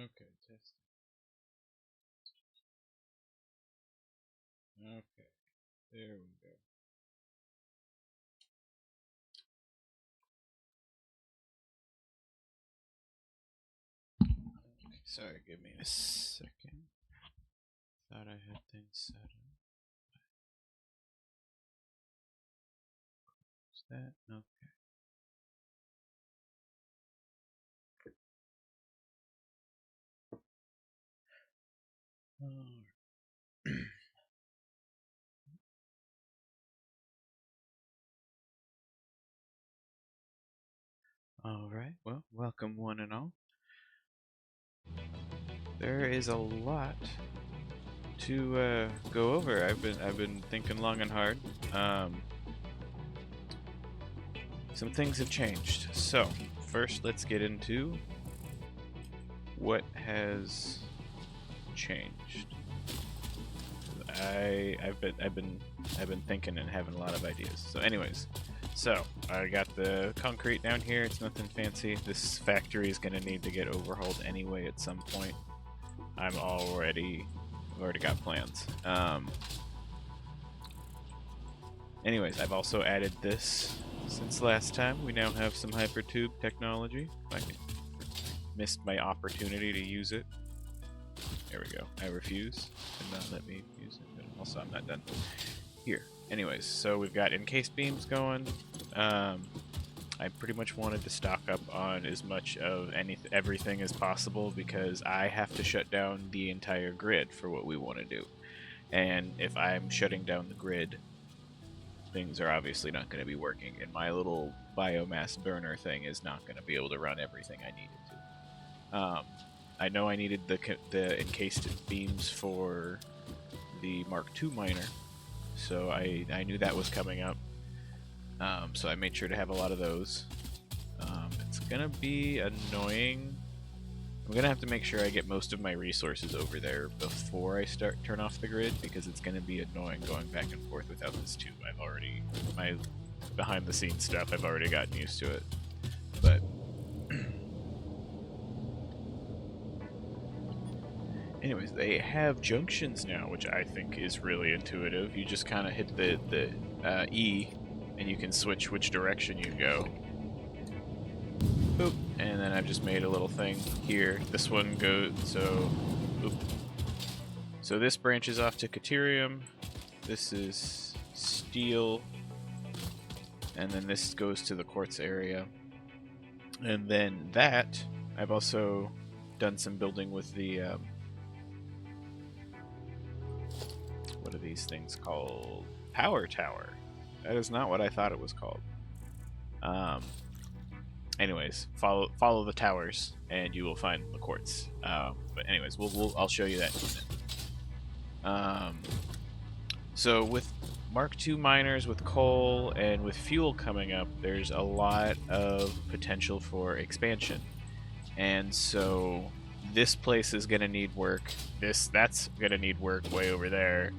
Okay, test. Okay, there we go. Okay, sorry, give me a second. Thought I had things set up. Is that? Okay. All right. Well, welcome one and all. There is a lot to go over. I've been thinking long and hard. Some things have changed. So first, let's get into what has changed. I've been thinking and having a lot of ideas. So anyways, so I got the concrete down here. It's nothing fancy. This factory is gonna need to get overhauled anyway at some point. I've already got plans. Anyways, I've also added this since last time. We now have some hypertube technology. I missed my opportunity to use it. There we go. I refuse. Did not let me use it. But also, I'm not done. Here. Anyways, so we've got encased beams going. I pretty much wanted to stock up on as much of everything as possible because I have to shut down the entire grid for what we want to do. And if I'm shutting down the grid, things are obviously not going to be working. And my little biomass burner thing is not going to be able to run everything I need it to. I know I needed the encased beams for the Mark II miner, so I knew that was coming up. So I made sure to have a lot of those. It's gonna be annoying. I'm gonna have to make sure I get most of my resources over there before I turn off the grid, because it's gonna be annoying going back and forth without this tube. My behind the scenes stuff, I've already gotten used to it. But anyways, they have junctions now, which I think is really intuitive. You just kind of hit the E, and you can switch which direction you go. Boop. And then I've just made a little thing here. This one goes, so, boop. So this branches off to Caterium. This is steel. And then this goes to the quartz area. And then that, I've also done some building with the, what are these things called? Power tower. That is not what I thought it was called. Anyways, follow the towers, and you will find the quartz. But anyways, I'll show you that in a minute. So with Mark II miners, with coal, and with fuel coming up, there's a lot of potential for expansion. And so this place is going to need work. That's going to need work way over there.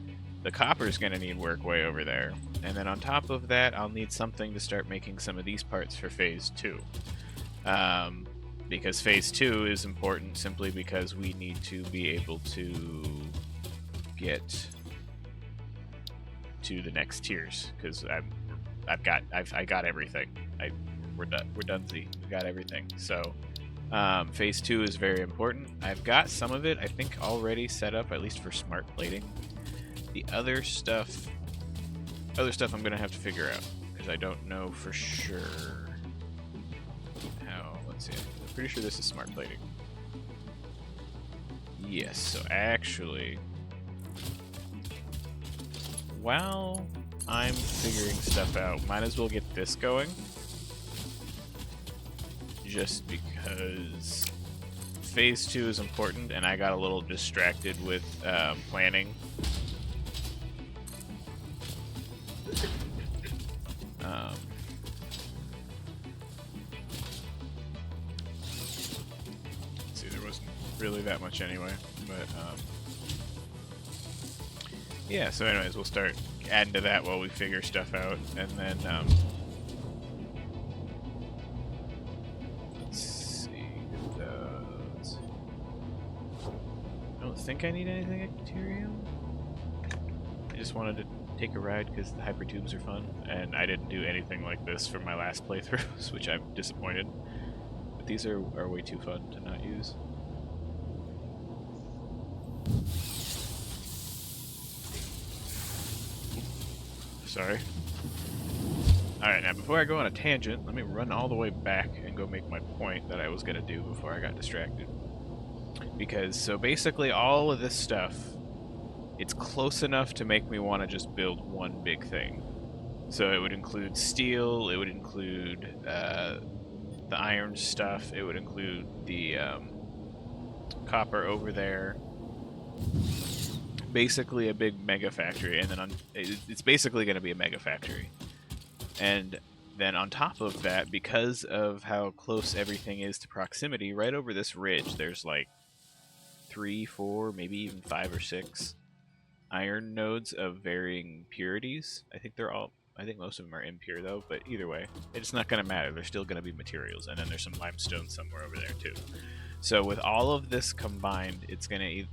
The copper's going to need work way over there. And then on top of that, I'll need something to start making some of these parts for Phase 2. Because Phase 2 is important simply because we need to be able to get to the next tiers. Because I got everything. We're donesy. We got everything. So Phase 2 is very important. I've got some of it, I think, already set up, at least for smart plating. The other stuff I'm gonna have to figure out, because I don't know for sure how. Let's see. I'm pretty sure this is smart plating. Yes. So actually, while I'm figuring stuff out, might as well get this going, just because Phase 2 is important, and I got a little distracted with planning. See, there wasn't really that much anyway, but yeah. So, anyways, we'll start adding to that while we figure stuff out, and then let's see those. think I need anything at Ethereum. I just wanted to take a ride because the hypertubes are fun, and I didn't do anything like this for my last playthroughs, which I'm disappointed. But these are way too fun to not use. Sorry. Alright, now before I go on a tangent, let me run all the way back and go make my point that I was going to do before I got distracted. Because, so basically all of this stuff, it's close enough to make me want to just build one big thing. So it would include steel, it would include the iron stuff, it would include the copper over there. Basically a big mega factory, and then it's basically going to be a mega factory. And then on top of that, because of how close everything is to proximity, right over this ridge, there's like 3, 4, maybe even 5 or 6 iron nodes of varying purities. I think most of them are impure though, but either way, it's not going to matter. There's still going to be materials, and then there's some limestone somewhere over there too. So with all of this combined, it's going to,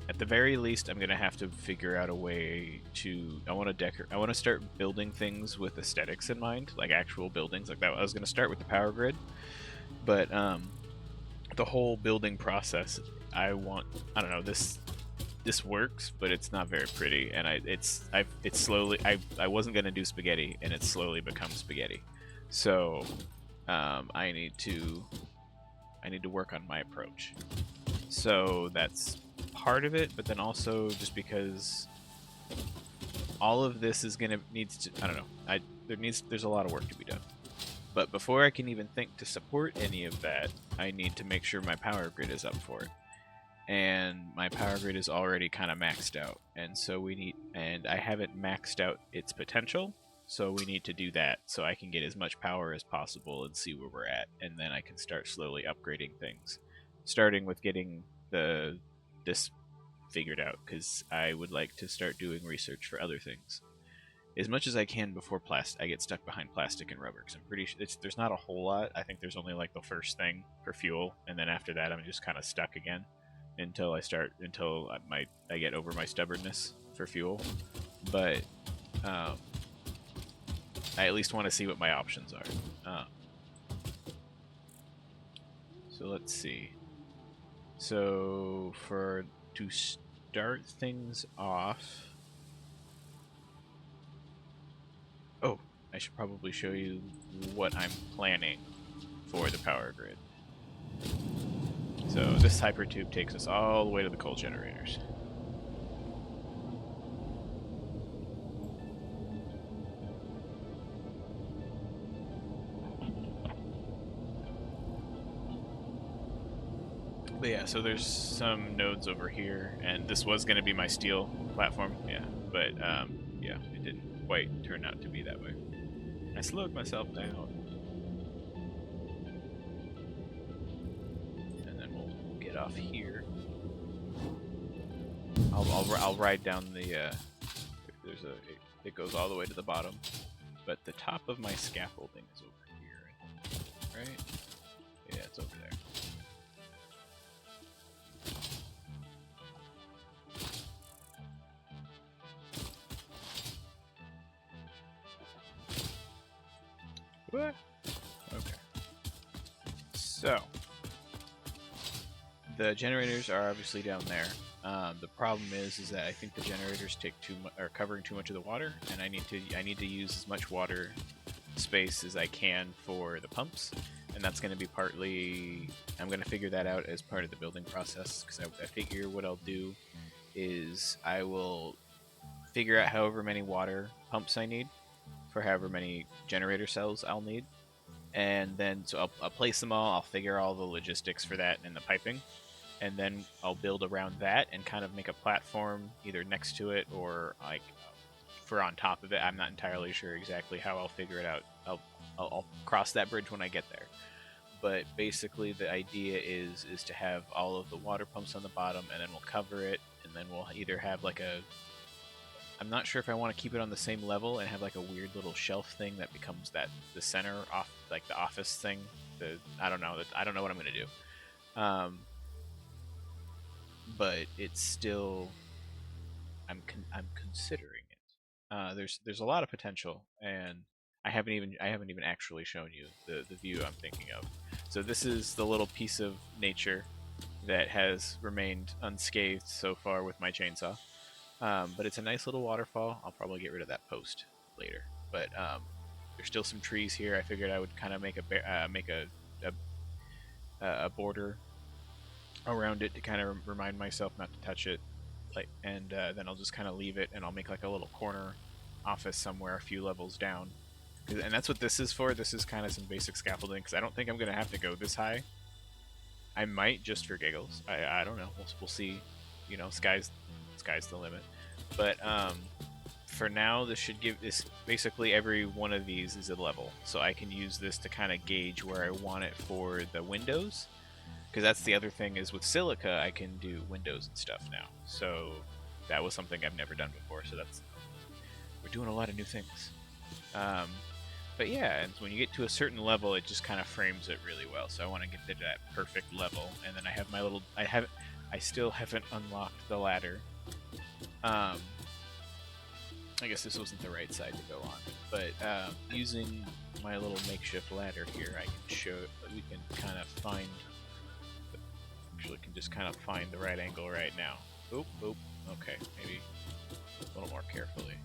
at the very least, I'm going to have to figure out a way to, I want to start building things with aesthetics in mind, like actual buildings like that. I was going to start with the power grid, but the whole building process, I don't know, this works, but it's not very pretty, and I wasn't gonna do spaghetti, and it's slowly become spaghetti. So I need to work on my approach. So that's part of it, but then also just because all of this is gonna I don't know, there's a lot of work to be done. But before I can even think to support any of that, I need to make sure my power grid is up for it. And my power grid is already kind of maxed out, and so and I haven't maxed out its potential, so we need to do that so I can get as much power as possible and see where we're at, and then I can start slowly upgrading things, starting with getting this figured out, because I would like to start doing research for other things as much as I can before I get stuck behind plastic and rubber, because I'm pretty sure there's not a whole lot. I think there's only like the first thing for fuel, and then after that I'm just kind of stuck again until I get over my stubbornness for fuel. But I at least want to see what my options are. So let's see. So to start things off, oh, I should probably show you what I'm planning for the power grid. So this hypertube takes us all the way to the coal generators. But yeah, so there's some nodes over here, and this was going to be my steel platform, yeah. But yeah, it didn't quite turn out to be that way. I slowed myself down. Off here. I'll ride down the it goes all the way to the bottom, but the top of my scaffolding is over here, right? Yeah, it's over there. What? Okay. So the generators are obviously down there. The problem is that I think the generators are covering too much of the water, and I need to use as much water space as I can for the pumps, and that's going to be partly. I'm going to figure that out as part of the building process, because I figure what I'll do is I will figure out however many water pumps I need for however many generator cells I'll need, and then so I'll place them all. I'll figure all the logistics for that and the piping, and then I'll build around that and kind of make a platform either next to it or like for on top of it. I'm not entirely sure exactly how I'll figure it out. I'll cross that bridge when I get there. But basically the idea is to have all of the water pumps on the bottom, and then we'll cover it, and then we'll either have like I'm not sure if I want to keep it on the same level and have like a weird little shelf thing that becomes the center off, like the office thing. I don't know what I'm gonna do. but it's still I'm considering it. There's a lot of potential, and I haven't even actually shown you the view I'm thinking of. So this is the little piece of nature that has remained unscathed so far with my chainsaw. But it's a nice little waterfall. I'll probably get rid of that post later. But there's still some trees here. I figured I would kind of make a border around it to kind of remind myself not to touch it. And then I'll just kind of leave it, and I'll make like a little corner office somewhere a few levels down. And that's what this is for. This is kind of some basic scaffolding because I don't think I'm gonna have to go this high. I might just for giggles. I don't know. We'll see. You know, sky's the limit. But for now, this should give this basically every one of these is a level, so I can use this to kind of gauge where I want it for the windows. Because that's the other thing is with silica, I can do windows and stuff now. So that was something I've never done before. So we're doing a lot of new things. But yeah, and when you get to a certain level, it just kind of frames it really well. So I want to get to that perfect level, and then I have my little. I still haven't unlocked the ladder. I guess this wasn't the right side to go on, but using my little makeshift ladder here, I can show. We can kind of find. Actually, can just kind of find the right angle right now. Oop, oop. Okay, maybe a little more carefully.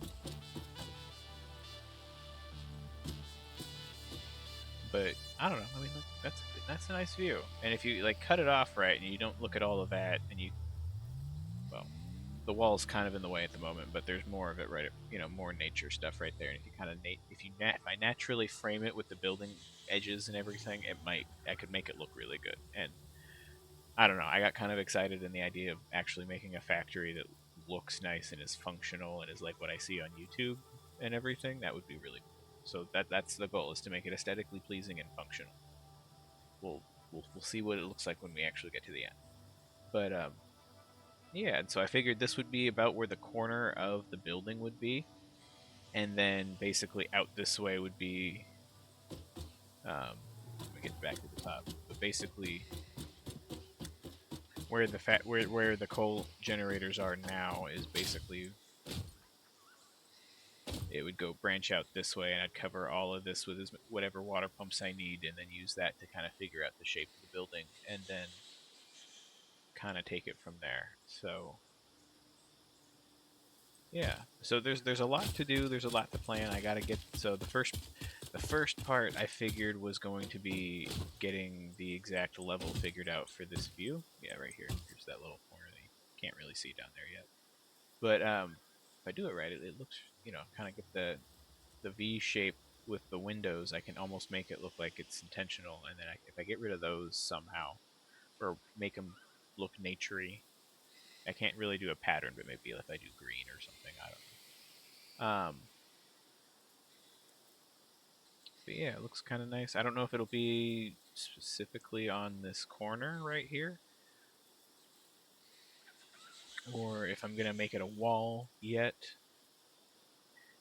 But I don't know. I mean, look, that's a nice view. And if you like cut it off right, and you don't look at all of that, and well, the wall's kind of in the way at the moment, but there's more of it right. You know, more nature stuff right there. And if you kind of if I naturally frame it with the building edges and everything, I could make it look really good. And I don't know. I got kind of excited in the idea of actually making a factory that looks nice and is functional and is like what I see on YouTube and everything. That would be really cool. So that's the goal, is to make it aesthetically pleasing and functional. We'll we'll see what it looks like when we actually get to the end. But yeah, and so I figured this would be about where the corner of the building would be, and then basically out this way would be. Let me get back to the top. But basically, where the coal generators are now is basically it would go branch out this way, and I'd cover all of this with whatever water pumps I need, and then use that to kind of figure out the shape of the building, and then kind of take it from there. So yeah, so there's a lot to do. There's a lot to plan. I gotta get the first part I figured was going to be getting the exact level figured out for this view. Yeah, right here. Here's that little corner that you can't really see down there yet. But if I do it right, it looks, you know, kind of get the V shape with the windows. I can almost make it look like it's intentional, and then if I get rid of those somehow, or make them look naturey, I can't really do a pattern, but maybe if I do green or something, I don't know. But yeah, it looks kind of nice. I don't know if it'll be specifically on this corner right here, or if I'm gonna make it a wall yet.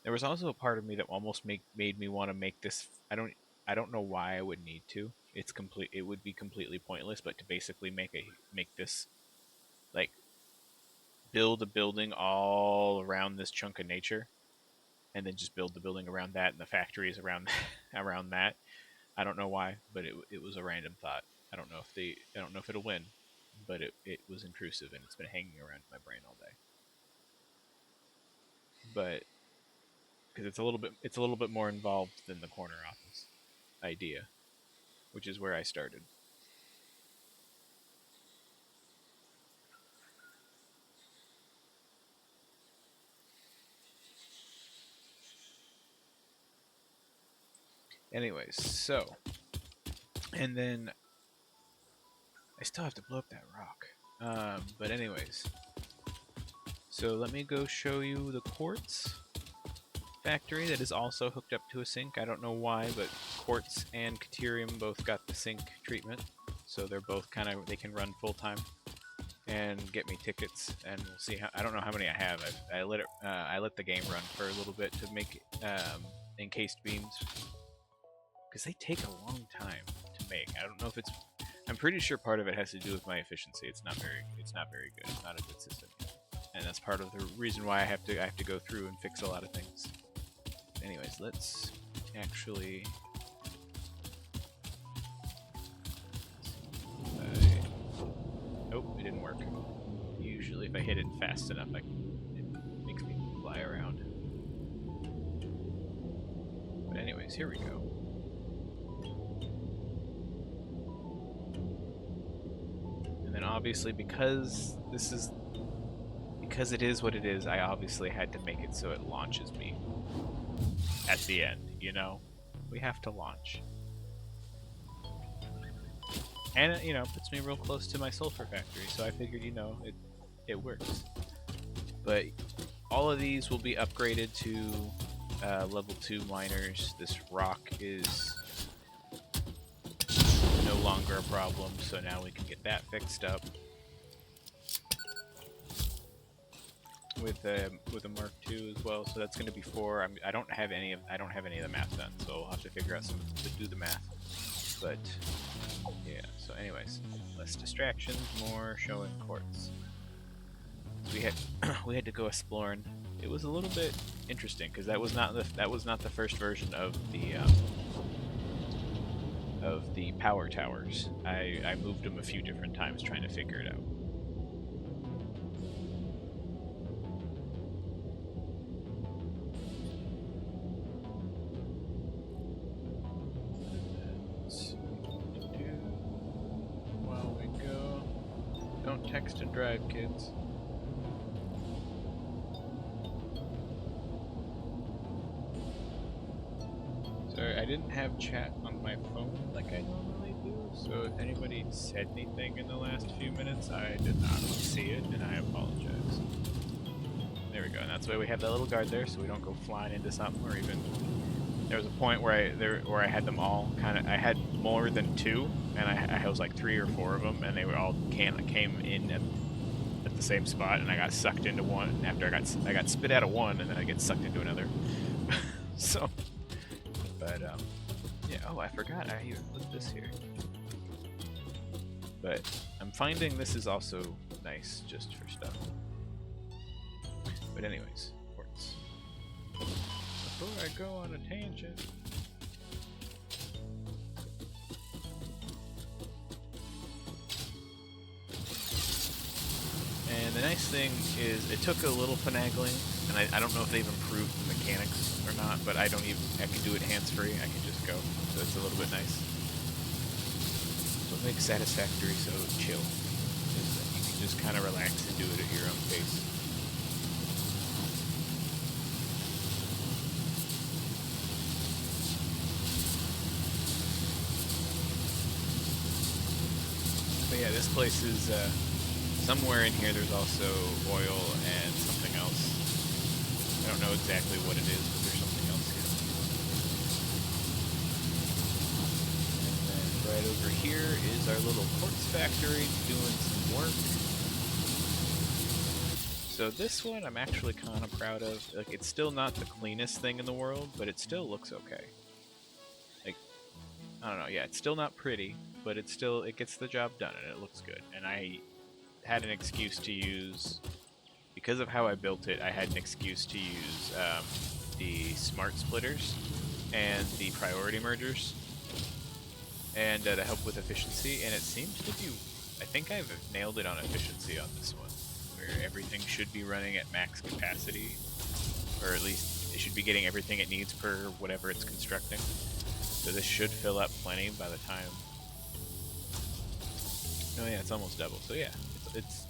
There was also a part of me that almost made me want to make this. I don't know why I would need to. It's complete. It would be completely pointless, but to basically make this like build a building all around this chunk of nature, and then just build the building around that, and the factories around around that. I don't know why, but it was a random thought. I don't know if it'll win, but it was intrusive, and it's been hanging around in my brain all day. But because it's a little bit more involved than the corner office idea, which is where I started. Anyways, so and then I still have to blow up that rock. But anyways, so let me go show you the quartz factory that is also hooked up to a sink. I don't know why, but quartz and Caterium both got the sink treatment, so they're both they can run full time and get me tickets. And we'll see how. I don't know how many I have. I let the game run for a little bit to make encased beams because they take a long time to make. I don't know if it's I'm pretty sure part of it has to do with my efficiency. It's not very good. It's not a good system, and that's part of the reason why I have to go through and fix a lot of things. Anyways, let's actually. Nope, it didn't work. Usually, if I hit it fast enough, it makes me fly around. But anyways, here we go. And then obviously, because it is what it is, I obviously had to make it so it launches me at the end. You know, we have to launch. And it, puts me real close to my sulfur factory, so I figured, it works. But all of these will be upgraded to level 2 miners. This rock is no longer a problem, so now we can get that fixed up with a Mark II as well. So that's going to be 4. I don't have any of the math done, so I'll have to figure out to do the math. But yeah, so anyways, less distractions, more showing quartz. We had to go exploring. It was a little bit interesting because that was not the first version of the power towers. I moved them a few different times trying to figure it out. Text and drive, kids. Sorry, I didn't have chat on my phone like I normally do, so if anybody said anything in the last few minutes, I did not see it, and I apologize. There we go, and that's why we have that little guard there, so we don't go flying into something, or even... There was a point where I had them all I had more than 2, and I was like 3 or 4 of them, and they were all came in at the same spot, and I got sucked into one. And after I got spit out of one, and then I get sucked into another. So, but yeah. Oh, I forgot I even put this here. But I'm finding this is also nice just for stuff. But anyways, quartz. Before I go on a tangent. And the nice thing is, it took a little finagling, and I don't know if they've improved the mechanics or not, but I can do it hands-free, I can just go, so it's a little bit nice. What makes Satisfactory so chill is that you can just kind of relax and do it at your own pace. But yeah, this place is, somewhere in here there's also oil and something else. I don't know exactly what it is, but there's something else here. And then right over here is our little quartz factory doing some work. So this one I'm actually kind of proud of. Like, it's still not the cleanest thing in the world, but it still looks okay. Like, I don't know, yeah, it's still not pretty, but it gets the job done and it looks good. And I had an excuse to use, because of how I built it, I had an excuse to use the smart splitters and the priority mergers, and to help with efficiency, and it seems to be, I think I've nailed it on efficiency on this one, where everything should be running at max capacity, or at least it should be getting everything it needs per whatever it's constructing. So this should fill up plenty by the time. Oh yeah, it's almost double. So yeah, it's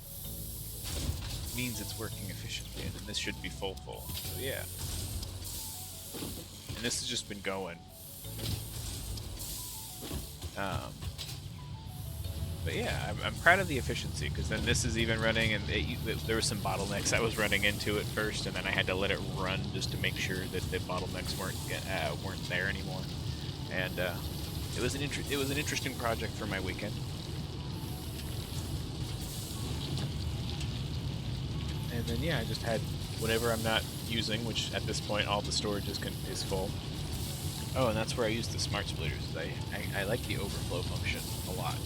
means it's working efficiently, and then this should be full. So yeah, and this has just been going. But yeah, I'm proud of the efficiency, because then this is even running, and there were some bottlenecks I was running into at first, and then I had to let it run just to make sure that the bottlenecks weren't there anymore. And it was an interesting project for my weekend. And then yeah, I just had whatever I'm not using, which at this point all the storage is full. Oh, and that's where I use the smart splitters. I like the overflow function a lot.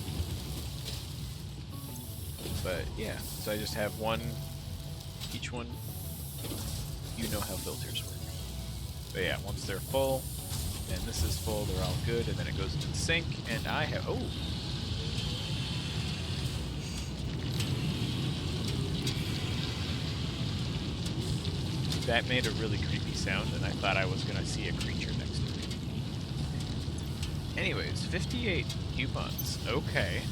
But yeah, so I just have one, each one, you know how filters work. But yeah, once they're full, and this is full, they're all good, and then it goes into the sink, and I have, oh! That made a really creepy sound, and I thought I was gonna see a creature next to me. Anyways, 58 coupons. Okay.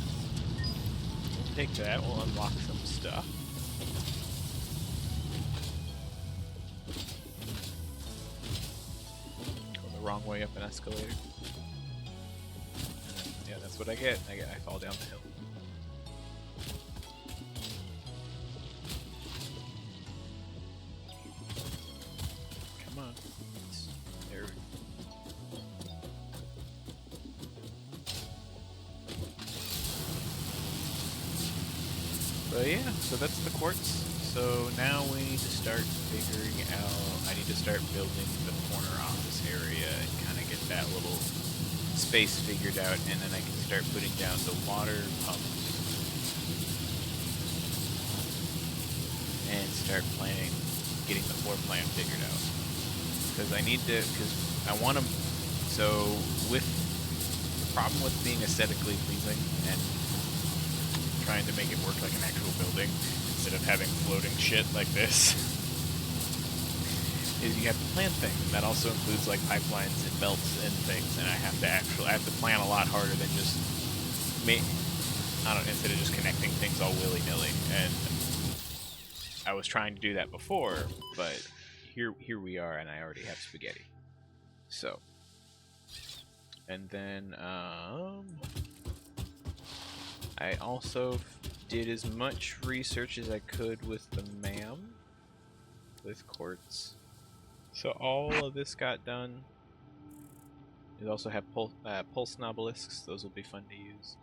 We'll take that, we'll unlock some stuff. Go the wrong way up an escalator. Yeah, that's what I get. I fall down the hill. Come on. There. But yeah, so that's the quartz. So now we need to start figuring out, I need to start building the corner office area and kind of get that little space figured out, and then I can start putting down the water pumps and start planning, getting the floor plan figured out. Because I need to, because I want to, so with the problem with being aesthetically pleasing and trying to make it work like an actual building instead of having floating shit like this is you have to plan things, and that also includes like pipelines and belts and things, and I have to plan a lot harder than just instead of just connecting things all willy-nilly. And I was trying to do that before, but here we are, and I already have spaghetti. So, and then I also did as much research as I could with the MAM, with quartz. So all of this got done. We also have pulse nobelisks. Those will be fun to use.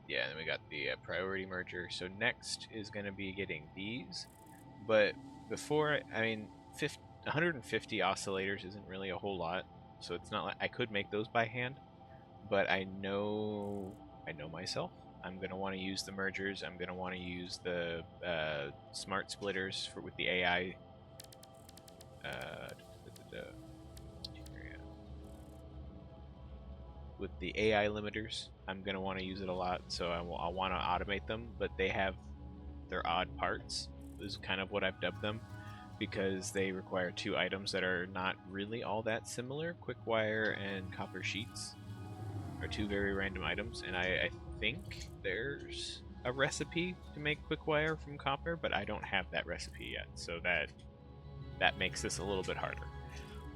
Yeah, and then we got the priority merger. So next is going to be getting these. But before, I mean, 150 oscillators isn't really a whole lot. So it's not like I could make those by hand. But I know myself. I'm going to want to use the mergers. I'm going to want to use the smart splitters with the AI. With the AI limiters, I'm going to want to use it a lot, so I want to automate them, but they have their odd parts, is kind of what I've dubbed them, because they require two items that are not really all that similar. Quick wire and copper sheets are two very random items, and I think there's a recipe to make quick wire from copper, but I don't have that recipe yet, so that makes this a little bit harder.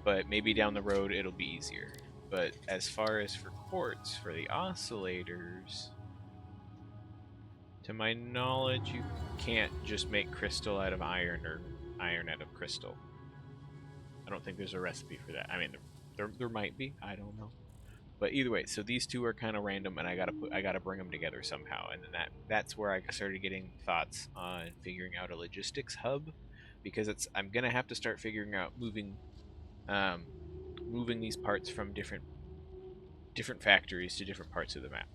But maybe down the road it'll be easier. But as far as for quartz, for the oscillators, to my knowledge, you can't just make crystal out of iron or iron out of crystal. I don't think there's a recipe for that. I mean, there might be. I don't know. But either way, so these two are kind of random, and I gotta bring them together somehow. And then that's where I started getting thoughts on figuring out a logistics hub, because I'm gonna have to start figuring out moving these parts from different factories to different parts of the map.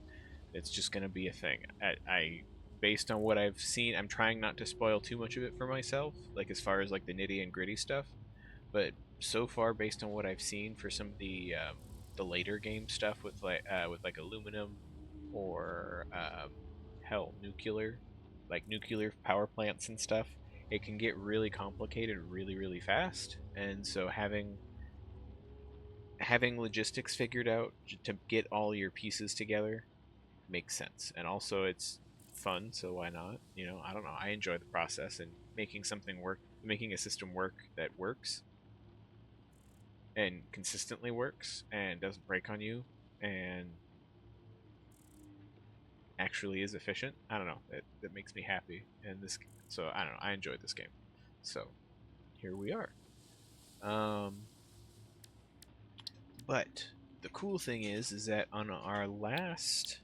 It's just going to be a thing. I based on what I've seen, I'm trying not to spoil too much of it for myself, like as far as like the nitty and gritty stuff. But so far, based on what I've seen for some of the later game stuff with like aluminum or hell, nuclear power plants and stuff, it can get really complicated really fast. And so having logistics figured out to get all your pieces together makes sense. And also it's fun, so why not? I don't know, I enjoy the process, and making a system work that works and consistently works and doesn't break on you and actually is efficient. I don't know, that makes me happy. So I don't know, I enjoyed this game. So here we are. But the cool thing is that on our last,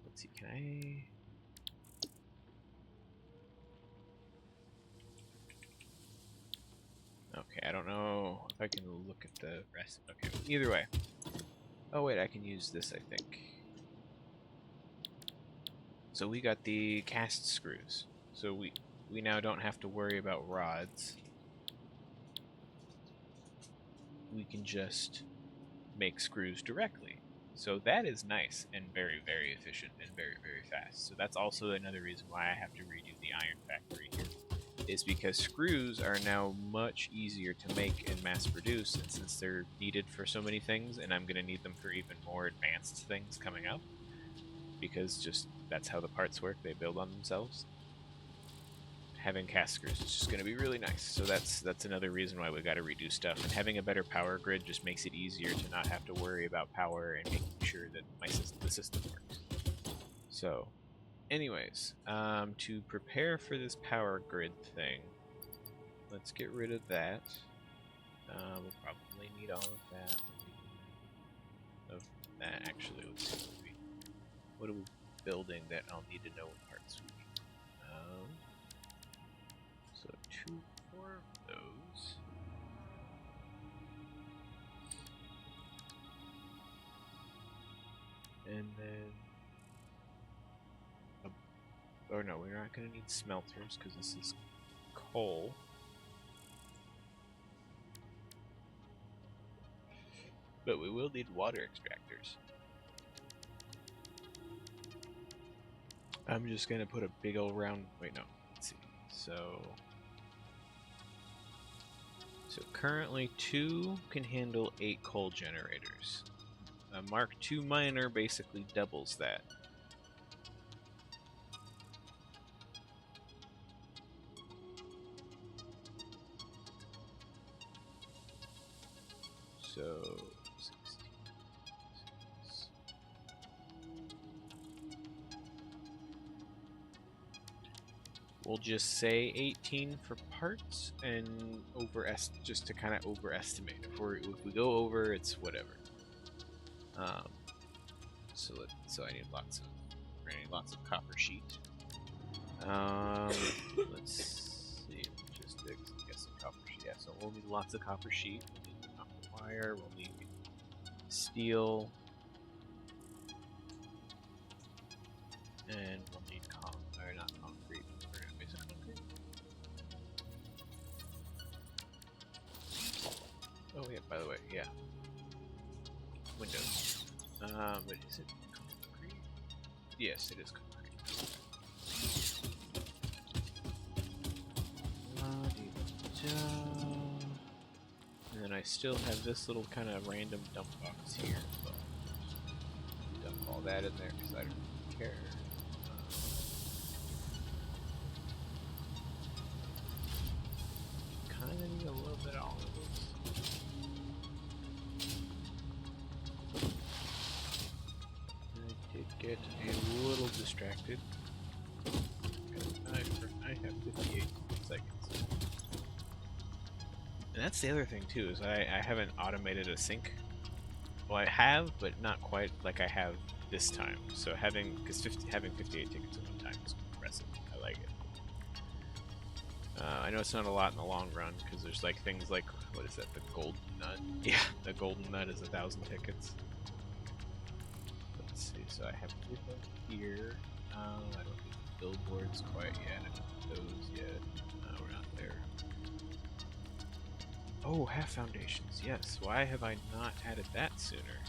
let's see, can I? Okay, I don't know if I can look at the rest. Okay, either way. Oh wait, I can use this, I think. So we got the cast screws. So we now don't have to worry about rods. We can just make screws directly. So that is nice and very, very efficient and very, very fast. So that's also another reason why I have to redo the iron factory here, is because screws are now much easier to make and mass produce, and since they're needed for so many things, and I'm going to need them for even more advanced things coming up, because just that's how the parts work, they build on themselves. Having cast screws is just going to be really nice. So that's another reason why we got to redo stuff. And having a better power grid just makes it easier to not have to worry about power and making sure that the system works. So, anyways, to prepare for this power grid thing, let's get rid of that. We'll probably need all of that. Actually, let's see what are we building that I'll need to know what parts we need. So 4 of those. And then... oh no, we're not going to need smelters because this is coal. But we will need water extractors. I'm just going to put a big old round... wait, no. Let's see. So currently 2 can handle 8 coal generators. A Mark II miner basically doubles that. So 16. We'll just say 18 for parts and just to kind of overestimate. If we go over, it's whatever. So I need lots of copper sheet. Let's see, logistics. I guess copper sheet. Yeah, so we'll need lots of copper sheet. We'll need copper wire. We'll need steel, and we'll need not concrete. We're gonna base it concrete. Oh yeah, by the way, yeah. Windows. But is it concrete? Yes, it is concrete. And then I still have this little kind of random dump box here. So dump all that in there because I don't care. Kind of need a little bit of all of this. I did get a little distracted. I have 58 seconds. And that's the other thing too, is I haven't automated a sync. Well, I have, but not quite like I have this time. So having 58 tickets at one time is impressive. I like it. I know it's not a lot in the long run, because there's like things like, what is that, the golden nut? Yeah, the golden nut is 1,000 tickets. Let's see, so I have everything here. I don't need billboards quite yet. I don't need those yet. We're not there. Oh, half foundations, yes. Why have I not added that sooner?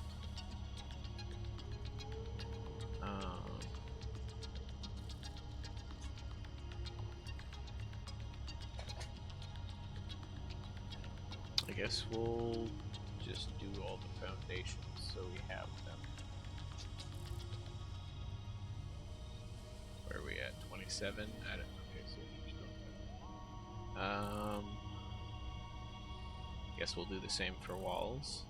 I guess we'll just do all the foundations so we have them. Where are we at? 27? I don't know. Okay, so we're still guess we'll do the same for walls.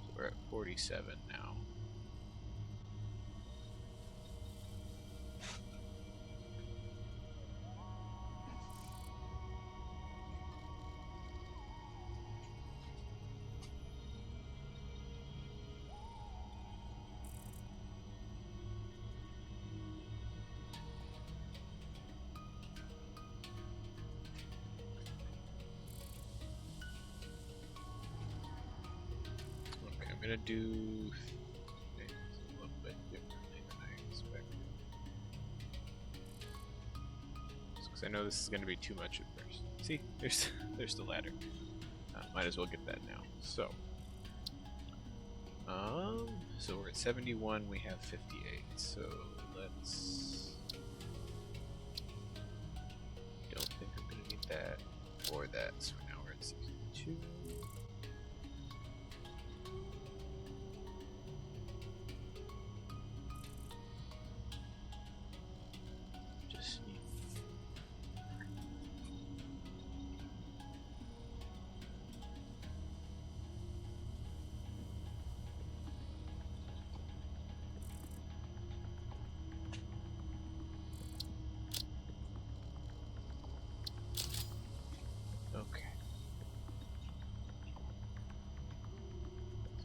So we're at 47 now. I'm gonna do because I know this is going to be too much at first. See, there's the ladder. Might as well get that now. So, so we're at 71. We have 58. So let's. Don't think I'm going to need that or that. So now we're at 62.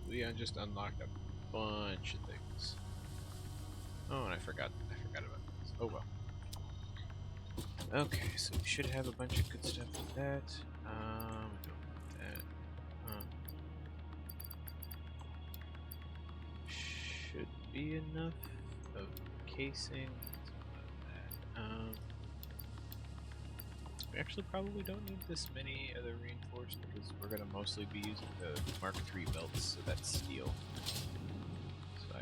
We just unlocked a bunch of things. Oh, and I forgot about this. Oh well. Okay, so we should have a bunch of good stuff with that. We don't want that. Should be enough of casing. We actually probably don't need this many other reinforced because we're going to mostly be using the Mark III belts, so that's steel. So I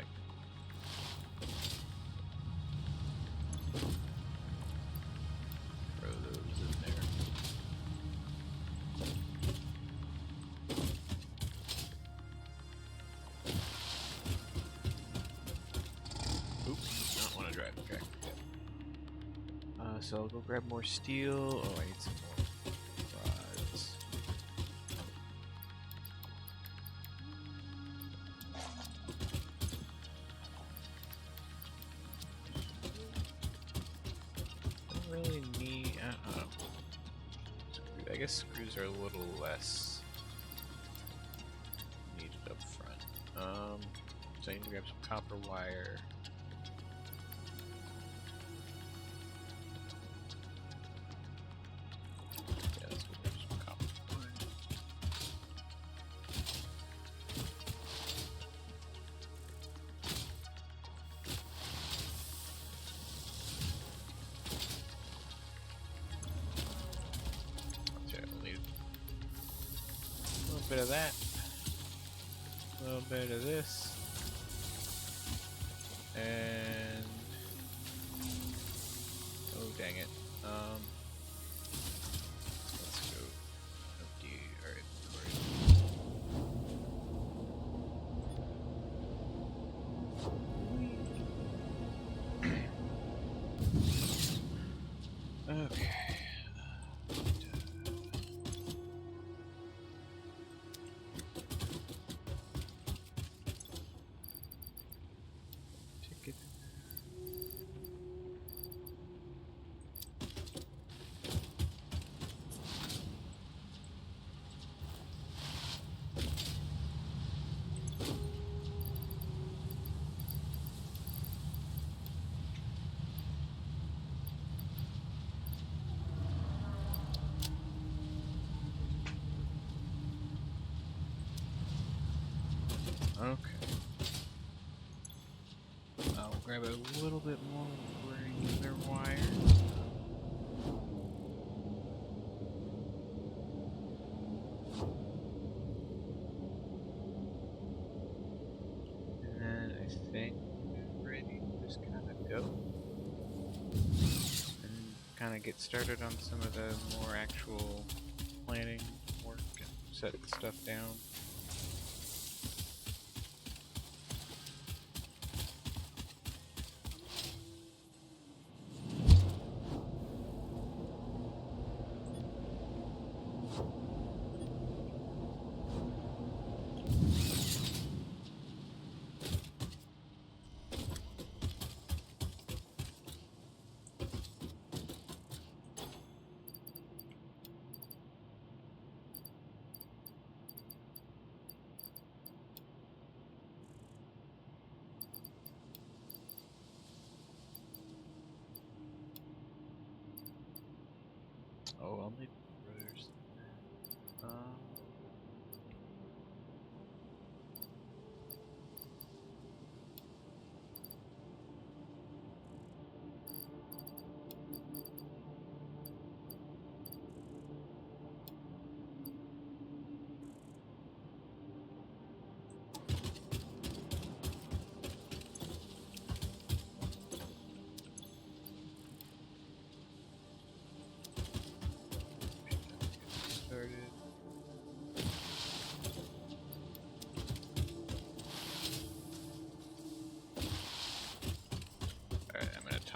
can throw those in there. Oops, did not want to drive the tractor yet. So I'll go grab more steel. Oh, I need some more rods. Don't really need. I guess screws are a little less needed up front. So I need to grab some copper wire. Bit of that, a little bit of this, and oh dang it, let's go empty. Alright, okay. Okay. I'll grab a little bit more regular wire. And then I think we're ready to just kind of go. And kind of get started on some of the more actual planning work and setting stuff down. Oh, I'll need brothers.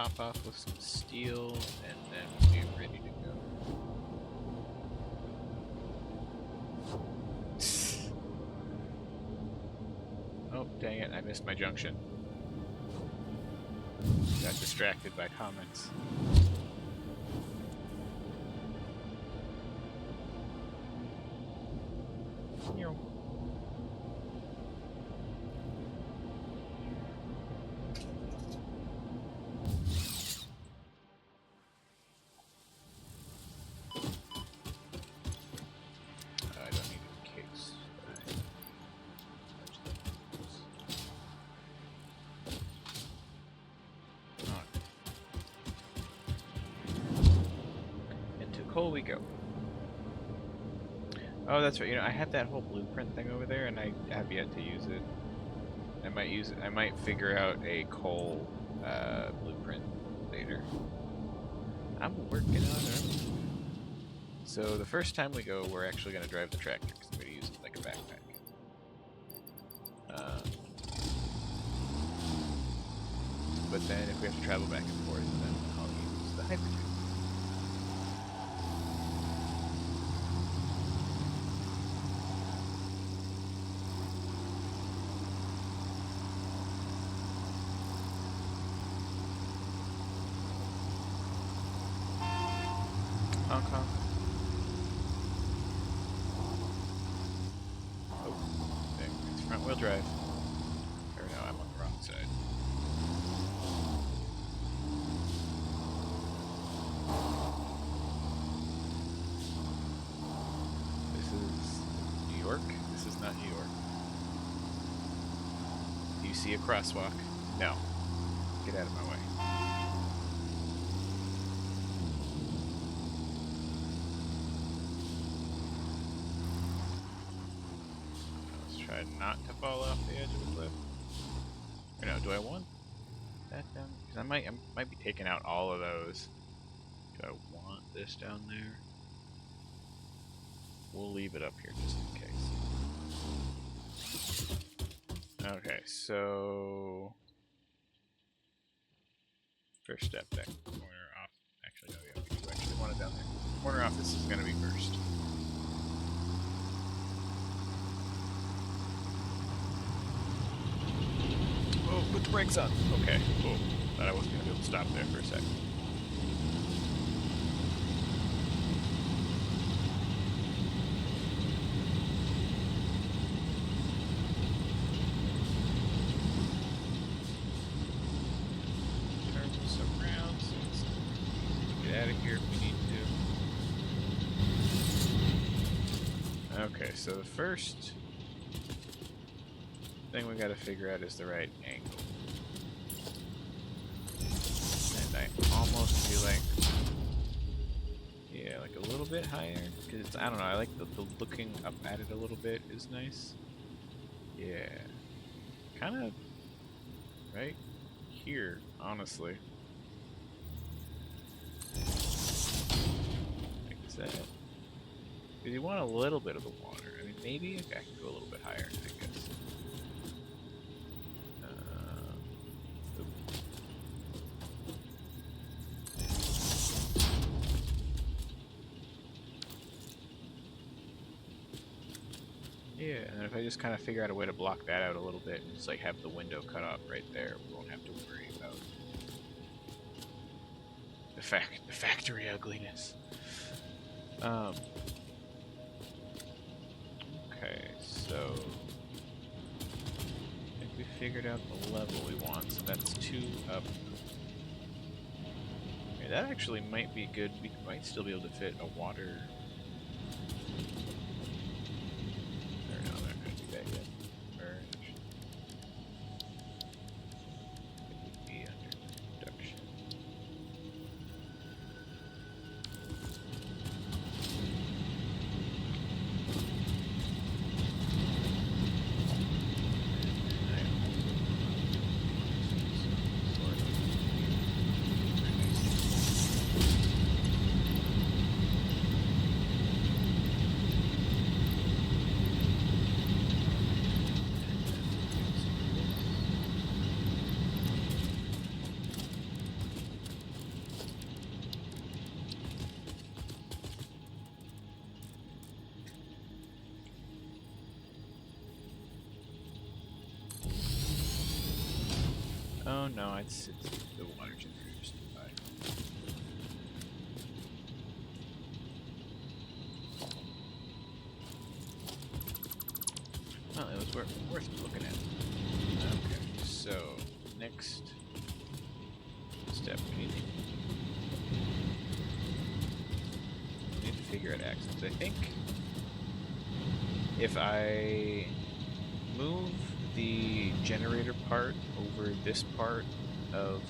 top off with some steel, and then we'll be ready to go. Oh, dang it, I missed my junction. Got distracted by comments. Coal we go. Oh, that's right. You know, I have that whole blueprint thing over there, and I have yet to use it. I might use it. I might figure out a coal blueprint later. I'm working on it. So the first time we go, we're actually going to drive the tractor because I'm going to use it like a backpack. But then if we have to travel back and forth, then I'll use the hypertube. Hong Kong. Oh, dang, it's front wheel drive. Or no, I'm on the wrong side. This is New York? This is not New York. Do you see a crosswalk? No. Get out of my way. Try not to fall off the edge of the cliff. Or no, do I want that down? Because I might be taking out all of those. Do I want this down there? We'll leave it up here just in case. Okay, so first step, that corner off. Actually, no, yeah, we do actually want it down there. Corner office is going to be first. Put the brakes on. Okay, cool. Thought I wasn't going to be able to stop there for a second. Turn this around so it's get out of here if we need to. Okay, so the first thing we got to figure out is the right angle. And I almost feel like, yeah, like a little bit higher, because I don't know, I like the looking up at it a little bit is nice. Yeah, kind of right here, honestly. Like that. Because you want a little bit of the water. I mean, maybe I can go a little bit higher, I guess. Yeah, and if I just kind of figure out a way to block that out a little bit and just like have the window cut off right there, we won't have to worry about the factory ugliness. Okay, so I think we figured out the level we want, so that's 2 up. Okay, that actually might be good. We might still be able to fit a water. Oh no, it's the water generator's nearby. Well, it was worth looking at. Okay, so next step, we need to figure out access. I think if I move the generator part over this part of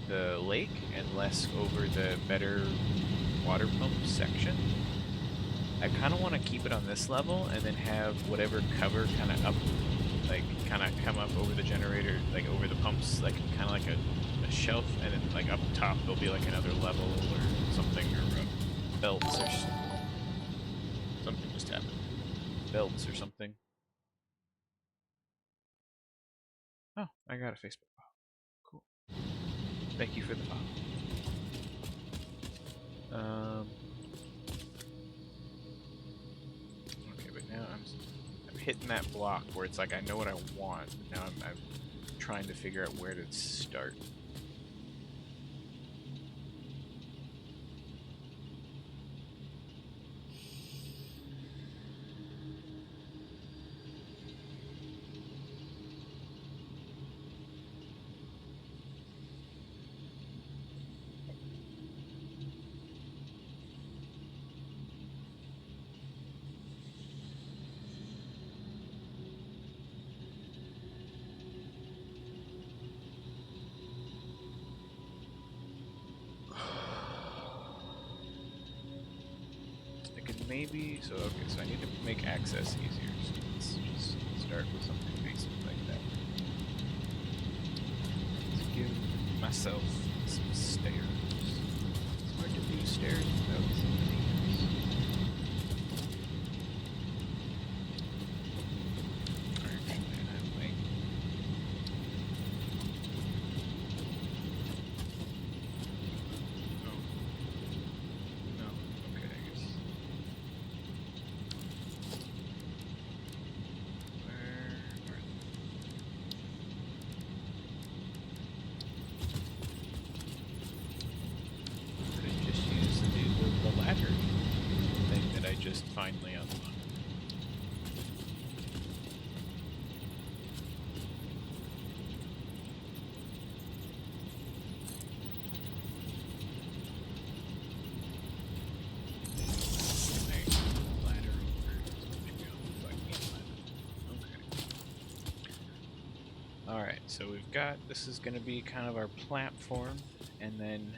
the lake and less over the better water pump section, I kind of want to keep it on this level and then have whatever cover kind of up, like kind of come up over the generator, like over the pumps, like kind of like a shelf, and then like up top there'll be like another level or something, or belts or something just happened. Belts or something. Oh, I got a Facebook follow. Cool. Thank you for the follow. Okay, but now I'm hitting that block where it's like I know what I want, but now I'm trying to figure out where to start. Maybe, so okay, so I need to make access easier, so let's just start with something basic like that. Let's give myself some stairs. It's hard to do stairs without somebody else. Actually, I like... No, okay, I guess... Just finally unlocked. Alright, so we've got, this is going to be kind of our platform, and then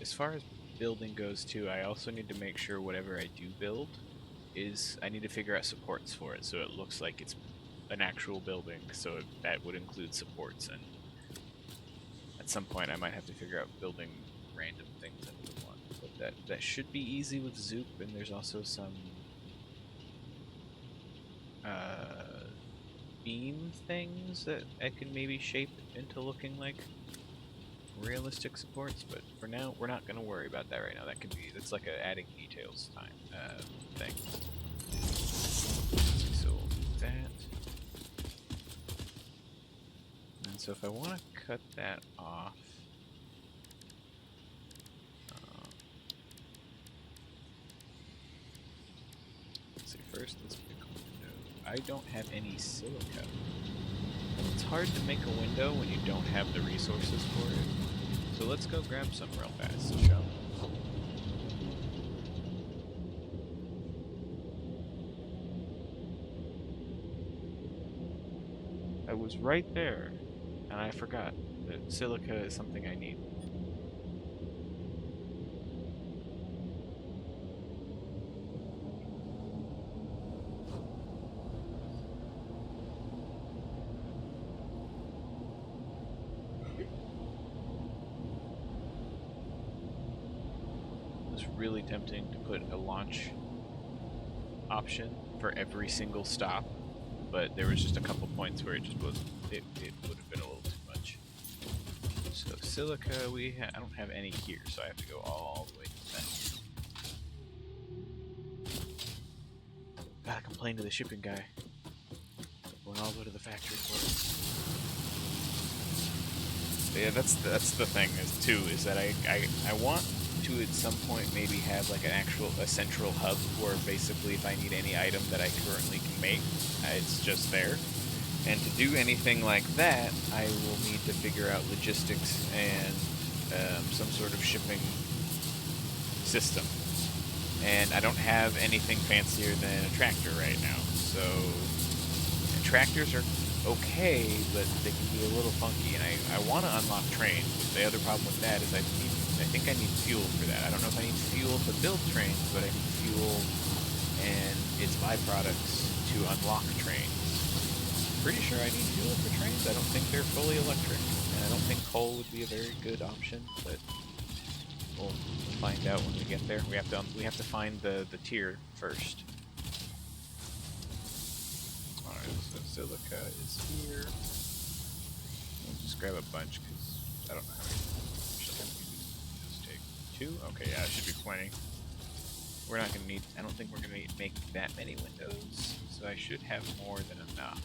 as far as building goes too, I also need to make sure whatever I do build is, I need to figure out supports for it so it looks like it's an actual building, so that would include supports, and at some point I might have to figure out building random things into one, but that should be easy with Zoop, and there's also some beam things that I can maybe shape into looking like realistic supports, but for now we're not going to worry about that right now. That can be, that's like a adding details time thing. So we'll do that. And so if I want to cut that off, let's see, first let's pick a window. I don't have any silica. It's hard to make a window when you don't have the resources for it. So let's go grab some real fast, shall we? I was right there, and I forgot that silica is something I need. Really tempting to put a launch option for every single stop, but there was just a couple points where it just was, it would have been a little too much. So silica, I don't have any here, so I have to go all the way to that. Gotta complain to the shipping guy. Going all the way to the factory for it. yeah, that's the thing is that I want to at some point maybe have like a central hub where basically if I need any item that I currently can make, it's just there. And to do anything like that, I will need to figure out logistics and some sort of shipping system. And I don't have anything fancier than a tractor right now. So, and tractors are okay, but they can be a little funky. And I want to unlock trains, but the other problem with that is I think I need fuel for that. I don't know if I need fuel to build trains, but I need fuel and its byproducts to unlock trains. Pretty sure I need fuel for trains. I don't think they're fully electric, and I don't think coal would be a very good option, but we'll find out when we get there. We have to find the tier first. Alright, so silica is here. We'll just grab a bunch because I don't know how many. Just take 2? Okay, yeah, it should be plenty. We're not gonna need. I don't think we're gonna make that many windows, so I should have more than enough.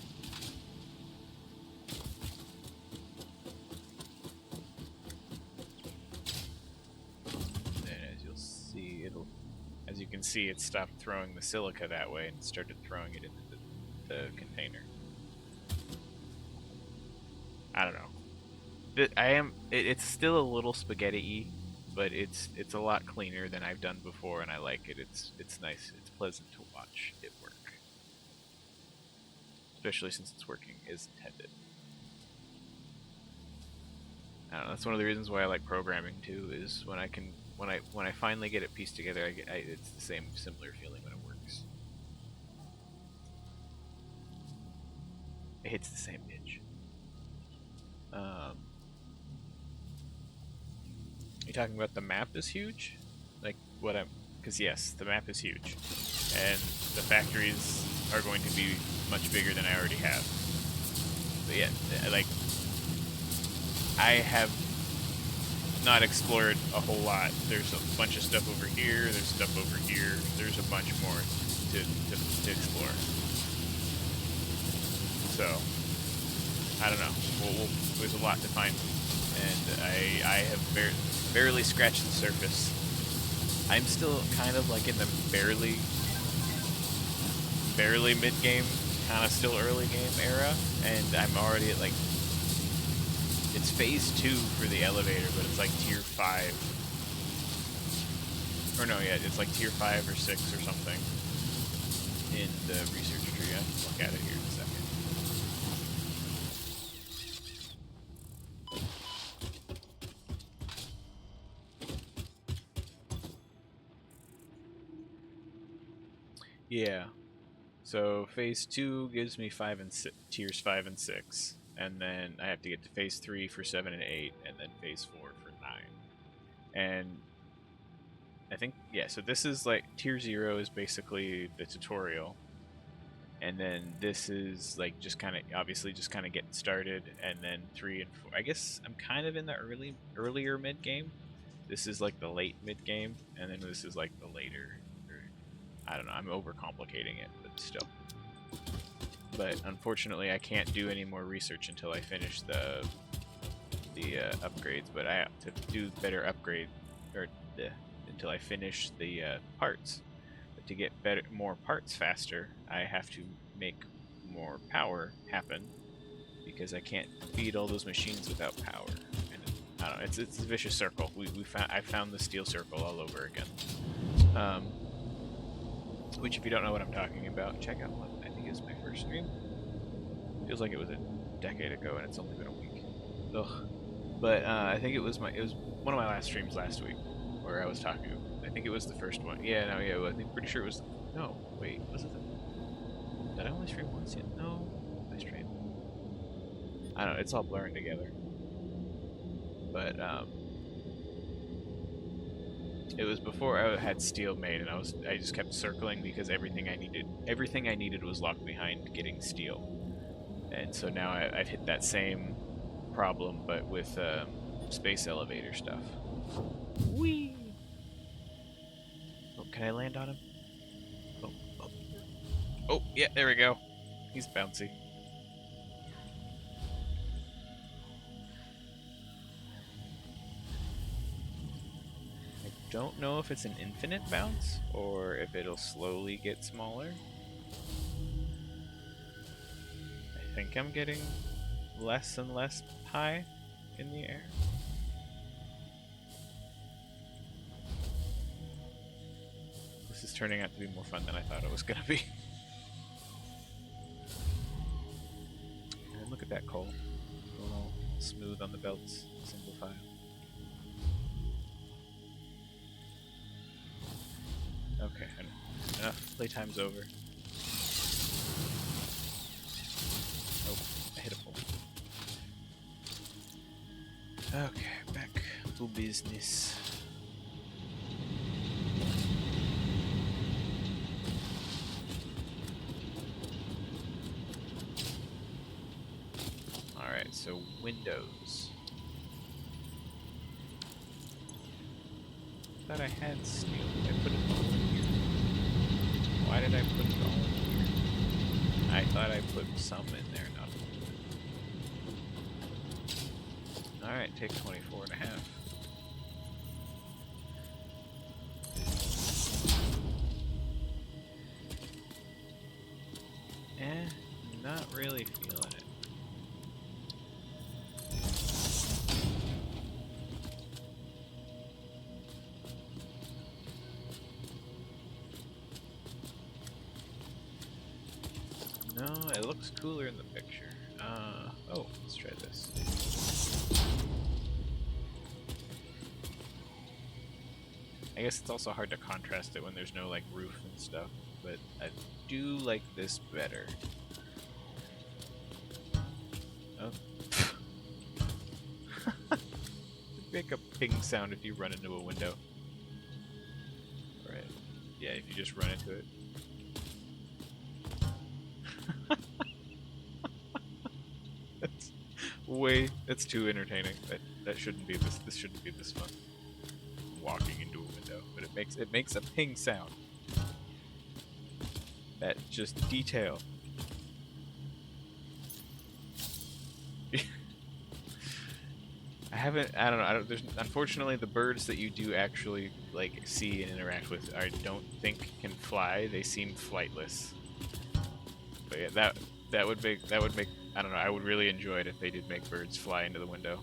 As you can see, it stopped throwing the silica that way and started throwing it into the container. I don't know. It's still a little spaghetti-y, but it's a lot cleaner than I've done before, and I like it. It's nice. It's pleasant to watch it work, especially since it's working as intended. I don't know. That's one of the reasons why I like programming too. Is when I finally get it pieced together, it's the similar feeling when it works. It hits the same itch. You talking about the map is huge? Like what I'm? Because yes, the map is huge, and the factories are going to be much bigger than I already have. But yeah, like I have not explored a whole lot. There's a bunch of stuff over here. There's stuff over here. There's a bunch more to explore. So I don't know. There's a lot to find, and I have barely scratched the surface. I'm still kind of like in the barely mid-game, kind of still early game era, and I'm already at like, it's phase 2 for the elevator, but it's like tier 5. Or no, yeah, it's like tier 5 or 6 or something in the research tree. I can look at it here in a second. Yeah. So phase 2 gives me tiers 5 and 6, and then I have to get to phase 3 for 7 and 8, and then phase 4 for 9. And I think, yeah, so this is like tier 0 is basically the tutorial, and then this is like just kind of obviously just kind of getting started, and then 3 and 4. I guess I'm kind of in the earlier mid game. This is like the late mid game, and then this is like the later. I don't know. I'm overcomplicating it, but still. But unfortunately, I can't do any more research until I finish the upgrades. But I have to do better upgrade, or until I finish the parts. But to get more parts faster, I have to make more power happen because I can't feed all those machines without power. And I don't know. It's a vicious circle. I found the steel circle all over again. Which, if you don't know what I'm talking about, check out what I think is my first stream. Feels like it was a decade ago, and it's only been a week. Ugh. But I think it was one of my last streams last week, where I was talking. I think it was the first one. Yeah, no, yeah. I think pretty sure it was. No, wait, was it? Did I only stream once yet? No, I streamed. I don't know. It's all blurring together. But it was before I had steel made, and I just kept circling because everything I needed was locked behind getting steel, and so now I've hit that same problem, but with space elevator stuff. Whee! Oh, can I land on him? Oh, yeah, there we go. He's bouncy. don't know if it's an infinite bounce or if it'll slowly get smaller. I think I'm getting less and less high in the air. This is turning out to be more fun than I thought it was gonna be. And look at that coal. Going all smooth on the belts, single file. Okay, enough. Playtime's over. Oh, I hit a pole. Okay, back to business. Alright, so windows. I thought I had steel. I put it all in here. Why did I put it all in here? I thought I put some in there, not all. Alright, take 24 and a half. Not really feeling it. No, it looks cooler in the picture. Oh, let's try this. I guess it's also hard to contrast it when there's no like roof and stuff, but I do like this better. Oh. Make a ping sound if you run into a window. Right. Yeah, if you just run into it. That's too entertaining. That shouldn't be this shouldn't be this fun. Walking into a window, but it makes a ping sound. That just detail. I don't know. There's unfortunately the birds that you do actually like see and interact with, I don't think can fly. They seem flightless. But yeah, that would make I don't know. I would really enjoy it if they did make birds fly into the window.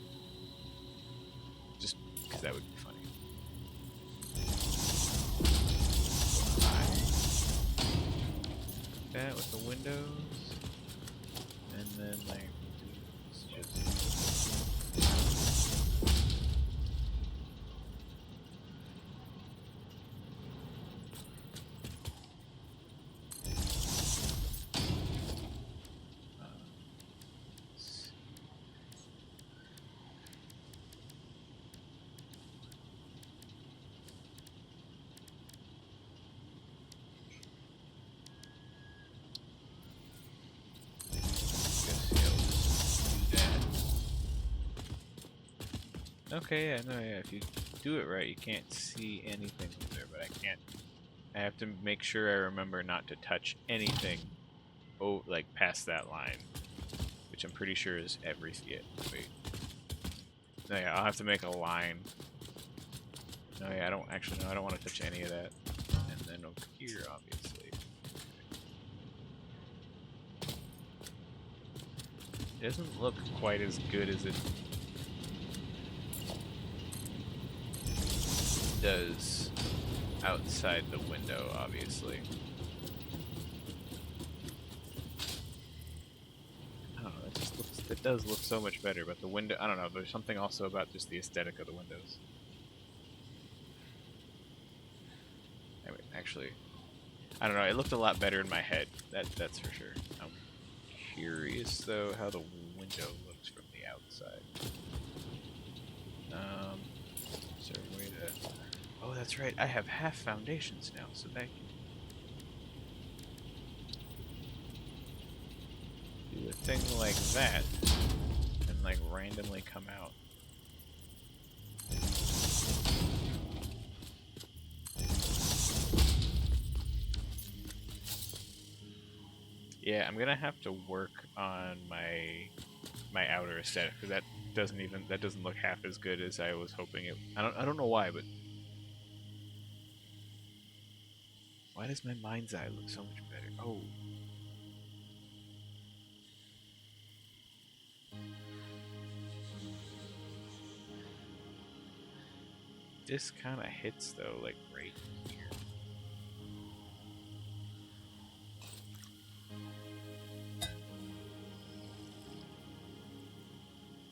Just because that would be funny. That with the windows, and then like just. Okay, yeah, no, yeah, if you do it right, you can't see anything there, but I have to make sure I remember not to touch anything, like, past that line, which I'm pretty sure is everything. Wait. No, yeah, I'll have to make a line. No, yeah, I don't want to touch any of that. And then over here, obviously. It doesn't look quite as good as it does outside the window, obviously. I don't know, it does look so much better, but the window, I don't know, there's something also about just the aesthetic of the windows. Anyway, actually, I don't know, it looked a lot better in my head, that's for sure. I'm curious, though, how the window looks from the outside. Is there a way to... Oh, that's right. I have half foundations now, so thank you. Do a thing like that, and like randomly come out. Yeah, I'm gonna have to work on my outer aesthetic because that doesn't look half as good as I was hoping it. I don't know why, but Why does my mind's eye look so much better? Oh. This kind of hits though, like right here.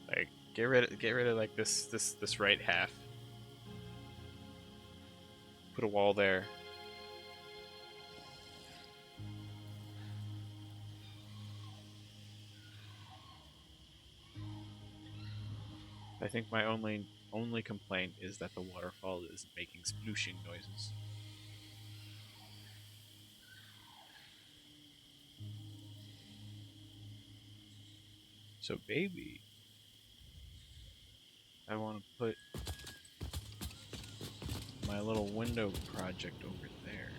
Like get rid of like this right half. Put a wall there. I think my only complaint is that the waterfall is making splooshing noises. So baby, I want to put my little window project over there.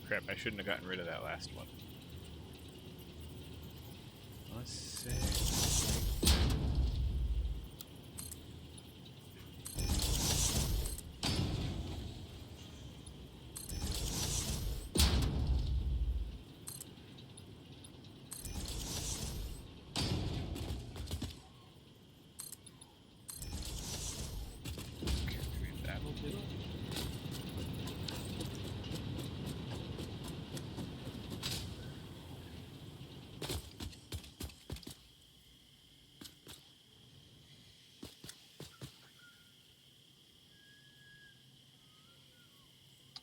Crap, I shouldn't have gotten rid of that last one. Let's see. Okay, maybe that'll do it.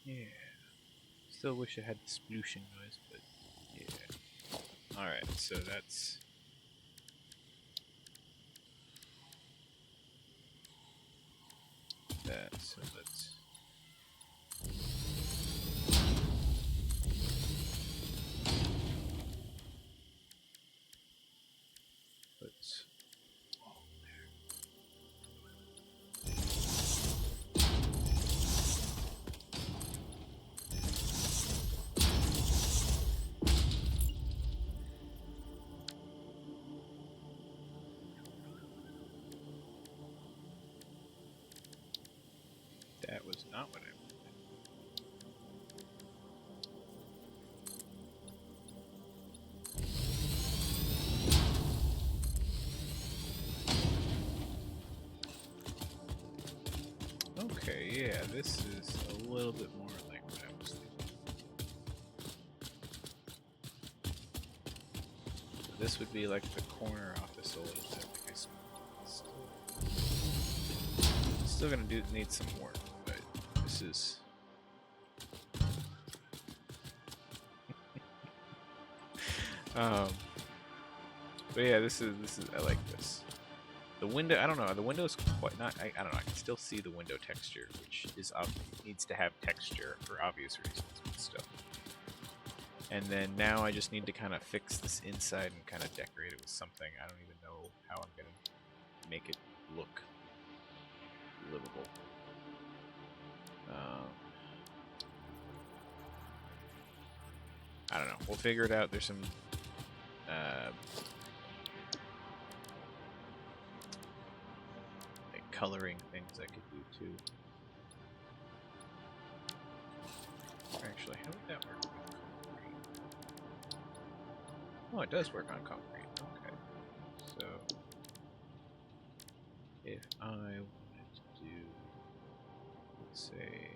Yeah. Still wish I had the splooshing noise, but yeah. Alright, so that's that. So let's that was not what I wanted. Okay, yeah, this is a little bit more like what I was thinking. This would be like the corner office a little bit. Like still gonna need some work, but this is. But yeah, this is I like this. The window, I don't know. The window's quite not. I don't know. I can still see the window texture, which is needs to have texture for obvious reasons and stuff. And then now I just need to kind of fix this inside and kind of decorate it with something. I don't even know how I'm gonna make it look livable. I don't know. We'll figure it out. There's some like coloring things I could do too. Actually, how would that work with concrete? Oh, it does work on concrete. Okay. So if I wanted to do, let's say,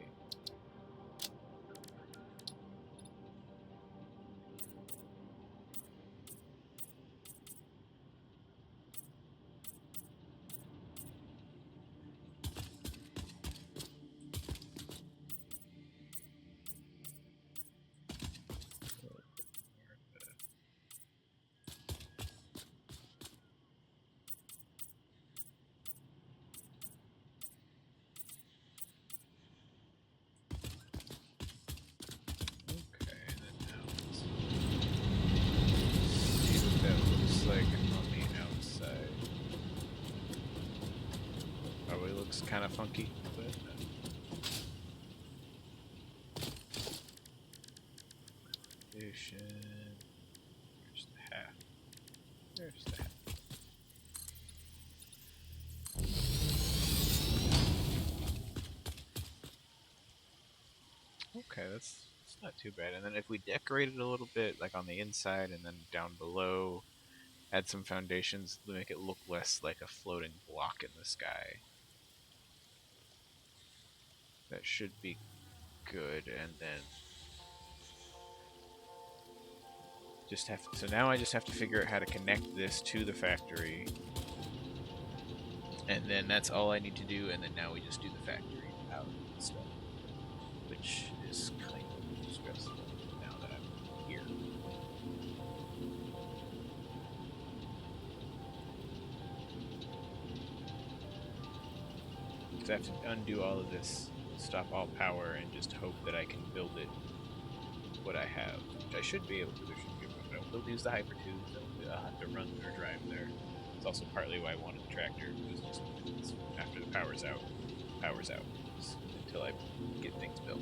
kind of funky, but foundation. There's the half. There's the half. Okay, that's not too bad. And then if we decorate it a little bit, like on the inside and then down below, add some foundations to make it look less like a floating block in the sky. That should be good. And then just have to, so now I just have to figure out how to connect this to the factory. And then that's all I need to do, and then now we just do the factory out and stuff. Which is kind of stressful now that I'm here. So I have to undo all of this, stop all power, and just hope that I can build it what I have. Which I should be able to. There should be able to. We'll use the hyper tubes. I'll have to run or drive there. It's also partly why I wanted the tractor, because just after the power's out, until I get things built.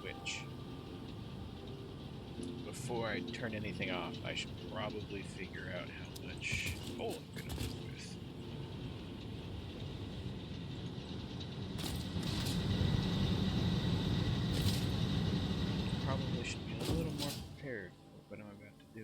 Which, before I turn anything off, I should probably figure out how much coal I'm going to work with. Probably should be a little more prepared for what I'm about to do.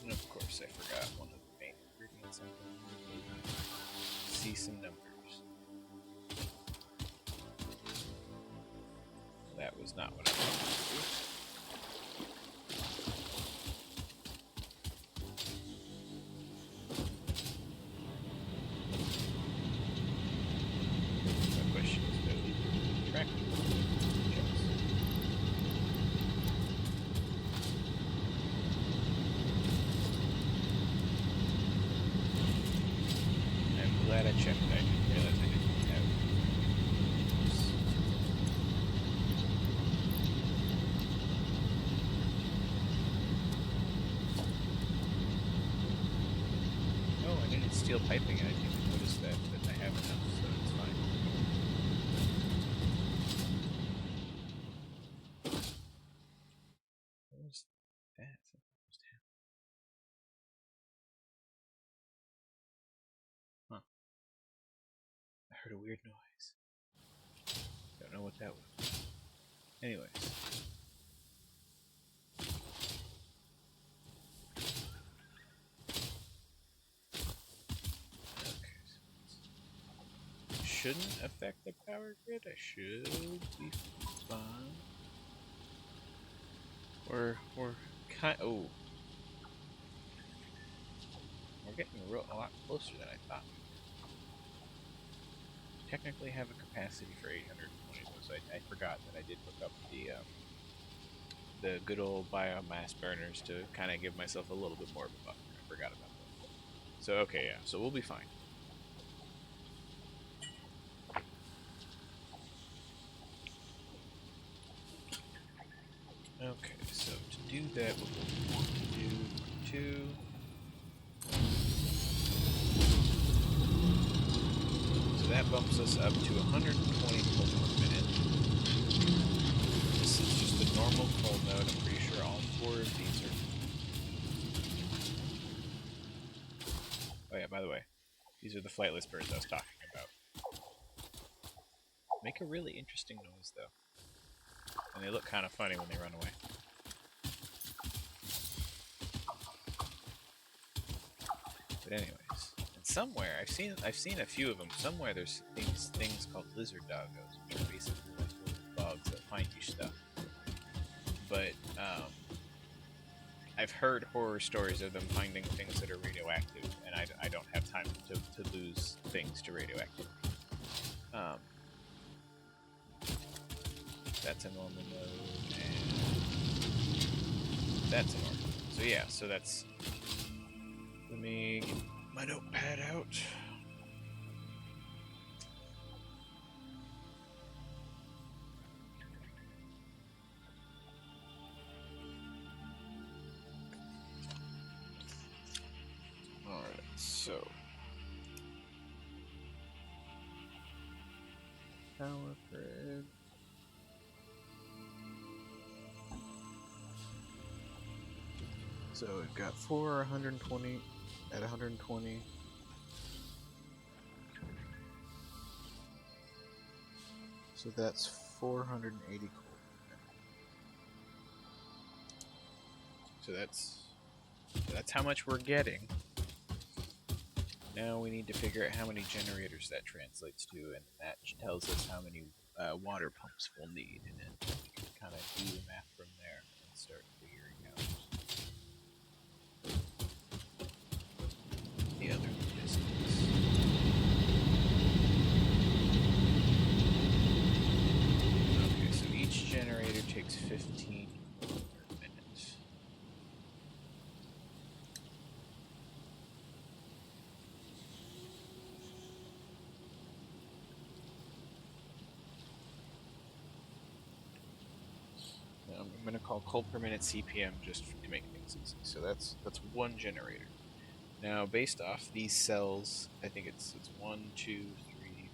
And of course, I forgot one of the main ingredients I'm going to need. See some numbers. That was not what I wanted to do. My question is about tractor. I'm glad I checked. I didn't realize I didn't have. Oh, I needed steel piping, and I didn't even notice that, but I have enough, so it's fine. What was that? Something just happened. Huh. I heard a weird noise. Don't know what that was. Anyways. Okay. So shouldn't affect the power grid. I should be fine. We're kind. Oh, we're getting a lot closer than I thought. Technically, have a capacity for 820, so I forgot that I did look up the good old biomass burners to kind of give myself a little bit more of a buffer. I forgot about that. So okay, yeah, so we'll be fine. Okay, so to do that, what we'll want to do 2. So that bumps us up to 120 coal per minute. This is just a normal coal node. I'm pretty sure all 4 of these are. Oh yeah, by the way, these are the flightless birds I was talking about. Make a really interesting noise though. And they look kind of funny when they run away. But anyways, and somewhere I've seen a few of them. Somewhere there's these things called lizard doggos, which are basically like little bugs that find you stuff. But I've heard horror stories of them finding things that are radioactive, and I don't have time to lose things to radioactivity. That's a normal mode, and that's a normal mode. So yeah, so that's. Let me get my notepad out. So, power grid. So we've got 120 at 120. So that's 480 coal. So that's how much we're getting. Now we need to figure out how many generators that translates to, and that tells us how many water pumps we'll need, and then we can kind of do the math from there and start figuring out the other logistics. Okay, so each generator takes 15 minutes. I'm going to call coal per minute CPM just to make things easy. So that's one generator. Now, based off these cells, I think it's 1, 2, 3,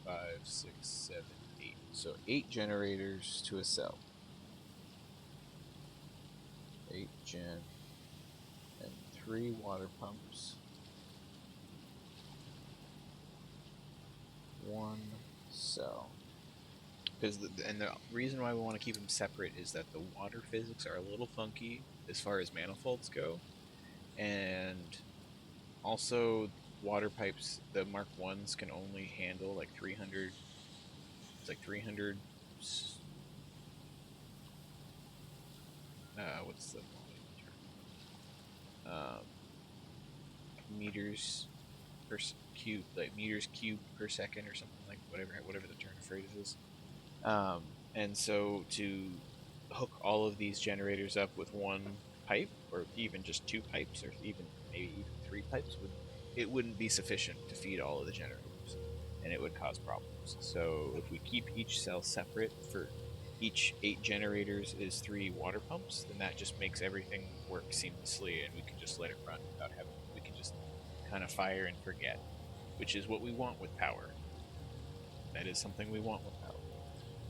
4, 5, 6, 7, 8. So 8 generators to a cell. 8 gen and 3 water pumps. 1 cell. Because the reason why we want to keep them separate is that the water physics are a little funky as far as manifolds go, and also water pipes, the Mark 1s can only handle like 300. It's like 300. What's the term? Meters per cube, like meters cubed per second or something, like whatever the term of phrase is. And so to hook all of these generators up with one pipe, or even just 2 pipes, or maybe even 3 pipes, wouldn't be sufficient to feed all of the generators, and it would cause problems. So if we keep each cell separate, for each 8 generators is 3 water pumps, then that just makes everything work seamlessly, and we can just let it run without having. We can just kind of fire and forget, which is what we want with power. That is something we want with power.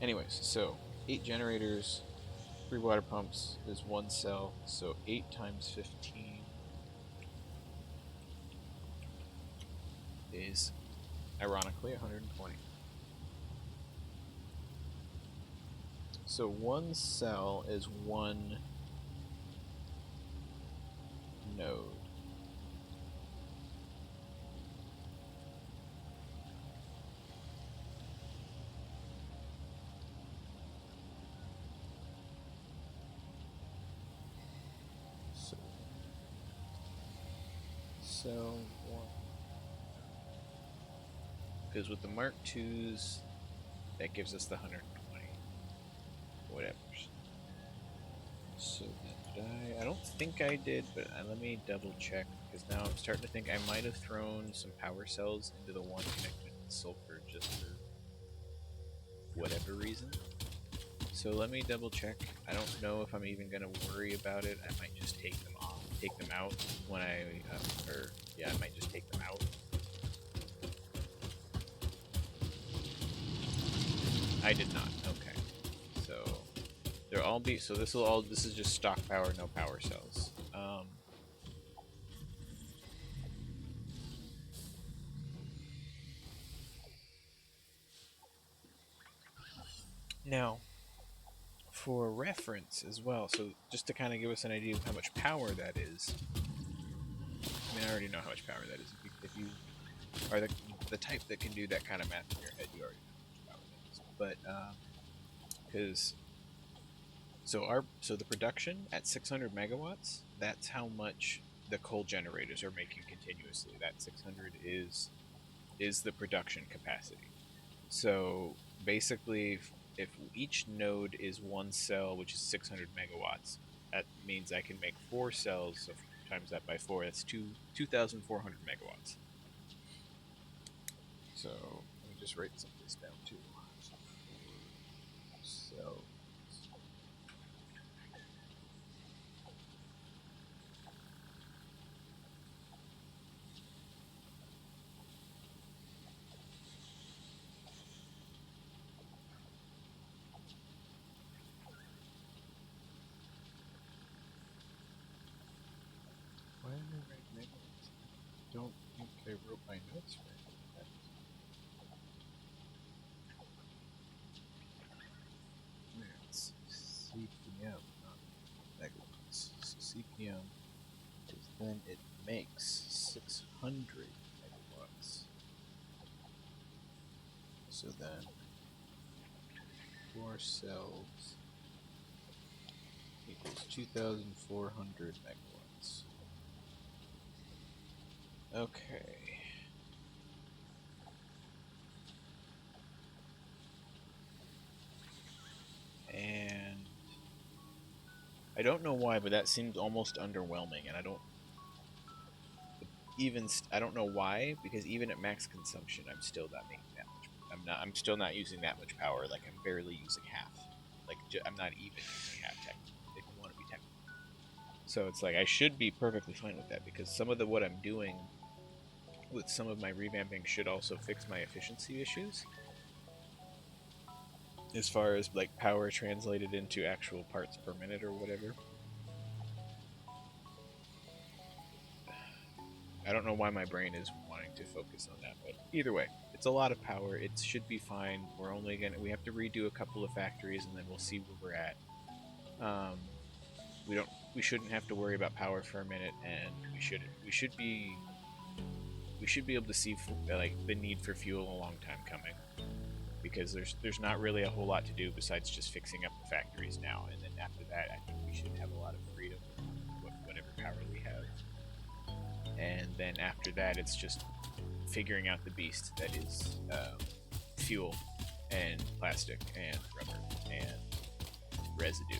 Anyways, so 8 generators, 3 water pumps is 1 cell, so 8 times 15 is, ironically, 120. So 1 cell is 1 node. Cell 1. Because with the Mark IIs, that gives us the 120. Whatever. So did I don't think I did, but let me double check, because now I'm starting to think I might have thrown some power cells into the one connected to sulfur just for whatever reason. So let me double check. I don't know if I'm even going to worry about it. I might just take them out when I might just take them out. I did not. Okay. So they'll all be, so this is just stock power, no power cells. Now, for reference as well, so just to kind of give us an idea of how much power that is. I mean, I already know how much power that is. If you are the type that can do that kind of math in your head, you already know how much power that is. But because so the production at 600 megawatts, that's how much the coal generators are making continuously. That 600 is the production capacity. So basically, if each node is 1 cell, which is 600 megawatts, that means I can make 4 cells. So times that by 4, that's 2,400 megawatts. So let me just write some of this down too. So don't think I wrote my notes right. It's CPM, not megawatts. So CPM is then it makes 600 megawatts. So then 4 cells equals 2,400 megawatts. Okay. And I don't know why, but that seems almost underwhelming, and I don't I don't know why, because even at max consumption, I'm still not making that much. I'm still not using that much power. Like I'm barely using half. Like I'm not even using half technically, if you want to be technical. So it's like I should be perfectly fine with that because some of the what I'm doing with some of my revamping should also fix my efficiency issues as far as like power translated into actual parts per minute or whatever. I don't know why my brain is wanting to focus on that, but either way, it's a lot of power. It should be fine. We have to redo a couple of factories and then we'll see where we're at. Um, we shouldn't have to worry about power for a minute, and we should be able to see like the need for fuel a long time coming because there's not really a whole lot to do besides just fixing up the factories now, and then after that, I think we should have a lot of freedom with whatever power we have. And then after that, it's just figuring out the beast that is fuel and plastic and rubber and residue.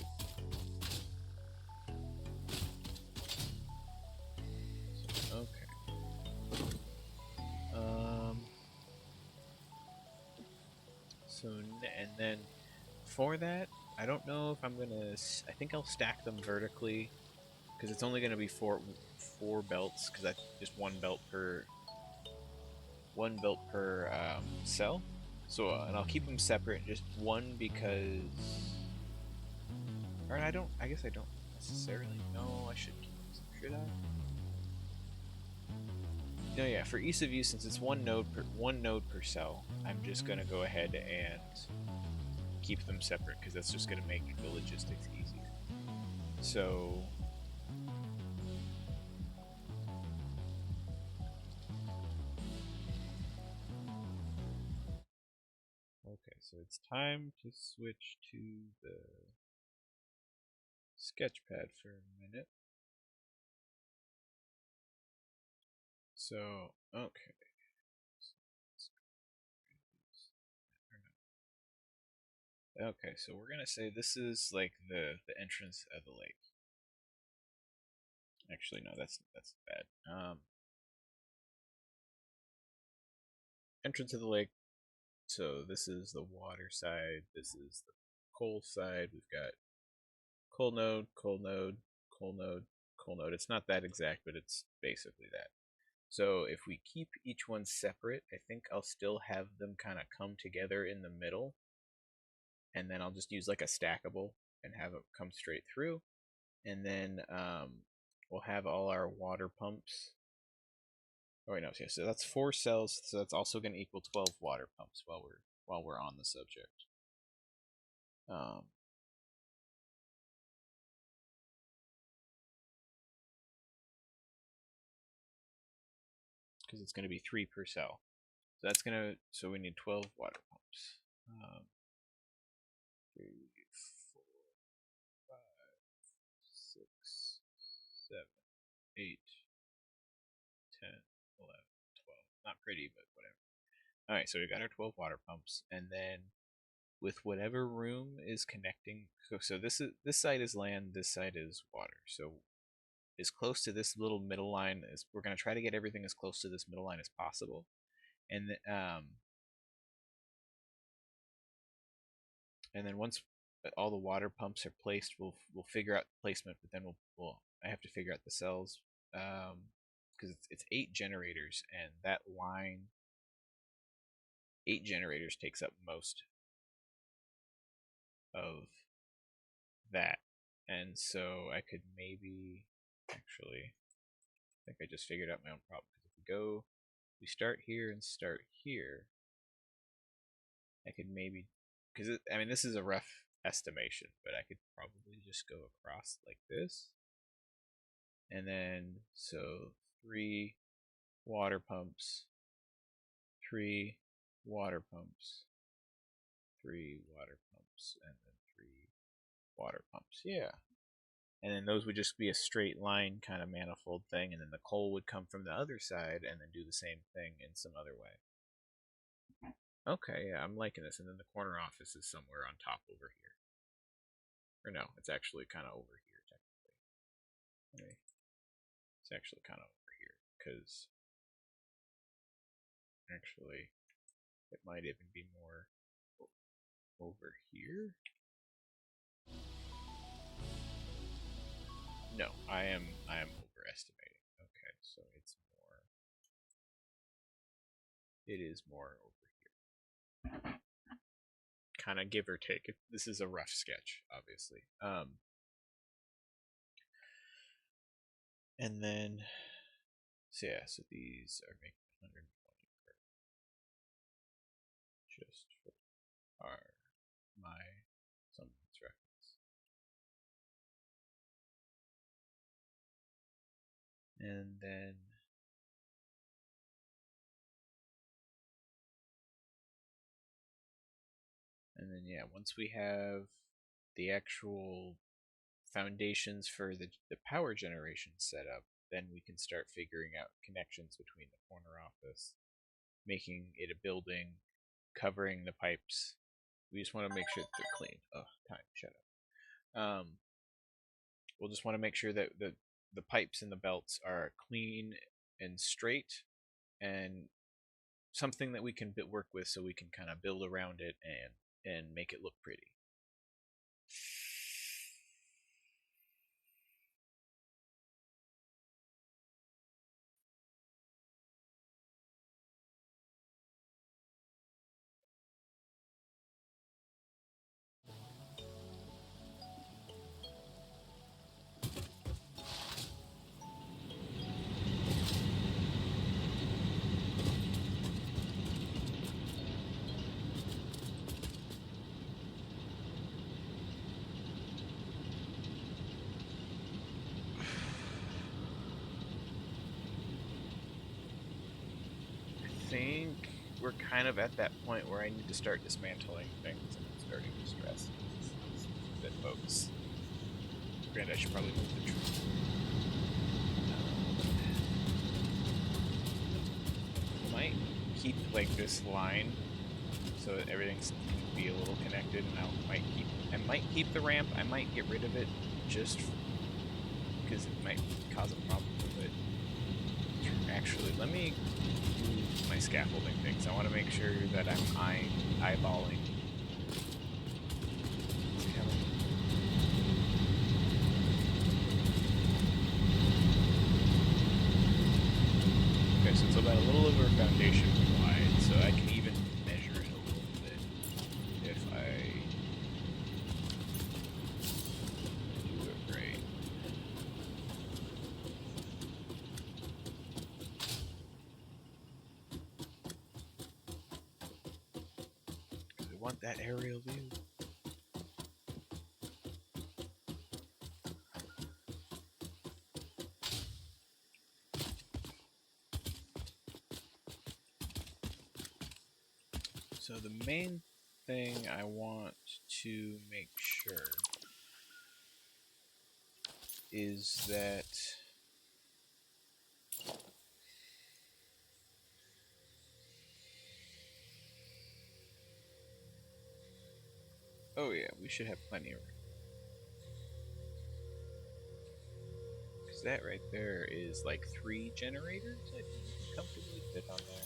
Okay. Um. So and then for that, I don't know if I'm gonna. I think I'll stack them vertically because it's only gonna be four belts because that's just one belt per cell. So and I'll keep them separate, just one because, or I don't. I guess I don't necessarily. No, I should keep them. Should I? No, yeah. For ease of use, since it's one node per cell, I'm just gonna go ahead and keep them separate because that's just gonna make the logistics easier. So okay, so it's time to switch to the sketchpad for a minute. So okay. Okay, so we're gonna say this is like the entrance of the lake. Actually, no, that's bad. Entrance of the lake. So this is the water side. This is the coal side. We've got coal node, coal node, coal node, coal node. It's not that exact, but it's basically that. So if we keep each one separate, I think I'll still have them kind of come together in the middle, and then I'll just use like a stackable and have it come straight through, and then we'll have all our water pumps. Oh wait, no, yeah, so that's 4 cells, so that's also going to equal 12 water pumps while we're on the subject. Um, because it's going to be 3 per cell. So we need 12 water pumps. 3, 4, 5, 6, 7, 8, 10, 11, 12. Not pretty, but whatever. Alright, so we got our 12 water pumps, and then with whatever room is connecting, so this side is land, this side is water. So as close to this little middle line as we're going to try to get everything as close to this middle line as possible, and then once all the water pumps are placed, we'll figure out the placement. But then we'll I have to figure out the cells because it's 8 generators, and that line 8 generators takes up most of that, and so I could maybe actually I think I just figured out my own problem because if we go, we start here and start here. I could maybe, because I mean this is a rough estimation, but I could probably just go across like this, and then so 3 water pumps, 3 water pumps, 3 water pumps, and then 3 water pumps. Yeah. And then those would just be a straight line kind of manifold thing, and then the coal would come from the other side and then do the same thing in some other way. Okay, yeah, I'm liking this. And then the corner office is somewhere on top over here. Or no, it's actually kind of over here, technically. It's actually kind of over here, because actually it might even be more over here. No, I am overestimating. Okay, so it's more. It is more over here. Kind of give or take. This is a rough sketch, obviously. And then, so yeah, so these are making 120 just for my someone's reference. And then yeah, once we have the actual foundations for the power generation set up, then we can start figuring out connections between the corner office, making it a building, covering the pipes. We just want to make sure that they're clean. Oh, time, shut up. We'll just want to make sure that the pipes and the belts are clean and straight, and something that we can work with, so we can kind of build around it and make it look pretty. I think we're kind of at that point where I need to start dismantling things, and I'm starting to stress that, folks. Granted, I should probably move the tree. I might keep like this line so that everything's can be a little connected, and I might keep the ramp. I might get rid of it just because it might cause a problem. But actually, let me move my scaffolding things. I want to make sure that I'm eyeballing. Okay, so it's about a little over a foundation wide, so I can even measure it a little bit if I do it right. Because we want that aerial view. So the main thing I want to make sure is that oh yeah, we should have plenty of room. Because that right there is like 3 generators, I think you can comfortably fit on there.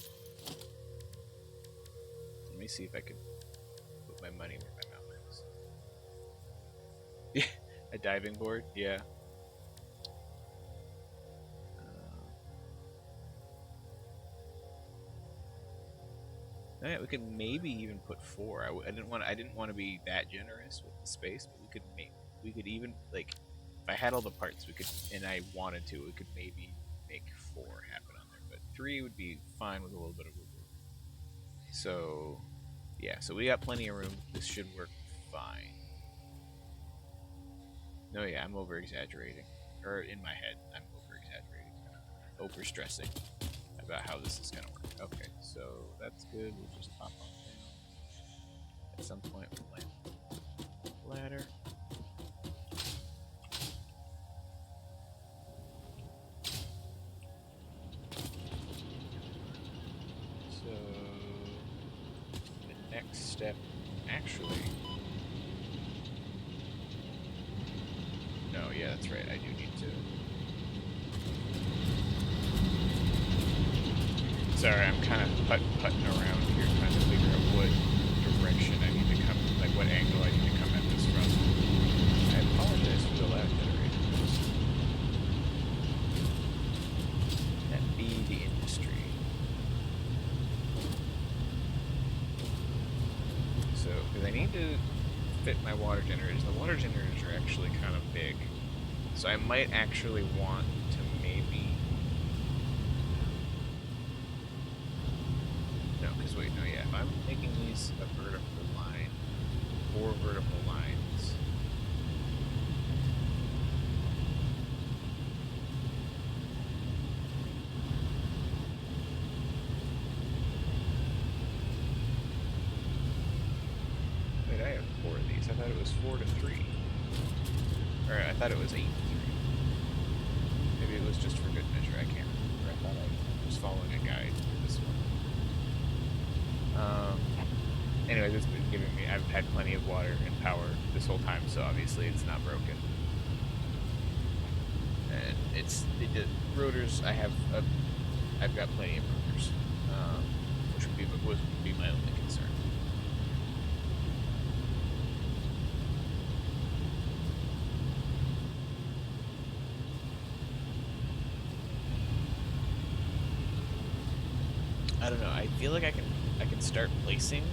Let me see if I can put my money where my mouth is. Yeah, a diving board, yeah. Yeah, we could maybe even put 4. I didn't want to be that generous with the space, but we could even, like, if I had all the parts, we could, and I wanted to, we could maybe make 4 happen on there. But 3 would be fine with a little bit of wiggle room. So, yeah, so we got plenty of room. This should work fine. No, yeah, I'm over-exaggerating. Or in my head, I'm over-exaggerating. Over-stressing about how this is going to work. Okay, so that's good. We'll just pop on down. At some point, we'll land the ladder. So the next step, actually, no, yeah, that's right. I do need to. Sorry, I'm kind of putting around here, trying to figure out what direction I need to come, like what angle I need to come at this from. I apologize for the loud generators. That be the industry. So, because I need to fit my water generators. The water generators are actually kind of big. So I might actually want to maybe... No, because wait, no, yeah. If I'm making these a vertical line, 4 vertical lines... Wait, I have 4 of these. I thought it was 4 to 3. Or I thought it was 8 to 3. Maybe it was just for good measure. I can't remember. I thought I was following a guide for this one. Anyways, it's been giving me... I've had plenty of water and power this whole time, so obviously it's not broken. And it's... the rotors, I've got plenty of rotors, which would be my only concern. I don't know. I feel like I can start placing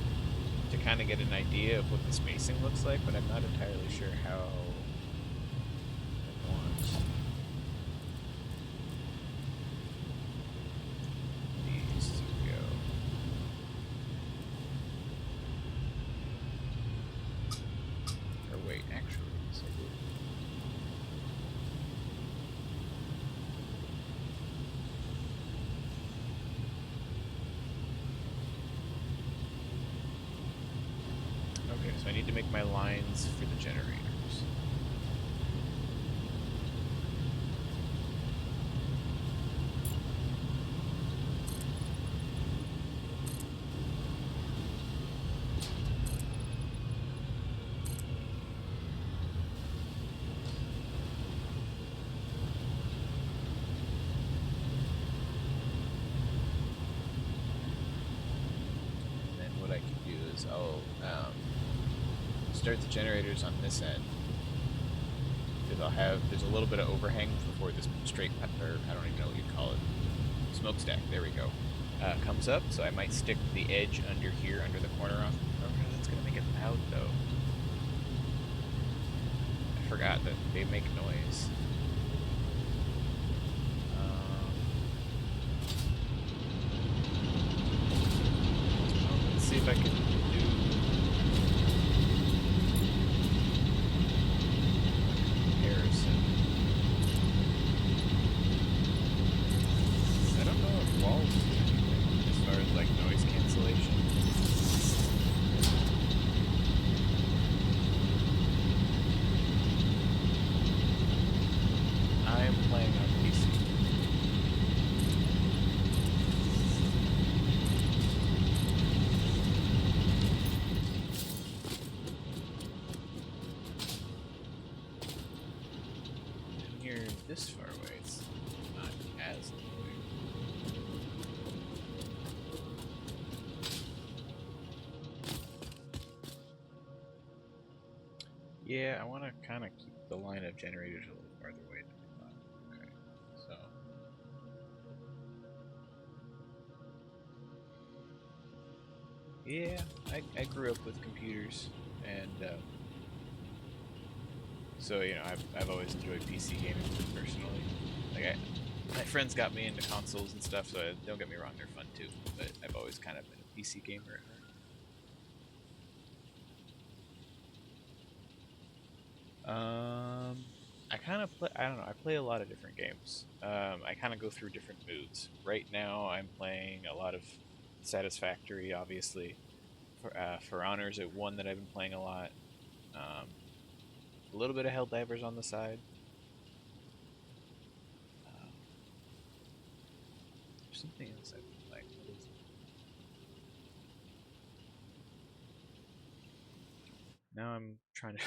to kind of get an idea of what the spacing looks like, but I'm not entirely sure how I want these to go. Or wait, actually, so so I need to make my lines for the generators. And then what I can do is I'll start the generators on this end, because there's a little bit of overhang before this straight, or I don't even know what you'd call it, smokestack, there we go, comes up, so I might stick the edge under here, under the corner off. Oh, that's going to make it loud, though. I forgot that they make noise. Let's see if I can this far away, it's not as annoying. Yeah, I want to kind of keep the line of generators a little farther away than I thought. Okay, so... Yeah, I grew up with computers, and so you know I've always enjoyed PC gaming personally. Like I friends got me into consoles and stuff, so don't get me wrong, they're fun too. But I've always kind of been a PC gamer at heart. I kind of play. I don't know. I play a lot of different games. I kind of go through different moods. Right now, I'm playing a lot of Satisfactory, obviously. For Honors at one that I've been playing a lot. Um, a little bit of Helldivers on the side. Um, there's something else I've been playing. What is it? Now I'm trying to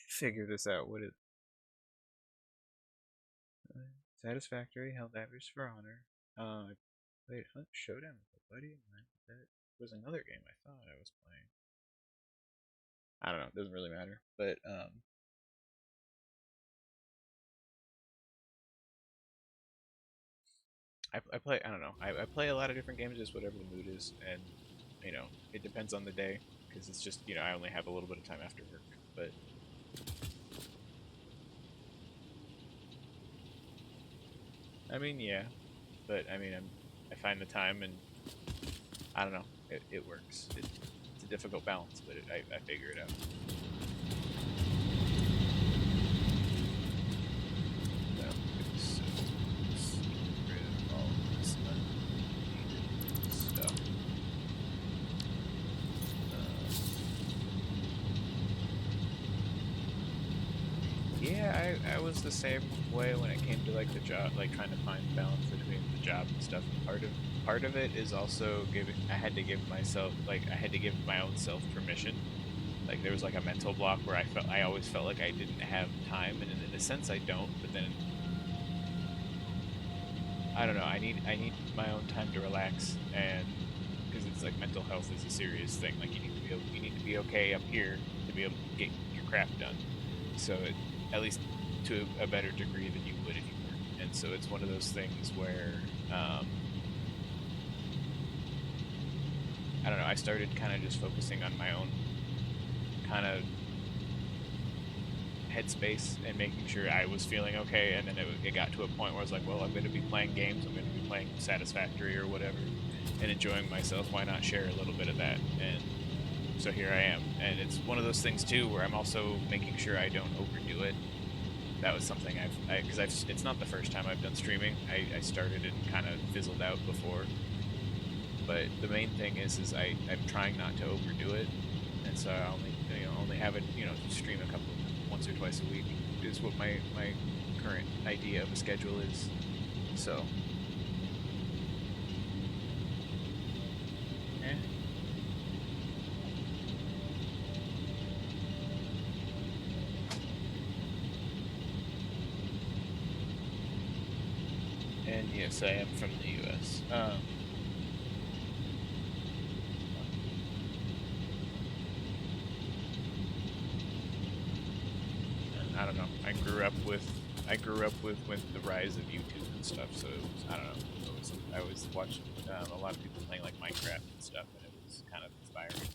figure this out. What is Satisfactory? Helldivers for Honor. Wait, Hunt Showdown with a buddy of mine. That was another game I thought I was playing. I don't know. It doesn't really matter. But I play. I don't know. I play a lot of different games, just whatever the mood is, and it depends on the day because it's just I only have a little bit of time after work. But I mean, yeah. But I mean, I find the time, and I don't know. It works. It's a difficult balance, but I figure it out. Well, so let's get rid of all of this unneeded stuff. Yeah, I was the same way when it came to like the job, like trying to find balance between the job and stuff. Part of it is also giving. I had to give myself I had to give my own self permission. Like there was like a mental block where I always felt like I didn't have time, and in a sense I don't. But then I don't know. I need my own time to relax, and because it's like mental health is a serious thing. Like you need to be okay up here to be able to get your craft done. So at least to a better degree than you would if you weren't. And so it's one of those things where I don't know. I started kind of just focusing on my own kind of headspace and making sure I was feeling okay. And then it got to a point where I was like, well, I'm going to be playing games. I'm going to be playing Satisfactory or whatever, and enjoying myself. Why not share a little bit of that? And so here I am. And it's one of those things too where I'm also making sure I don't overdo it. That was something because it's not the first time I've done streaming. I started and kind of fizzled out before, but the main thing is I'm trying not to overdo it, and so I only have it stream a couple once or twice a week is what my current idea of a schedule is. So eh. And yes, I am from the U.S. I don't know. I grew up with the rise of YouTube and stuff. So it was, I don't know. I was watching a lot of people playing like Minecraft and stuff, and it was kind of inspiring.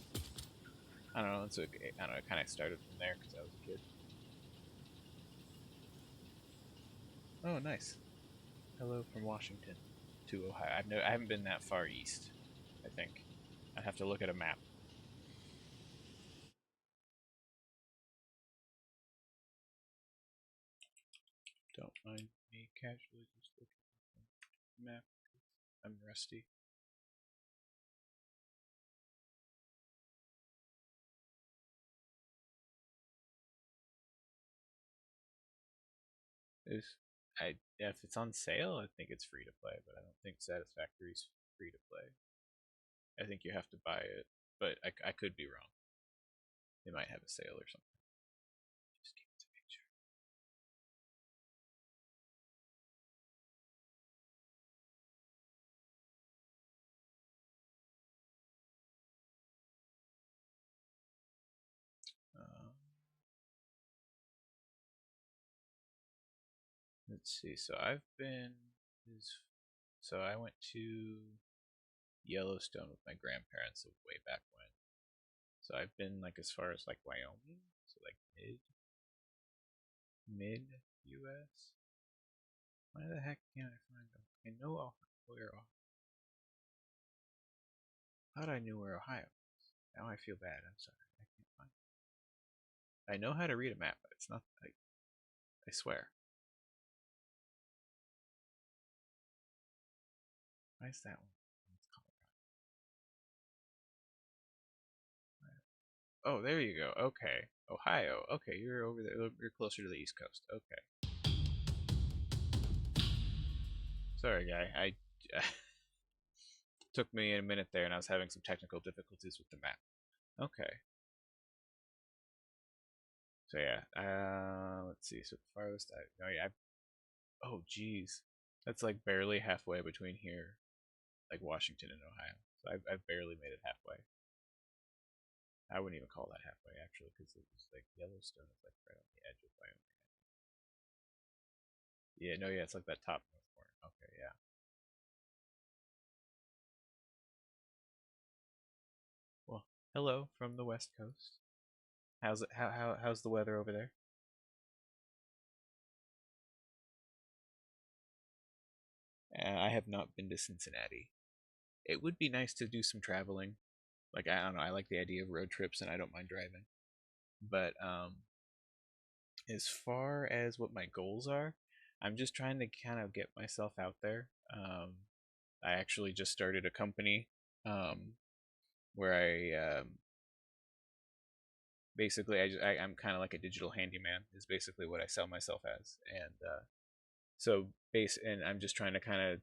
I don't know. So I don't know. It kind of started from there because I was a kid. Oh, nice. Hello from Washington to Ohio. I haven't been that far east. I think I'd have to look at a map. Don't mind me casually just looking at the map. I'm rusty. Is I If it's on sale, I think it's free to play, but I don't think Satisfactory's free to play. I think you have to buy it, but I could be wrong. They might have a sale or something. Just keep it a picture. Um, let's see. So I went to Yellowstone with my grandparents way back when. So I've been like as far as like Wyoming, so like mid US. Why the heck can't I find them? I know where. Thought I knew where Ohio was. Now I feel bad. I'm sorry. I can't find it. I know how to read a map, but it's not. I swear. Why is that one? It's Colorado. Oh, there you go. Okay, Ohio. Okay, you're over there. You're closer to the East Coast. Okay. Sorry, guy. I took me a minute there, and I was having some technical difficulties with the map. Okay. So yeah. Let's see. So the farthest I. Oh yeah. Oh geez. That's like barely halfway between here, like Washington and Ohio. So I've barely made it halfway. I wouldn't even call that halfway actually, because it was like Yellowstone is like right on the edge of Wyoming. Yeah, no, yeah, it's like that top north corner. Okay, yeah. Well, hello from the West Coast. How's it? How's the weather over there? I have not been to Cincinnati. It would be nice to do some traveling. Like I don't know, I like the idea of road trips, and I don't mind driving. But as far as what my goals are, I'm just trying to kind of get myself out there. I actually just started a company um, where basically I'm kind of like a digital handyman is basically what I sell myself as, and so base and I'm just trying to kind of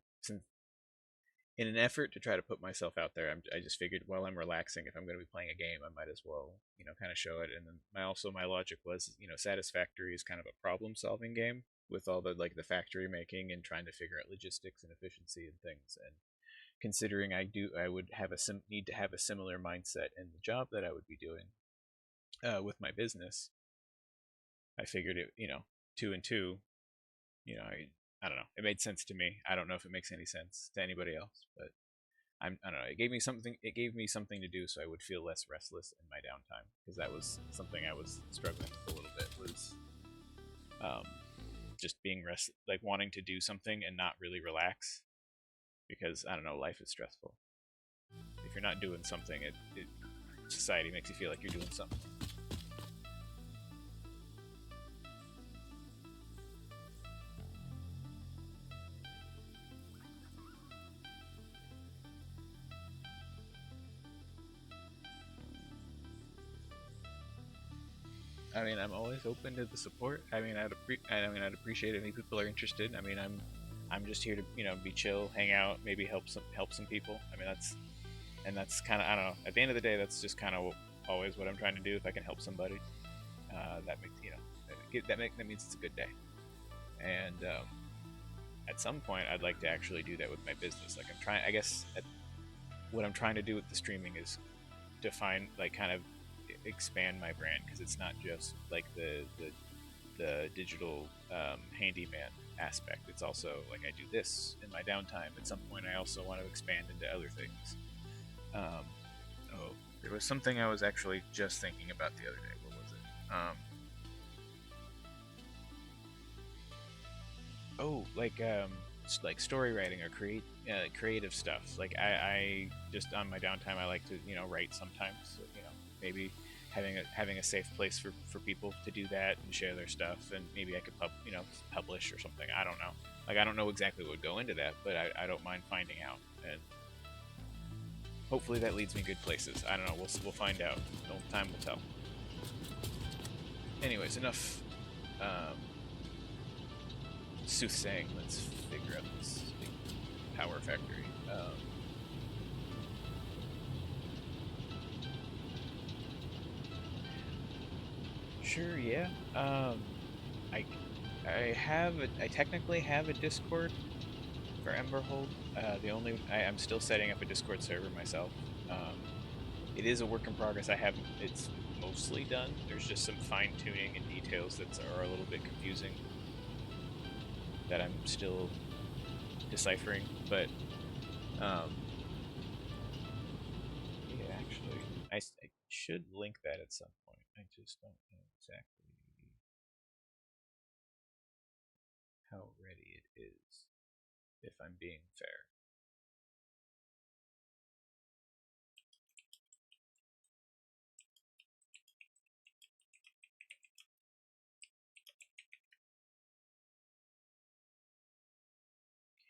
in an effort to try to put myself out there. I just figured while I'm relaxing, if I'm going to be playing a game, I might as well kind of show it. And then my logic was Satisfactory is kind of a problem solving game with all the like the factory making and trying to figure out logistics and efficiency and things. And considering I would have need to have a similar mindset in the job that I would be doing with my business. I figured it, two and two, I don't know. It made sense to me. I don't know if it makes any sense to anybody else, but I don't know. It gave me something. It gave me something to do, so I would feel less restless in my downtime because that was something I was struggling with a little bit. Was um, just being like wanting to do something and not really relax because I don't know. Life is stressful. If you're not doing something, society makes you feel like you're doing something. I mean, I'm always open to the support. I'd appreciate it if people are interested. I mean, I'm just here to be chill, hang out, maybe help some people. I mean, that's kind of I don't know. At the end of the day, that's just kind of always what I'm trying to do. If I can help somebody, that makes that means it's a good day. And at some point, I'd like to actually do that with my business. Like I'm trying, I guess, what I'm trying to do with the streaming is define like kind of expand my brand because it's not just like the digital handyman aspect. It's also like I do this in my downtime. At some point, I also want to expand into other things. Um, oh, there was something I was actually just thinking about the other day. What was it? Like story writing or creative stuff. Like I just on my downtime, I like to write sometimes. So, maybe having a safe place for people to do that and share their stuff, and maybe I could publish or something. I don't know. Like I don't know exactly what would go into that, but I don't mind finding out, and hopefully that leads me good places. I don't know. We'll find out. Time will tell. Anyways, enough soothsaying. Let's figure out this power factory. Sure, yeah. I I technically have a Discord for Emberhold. The only I'm still setting up a Discord server myself. It is a work in progress. It's mostly done. There's just some fine tuning and details that are a little bit confusing that I'm still deciphering. But um, yeah, actually, I should link that at some point. I just don't know exactly how ready it is. if I'm being fair.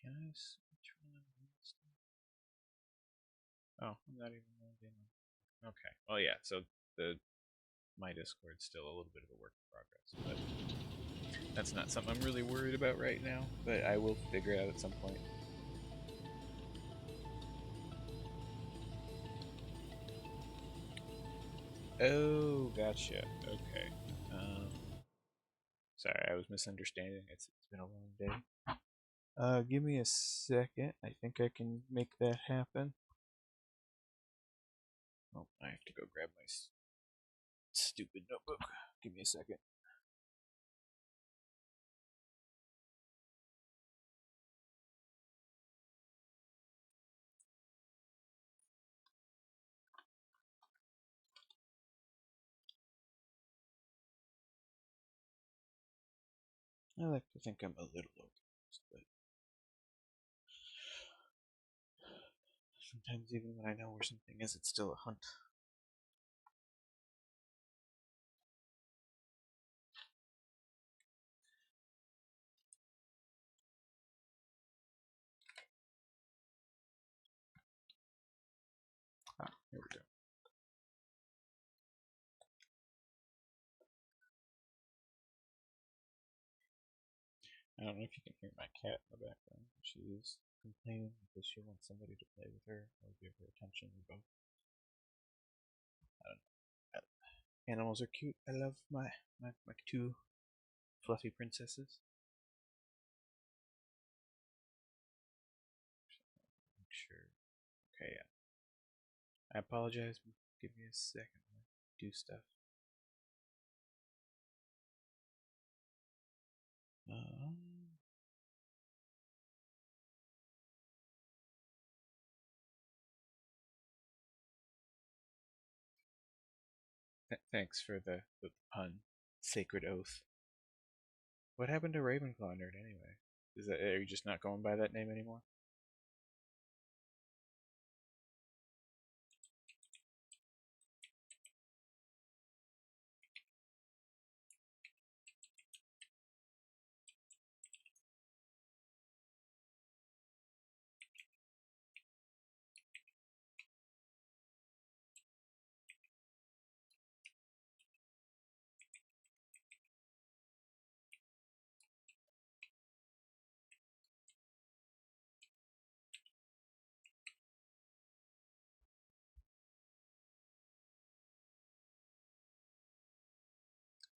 Can I switch one? Oh, I'm not even logged in. Okay. Well, yeah. So the my Discord's still a little bit of a work in progress, but that's not something I'm really worried about right now. But I will figure it out at some point. Oh, gotcha. Okay. Sorry, I was misunderstanding. It's been a long day. Give me a second. I think I can make that happen. Oh, I have to go grab my stupid notebook. Give me a second. I like to think I'm a little organized, but sometimes even when I know where something is, it's still a hunt. Ah, here we go. I don't know if you can hear my cat in the background. She is complaining because she wants somebody to play with her or give her attention or both. I don't know. Animals are cute. I love my two fluffy princesses. Make sure. Okay, yeah. I apologize. Give me a second. I'll do stuff. Um, thanks for the pun. Sacred oath. What happened to Ravenclaw Nerd anyway? Are you just not going by that name anymore?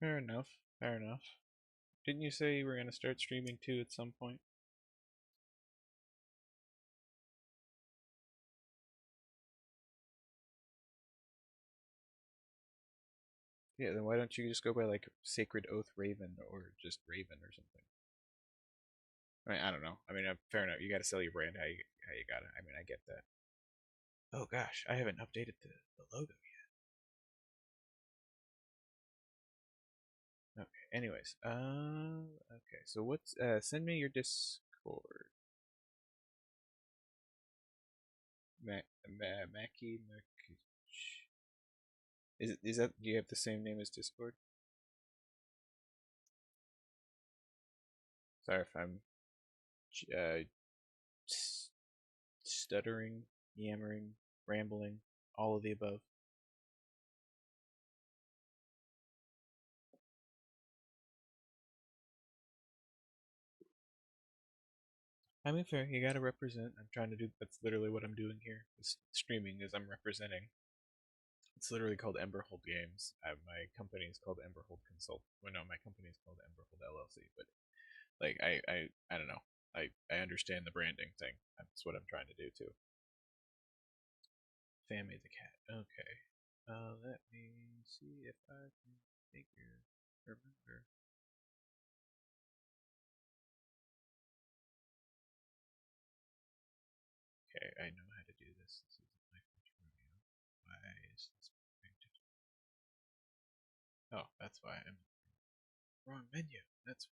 Fair enough. Fair enough. Didn't you say you were gonna start streaming too at some point? Yeah, then why don't you just go by like Sacred Oath Raven or just Raven or something? I mean, I don't know. I mean, fair enough. You got to sell your brand how you got it. I mean, I get that. Oh gosh, I haven't updated the logo yet. Okay. Anyways, okay. So what's send me your Discord. Mackie. Is that, do you have the same name as Discord? Sorry if I'm uh, stuttering, yammering, rambling, all of the above. I mean, fair. You gotta represent. I'm trying to do. That's literally what I'm doing here. Is streaming is I'm representing. It's literally called Emberhold Games. My company is called Emberhold Consult. Well, no, my company is called Emberhold LLC. But like, I don't know. I understand the branding thing. That's what I'm trying to do too. Family the cat. Okay. Let me see if I can remember. Okay, I know how to do this. This isn't my first rodeo. Why is this pointed? Oh, that's why I'm wrong menu. That's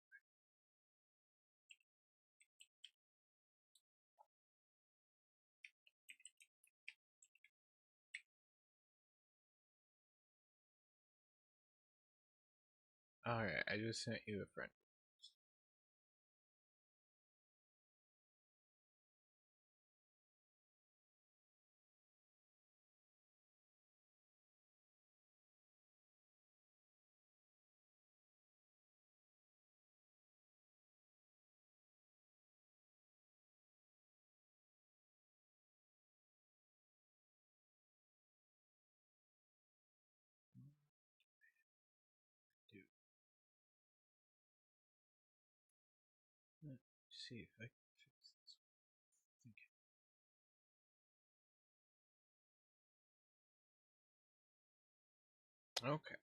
Alright, I just sent you a friend. Dude. Let's see if I can fix this. Okay.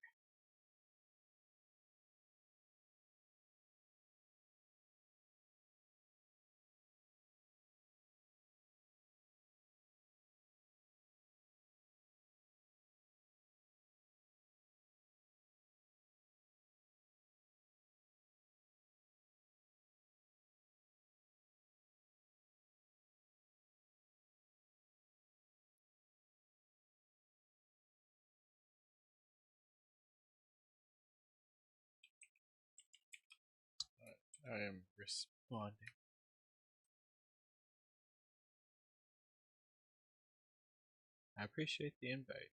I am responding. I appreciate the invite.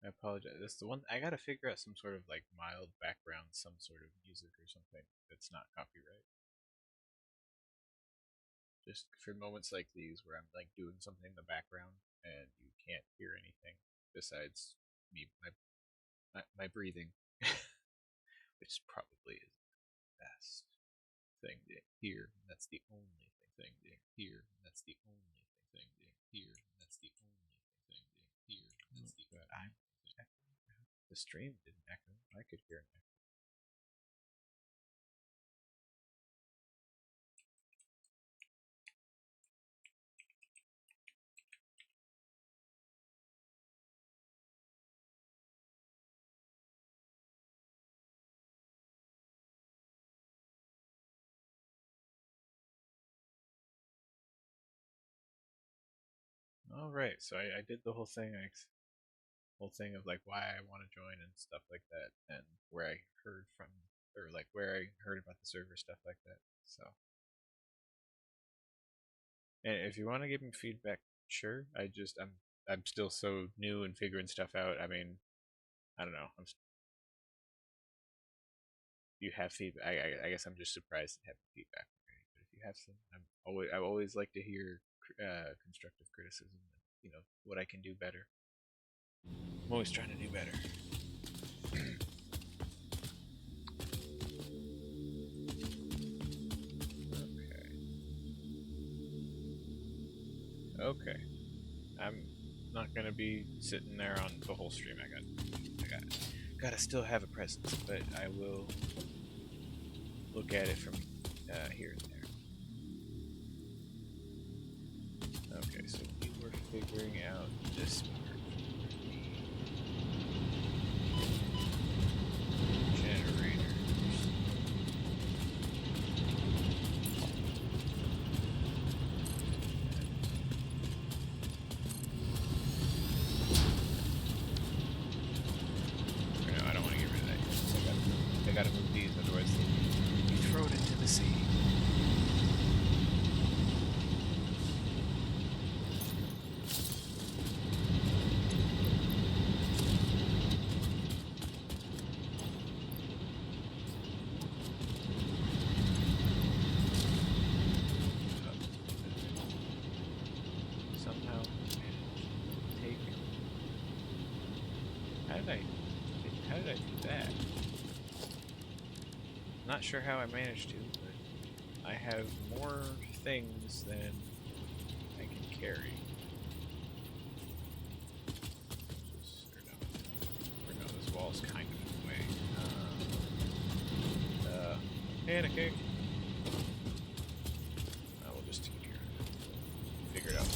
I apologize. That's the one. I gotta figure out some sort of like mild background, some sort of music or something that's not copyright. Just for moments like these where I'm like doing something in the background and you can't hear anything besides me, my breathing, which probably is the best thing to hear. That's the only thing to hear. That's the only thing to hear. That's the only thing to hear. That's the only thing. The stream didn't echo. I could hear an echo. All right, so I did the whole thing. Whole thing of like why I want to join and stuff like that, and where I heard from, or like where I heard about the server stuff like that. So, and if you want to give me feedback, sure. I'm still so new and figuring stuff out. I mean, I don't know. You have feedback. I guess I'm just surprised to have feedback already. But if you have some, I always like to hear constructive criticism. You know what I can do better. I'm always trying to do better. Okay. I'm not gonna be sitting there on the whole stream. Gotta still have a presence, but I will look at it from here and there. Okay, so we were figuring out this part. Generators. No, I don't want to get rid of that yet. So I gotta move these, otherwise you throw it into the sea. Somehow take. How did I do that? Not sure how I managed to, but I have more things than I can carry. Or no, this wall's kind of in the way. Panicking. We'll just figure it out.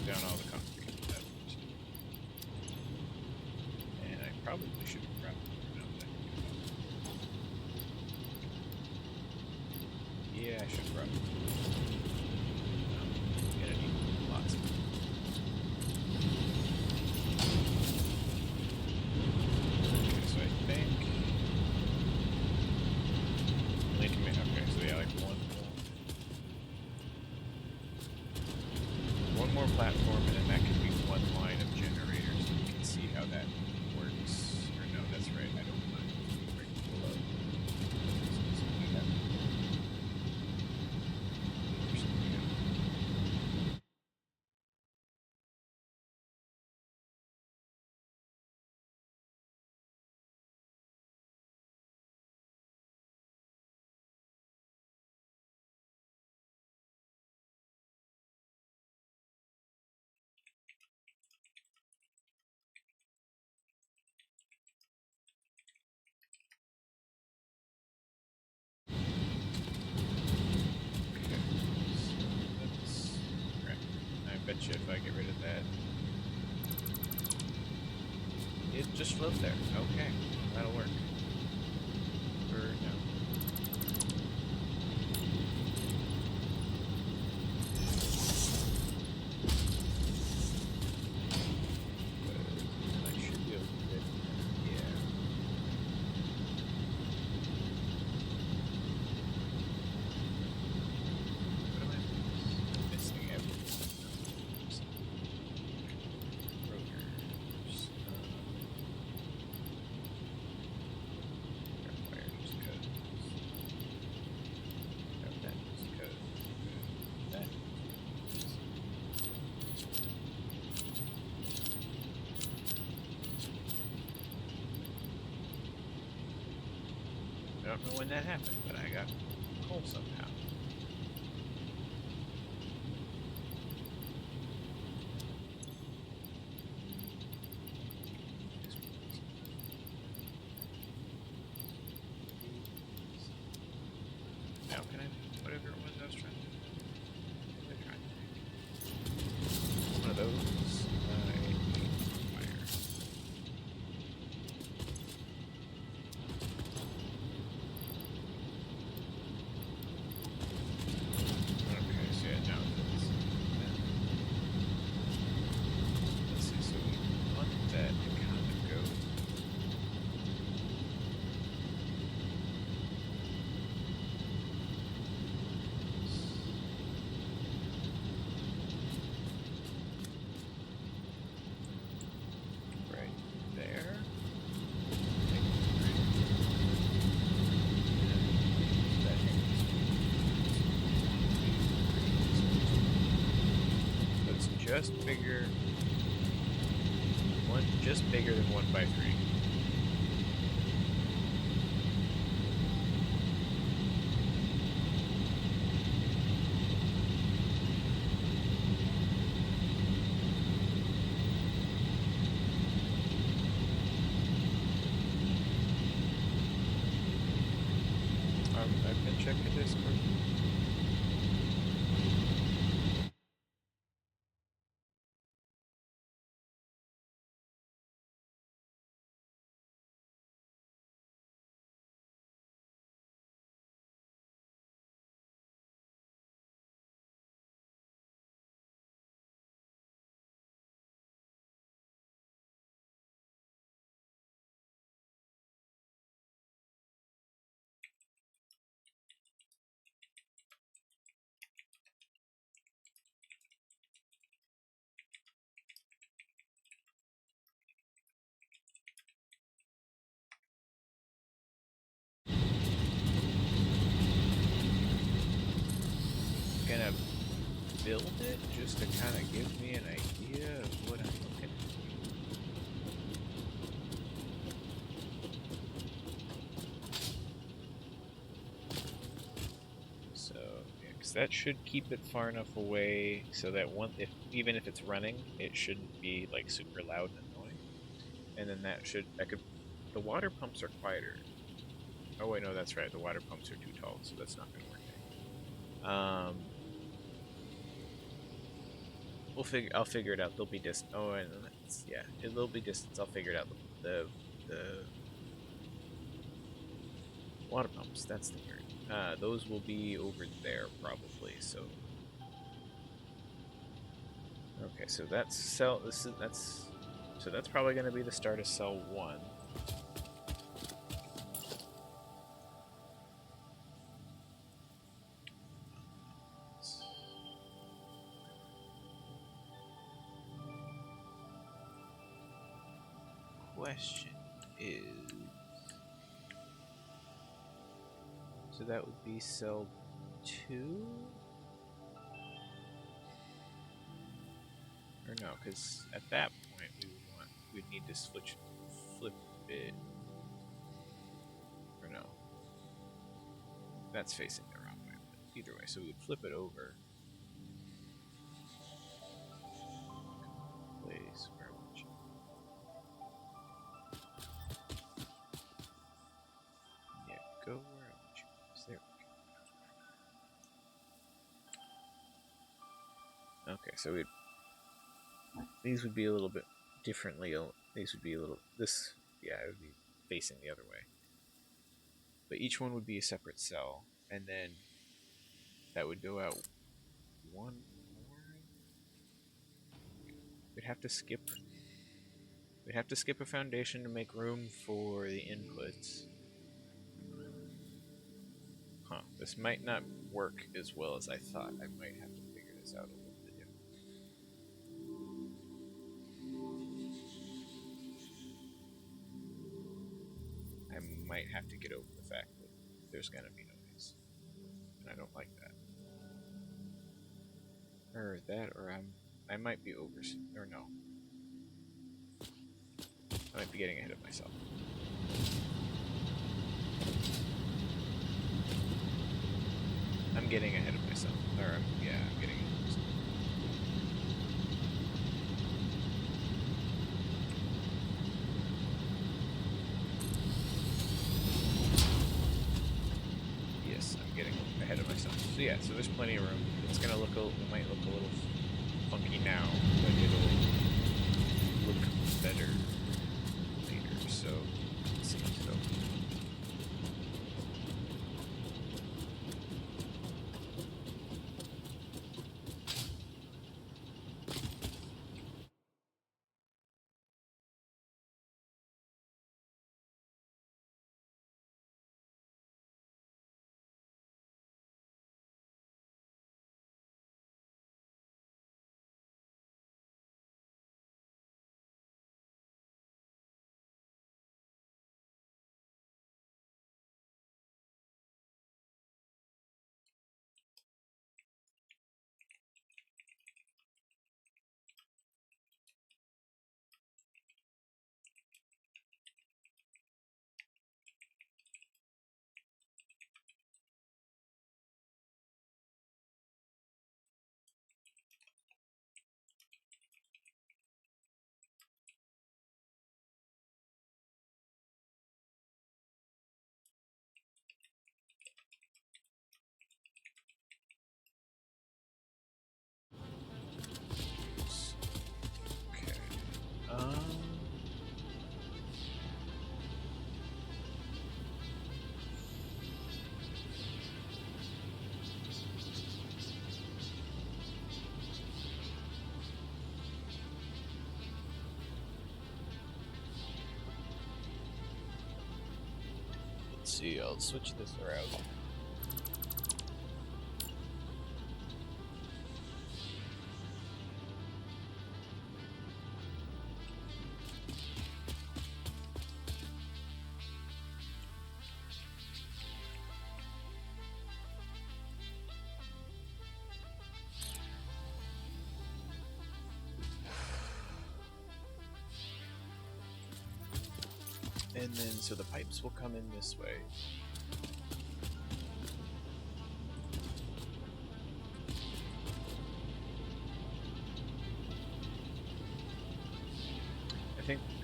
Down all the concrete. And I probably should wrap it. Yeah, I should wrap it. Gonna need lots of it. Okay, so I think okay, so yeah, like one more platform, and then that could be one line of generators. You can see how that works. Or no, that's right. I don't mind right below. I bet you if I get rid of that, it just float there. Okay, that'll work. For now. I should be able to get, yeah. What am I missing? Brokers. Wire just goes. That just goes. That. I don't know when that happened, but I got coal somehow. Now can I, whatever it was I was trying to do. One of those. Wire. Okay, so yeah, now it's, let's see, so we want that to kind of go. Right there. It's just bigger. Just bigger than 1x3. I've been checking Discord. build it just to kind of give me an idea of what I'm looking at. So, yeah, because that should keep it far enough away so that even if it's running, it shouldn't be like super loud and annoying. And then the water pumps are quieter. Oh wait, no, that's right. The water pumps are too tall, so that's not going to work anymore. I'll figure it out. They'll be distant. Oh, and yeah, they'll be distance. I'll figure it out. The water pumps. That's the word. Those will be over there probably. So okay, so that's cell. That's probably going to be the start of cell 1. Question is, so that would be cell 2, or no? Because at that point we'd need to flip it, or no? That's facing the wrong way. But either way, so we would flip it over. Place where I want you. Yeah, go where I want you. There we go. Okay, so these would be a little bit differently. These would be a little. Yeah, it would be facing the other way. But each one would be a separate cell, and then that would go out one more. We'd have to skip. We'd have to skip a foundation to make room for the inputs. Huh. This might not work as well as I thought. I might have to figure this out a little bit differently. I might have to get over the fact that there's gonna be noise. And I don't like that. Or that, or I might be or no. I might be getting ahead of myself. I'm getting ahead of myself. Or, yeah, I'm getting ahead of myself. Yes, I'm getting ahead of myself. So yeah, so there's plenty of room. It's gonna it might look a little funky now, but it'll look better later. So let's see. So okay. Let's see. I'll switch this around. And then, so the pipes will come in this way.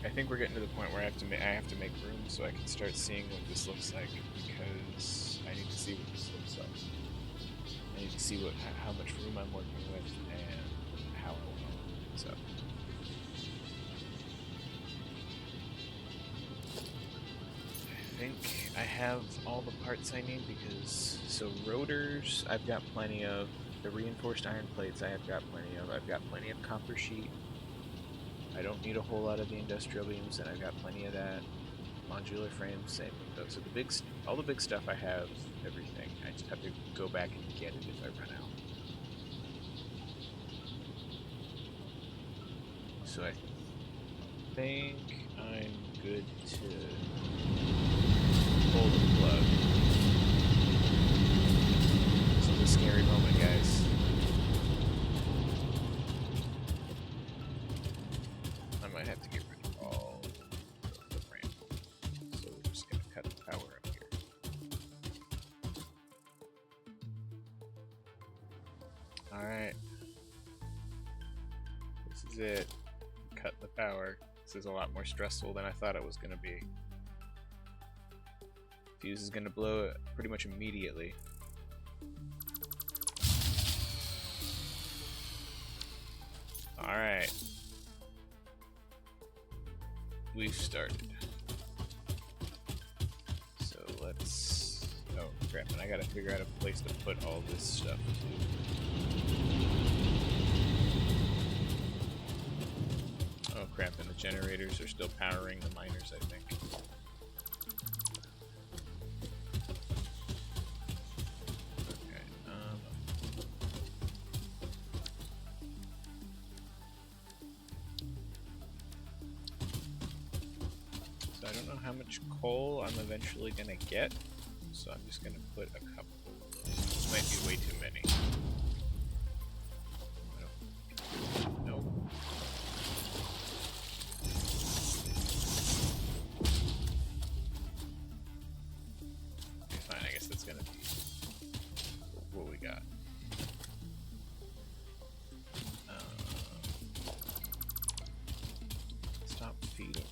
I think we're getting to the point where I have to make room so I can start seeing what this looks like, because I need to see what this looks like. I need to see how much room I'm working with and how I want it. So I think I have all the parts I need, because so rotors I've got plenty of. The reinforced iron plates I have got plenty of. I've got plenty of copper sheet. I don't need a whole lot of the industrial beams, and I've got plenty of that. Modular frames, same with those. So all the big stuff I have, everything. I just have to go back and get it if I run out. So I think I'm good to pull the plug. This is a scary moment, guys. I might have to get rid of all the ramp. So we're just going to cut the power up here. Alright. This is it. Cut the power. This is a lot more stressful than I thought it was going to be. Fuse is going to blow pretty much immediately. Alright. We've started. So let's... Oh crap, and I gotta figure out a place to put all this stuff too. Oh crap, and the generators are still powering the miners, I think. How much coal I'm eventually gonna get, so I'm just gonna put a couple. This might be way too many. Nope. Okay, fine, I guess that's gonna be what we got. Stop feeding.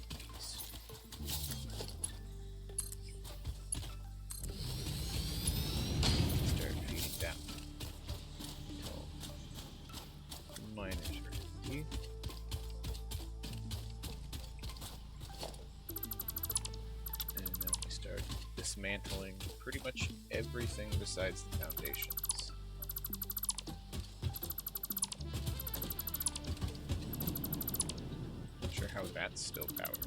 Dismantling pretty much everything besides the foundations. Not sure how that's still powered.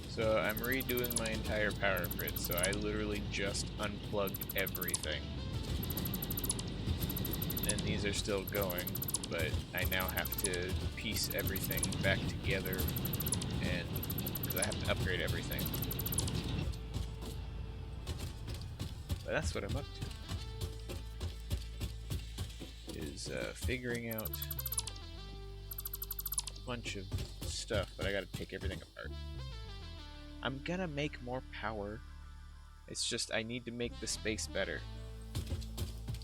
So I'm redoing my entire power grid, so I literally just unplugged everything. And these are still going, but I now have to piece everything back together, and because I have to upgrade everything. But that's what I'm up to. Is figuring out a bunch of stuff, but I gotta take everything apart. I'm gonna make more power. It's just I need to make the space better.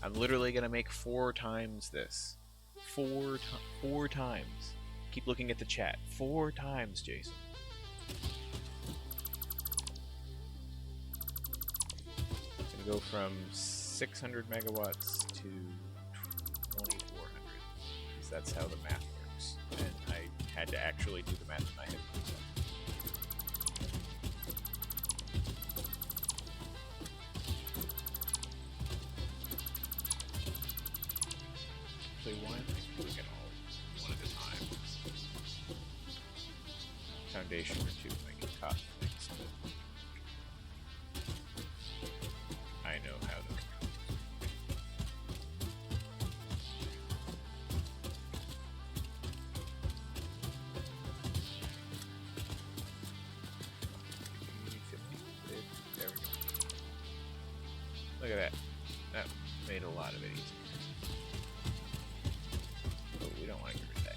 I'm literally gonna make 4 times this. 4 times. Keep looking at the chat. 4 times, Jason. It's gonna go from 600 megawatts to 2400. Because that's how the math works. And I had to actually do the math in my head. Why am I doing it all one at a time? Foundation or 2 make it cotton things, but I know how to. There we go. Look at that. That made a lot of it easier. We don't want to get rid of that.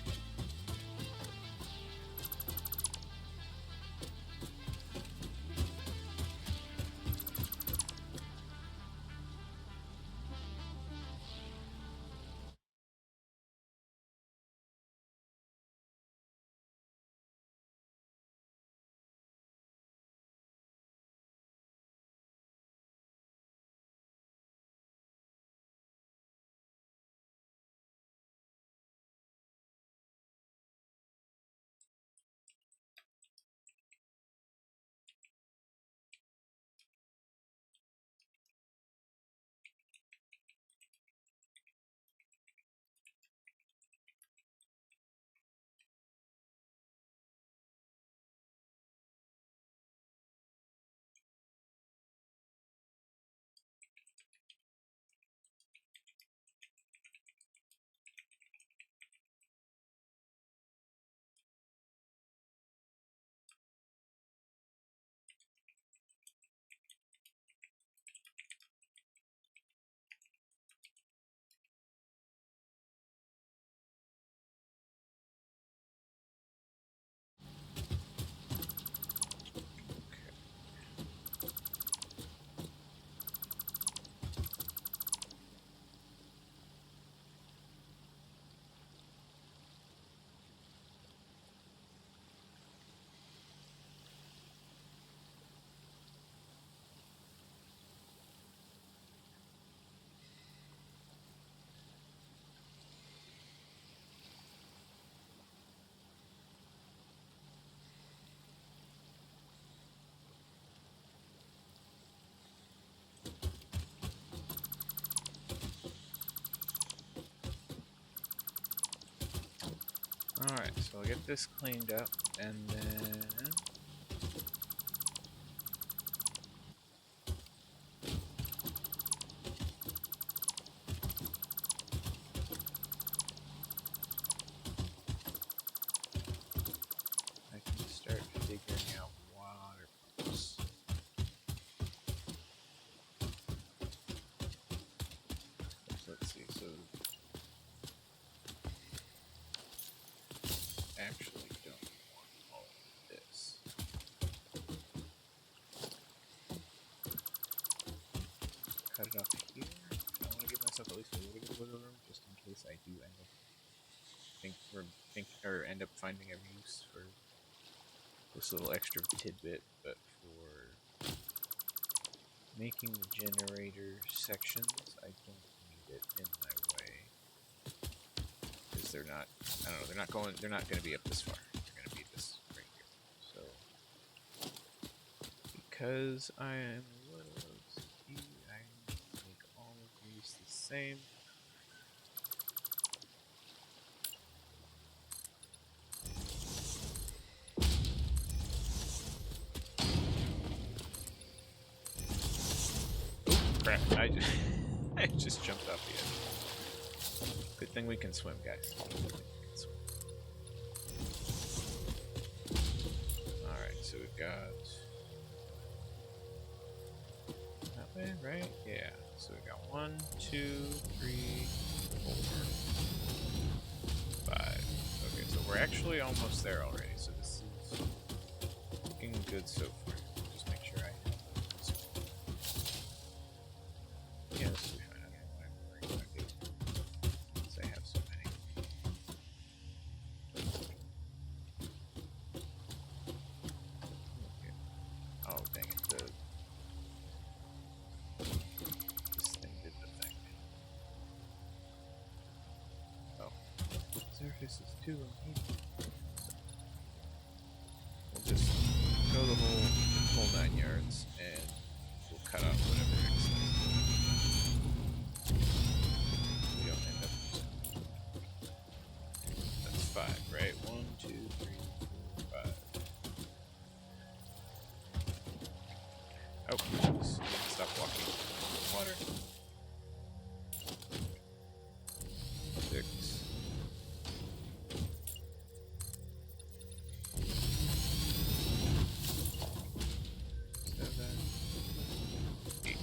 Alright, so I'll get this cleaned up, and then... I can start figuring out water pumps. Let's see, so... Actually don't want all of this. Cut it off here. I want to give myself at least a little bit of wiggle room, just in case I do end up end up finding a use for this little extra tidbit. But for making the generator sections, I don't need it in my way because they're not. I don't know. They're not going to be up this far. They're going to be this right here. So because I am a little OCD, I make all of these the same. Crap, I just jumped off the edge. Good thing we can swim, guys. Alright, so we've got... that way, right? Yeah. So we've got 1, 2, 3, 4, 5. Okay, so we're actually almost there already, so this is looking good so far. Just make sure I have those. Yeah, this will be fine. I don't know what I'm worried about doing, since I have so many. Okay. Oh, dang it. This thing did the thing. Oh. Surface is too uneven. We'll just go the whole 9 yards, and we'll cut off whatever excess. We don't end up using. That's 5, right? 1, 2, 3, 4, 5. Oh, oops. Stop walking in water. 6. 7, 8.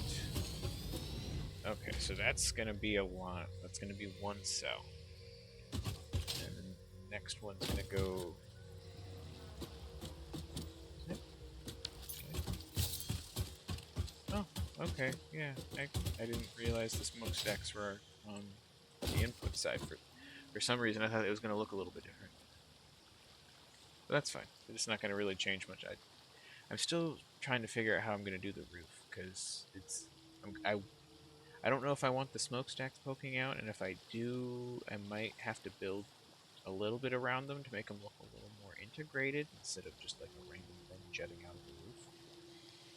Okay, so that's gonna be a lot. That's gonna be 1 cell. And then the next one's gonna go... Oh, okay, yeah. I didn't realize the smokestacks were on the input side. For some reason, I thought it was going to look a little bit different. But that's fine. It's not going to really change much. I'm still trying to figure out how I'm going to do the roof, because I don't know if I want the smokestacks poking out, and if I do, I might have to build a little bit around them to make them look a little more integrated instead of just like a random thing jutting out of the roof.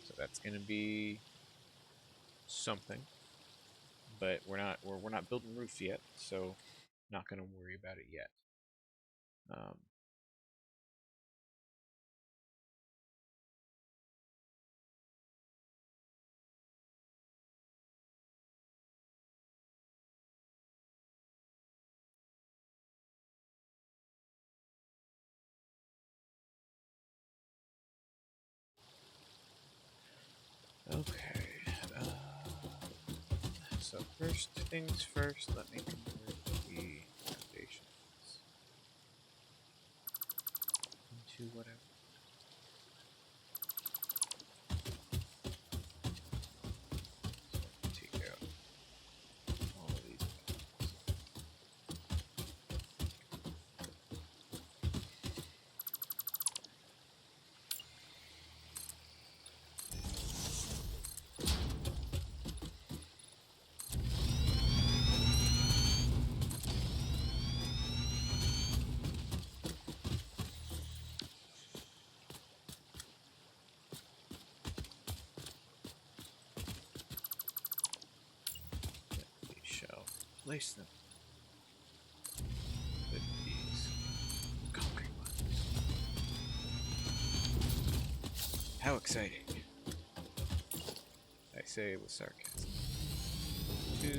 So that's going to be something, but we're not building roofs yet, so not going to worry about it yet. Okay. So first things first, let me convert the foundations into whatever. So take out all of these buttons. We shall place them with these. How exciting. I say it with sarcasm. 2, 3,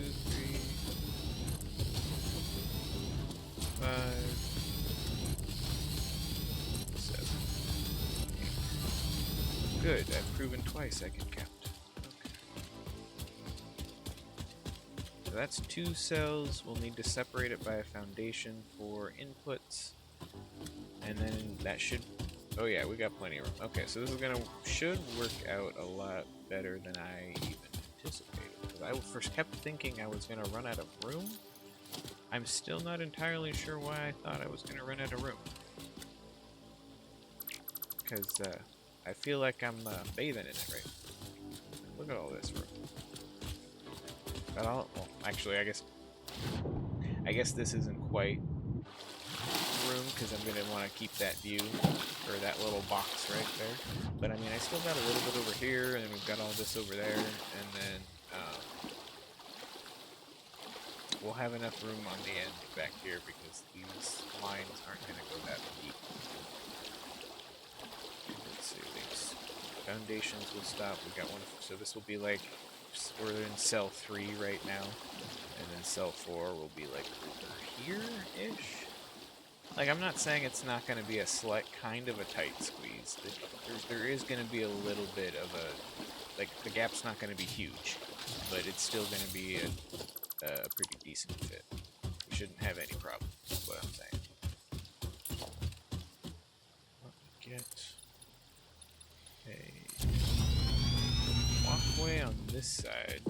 5, 7, 8. Good, I've proven twice I can count. Okay. So that's 2 cells. We'll need to separate it by a foundation for inputs. And then that should... Oh yeah, we got plenty of room. Okay, so this is should work out a lot better than I even anticipated. Because I first kept thinking I was gonna run out of room. I'm still not entirely sure why I thought I was gonna run out of room. Because I feel like I'm bathing in it right now. Look at all this room. But well, actually, I guess this isn't quite room because I'm gonna want to keep that view or that little box right there. But I mean, I still got a little bit over here, and then we've got all this over there, and then we'll have enough room on the end back here because these lines aren't gonna go that deep. Let's see, these foundations will stop. We got one, so this will be like we're in cell 3 right now, and then cell 4 will be like over here-ish. Like, I'm not saying it's not going to be a slight kind of a tight squeeze. There is going to be a little bit of a... Like, the gap's not going to be huge, but it's still going to be a pretty decent fit. We shouldn't have any problems, is what I'm saying. Let me get a walkway on this side.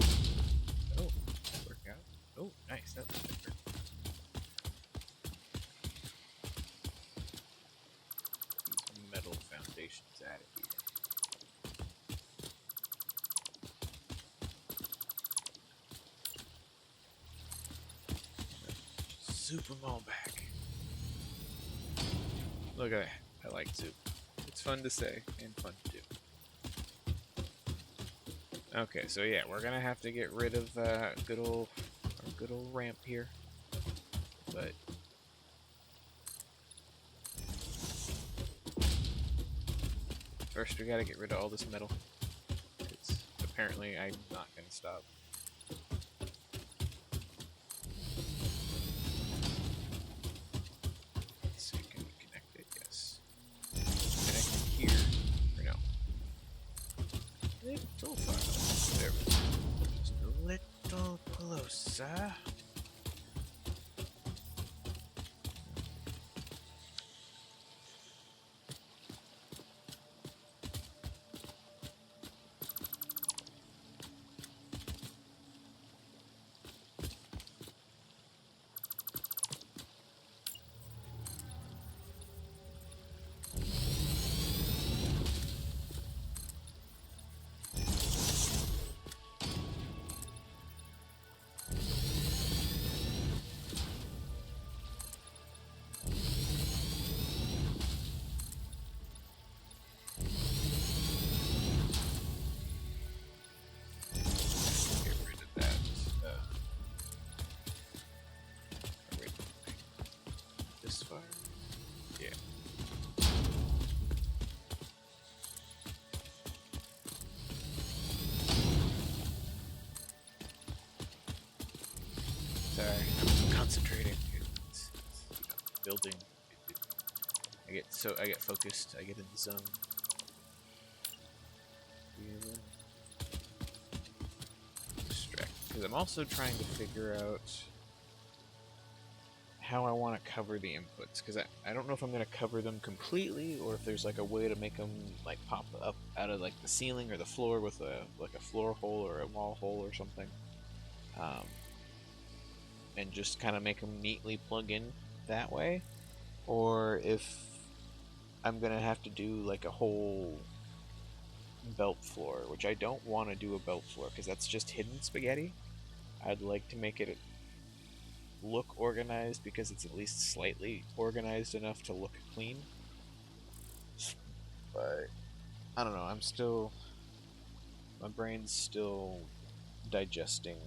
Oh, work out. Oh, nice. That looks different. Metal foundations out of here. Zoop them all back. Look at that. I like zoop. It's fun to say and fun to do. Okay, so yeah, we're gonna have to get rid of our good old ramp here. But first, we gotta get rid of all this metal. It's apparently I'm not gonna stop. Let's see, can we connect it? Yes. Connect it here, or no? Little far. There we go. Just a little closer. Sorry, I'm concentrating. It's building. I get focused. I get in the zone. Distracted because I'm also trying to figure out how I want to cover the inputs because I don't know if I'm going to cover them completely or if there's like a way to make them like pop up out of like the ceiling or the floor with a floor hole or a wall hole or something. And just kind of make them neatly plug in that way, or if I'm gonna have to do like a whole belt floor, which I don't want to do a belt floor because that's just hidden spaghetti. I'd like to make it look organized because it's at least slightly organized enough to look clean. But I don't know, my brain's still digesting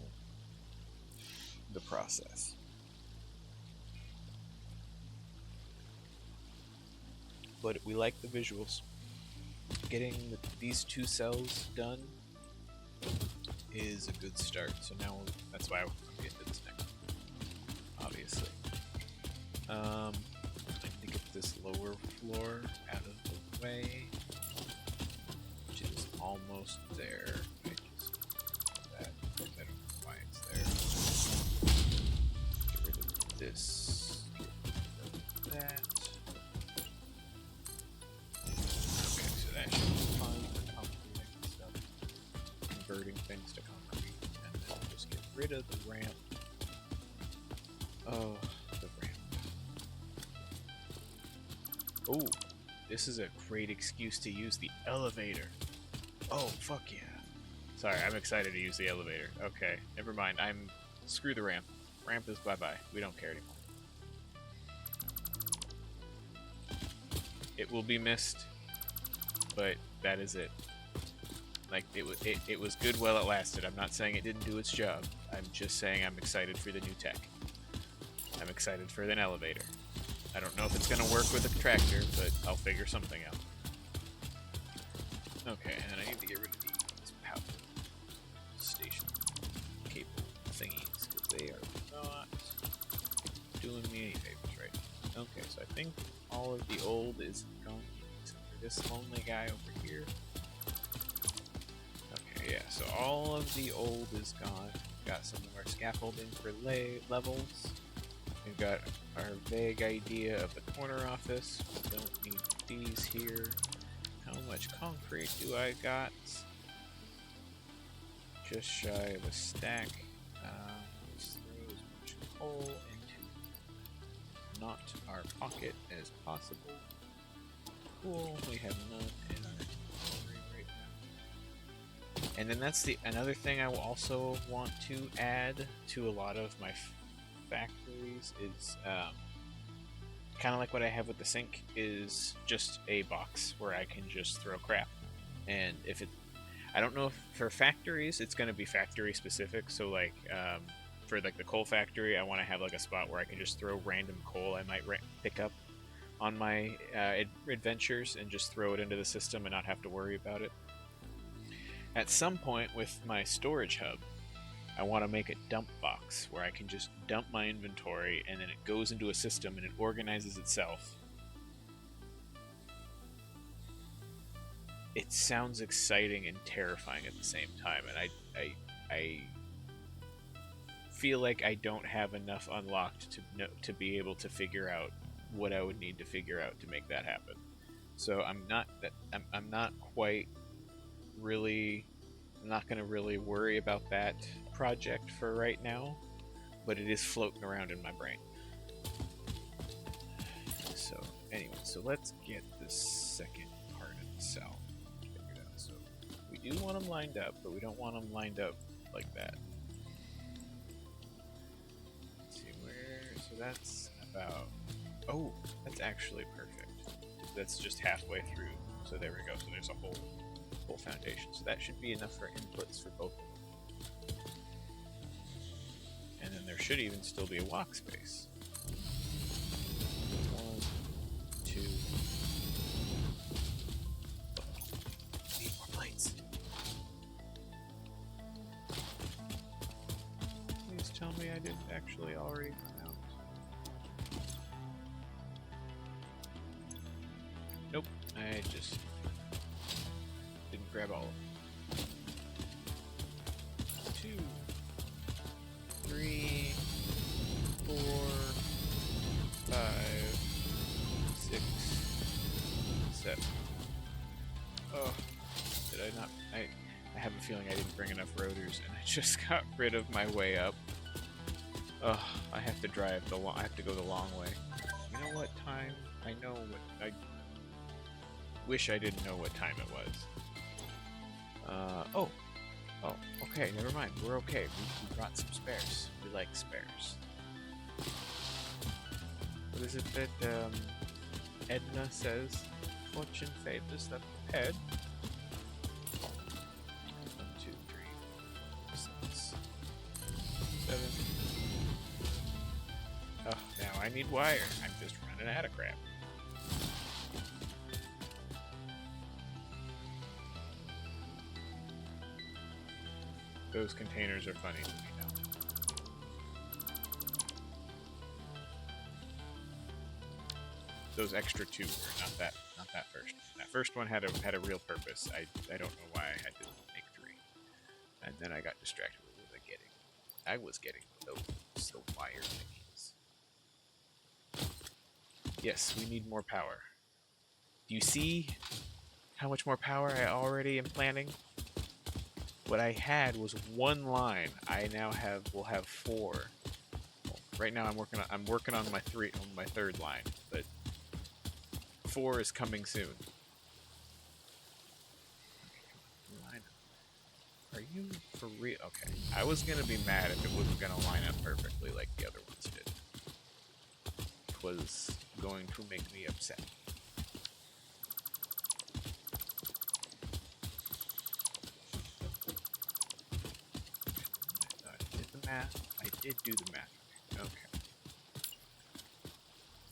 the process. But we like the visuals. getting these 2 cells done is a good start. So now that's why I'm getting to this next one, obviously. I need to get this lower floor out of the way, which is almost there. I just that. I don't know why it's there. Get rid of this. Get rid of that. Okay, so that should be fine for concrete stuff. Converting things to concrete, and then just get rid of the ramp. Oh, the ramp. Oh, this is a great excuse to use the elevator. Oh, fuck yeah. Sorry, I'm excited to use the elevator. Okay, never mind. Screw the ramp. Ramp is bye-bye. We don't care anymore. It will be missed, but that is it. Like, it was good while it lasted. I'm not saying it didn't do its job. I'm just saying I'm excited for the new tech. I'm excited for an elevator. I don't know if it's going to work with a tractor, but I'll figure something out. Okay, and I need to get rid of these power station cable thingies, because they are not doing me any favors right now. Okay, so I think all of the old is gone, except for this lonely guy over here. Okay, yeah, so all of the old is gone. Got some more scaffolding for levels. We've got our vague idea of the corner office. We don't need these here. How much concrete do I got? Just shy of a stack. Let's throw as much coal into not our pocket as possible. Cool, we have none in our inventory right now. And then that's another thing I will also want to add to a lot of my factories is kind of like what I have with the sink, is just a box where I can just throw crap. And if it, I don't know if for factories it's going to be factory specific, so like for like the coal factory I want to have like a spot where I can just throw random coal I might pick up on my adventures and just throw it into the system and not have to worry about it. At some point with my storage hub I want to make a dump box where I can just dump my inventory and then it goes into a system and it organizes itself. It sounds exciting and terrifying at the same time, and I feel like I don't have enough unlocked to be able to figure out what I would need to figure out to make that happen. So I'm not quite really. I'm not going to really worry about that project for right now, but it is floating around in my brain. So anyway, so let's get the second part of the cell figured out. So we do want them lined up, but we don't want them lined up like that. Let's see where, so that's about, oh, that's actually perfect. That's just halfway through. So there we go. So there's a whole foundation, so that should be enough for inputs for both of them. And then there should even still be a walk space. 1, 2. Need more plates. Please tell me I didn't actually already run out. Nope, I just didn't grab all of them. 2, 3, 4, 5, 6, 7. Oh, did I not? I have a feeling I didn't bring enough rotors, and I just got rid of my way up. Oh, I have to drive I have to go the long way. You know what time? I know what I wish I didn't know what time it was. Oh, okay, never mind. We're okay. We brought some spares. We like spares. What is it that Edna says? Fortune favors the prepared. 1, 2, 3, 4, 6, 7. Oh, now I need wire. I'm just running out of crap. Those containers are funny to me now. Those extra two were not that first. That first one had a real purpose. I don't know why I had to make three. And then I got distracted. What was I getting? I was getting those the wire thingies. Yes, we need more power. Do you see how much more power I already am planning? What I had was one line. I now will have four. Well, right now I'm working on my third line, but 4 is coming soon. Line up. Are you for real? Okay. I was gonna be mad if it wasn't gonna line up perfectly like the other ones did. It was going to make me upset. I did the math. I did do the math. Okay.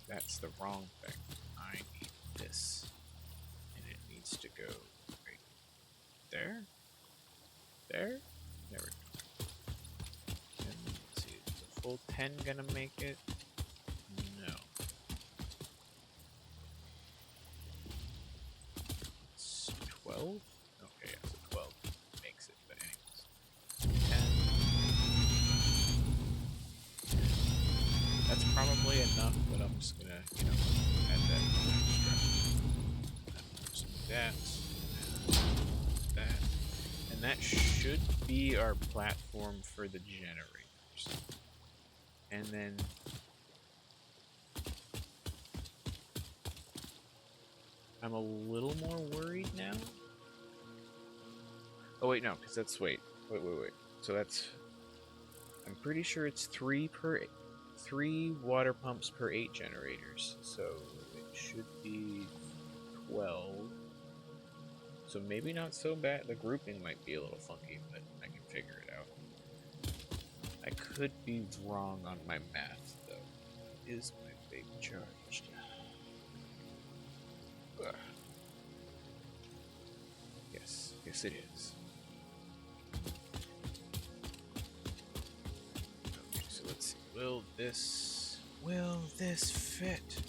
That's the wrong thing. I need this. And it needs to go right there. There? There we go. And let's see, is a full 10 gonna make it? No. It's 12? Okay, yeah, so 12 makes it, but anyways. 10. That's probably enough, but I'm just gonna, add that extra. That, that. And that should be our platform for the generators. And then I'm a little more worried now. Oh wait, no, because that's wait. So that's I'm pretty sure it's 3 water pumps per 8 generators. So it should be 12. So maybe not so bad. The grouping might be a little funky, but I can figure it out. I could be wrong on my math, though. Is my vape charged? Ugh. Yes, it is. Okay, so let's see. Will this fit?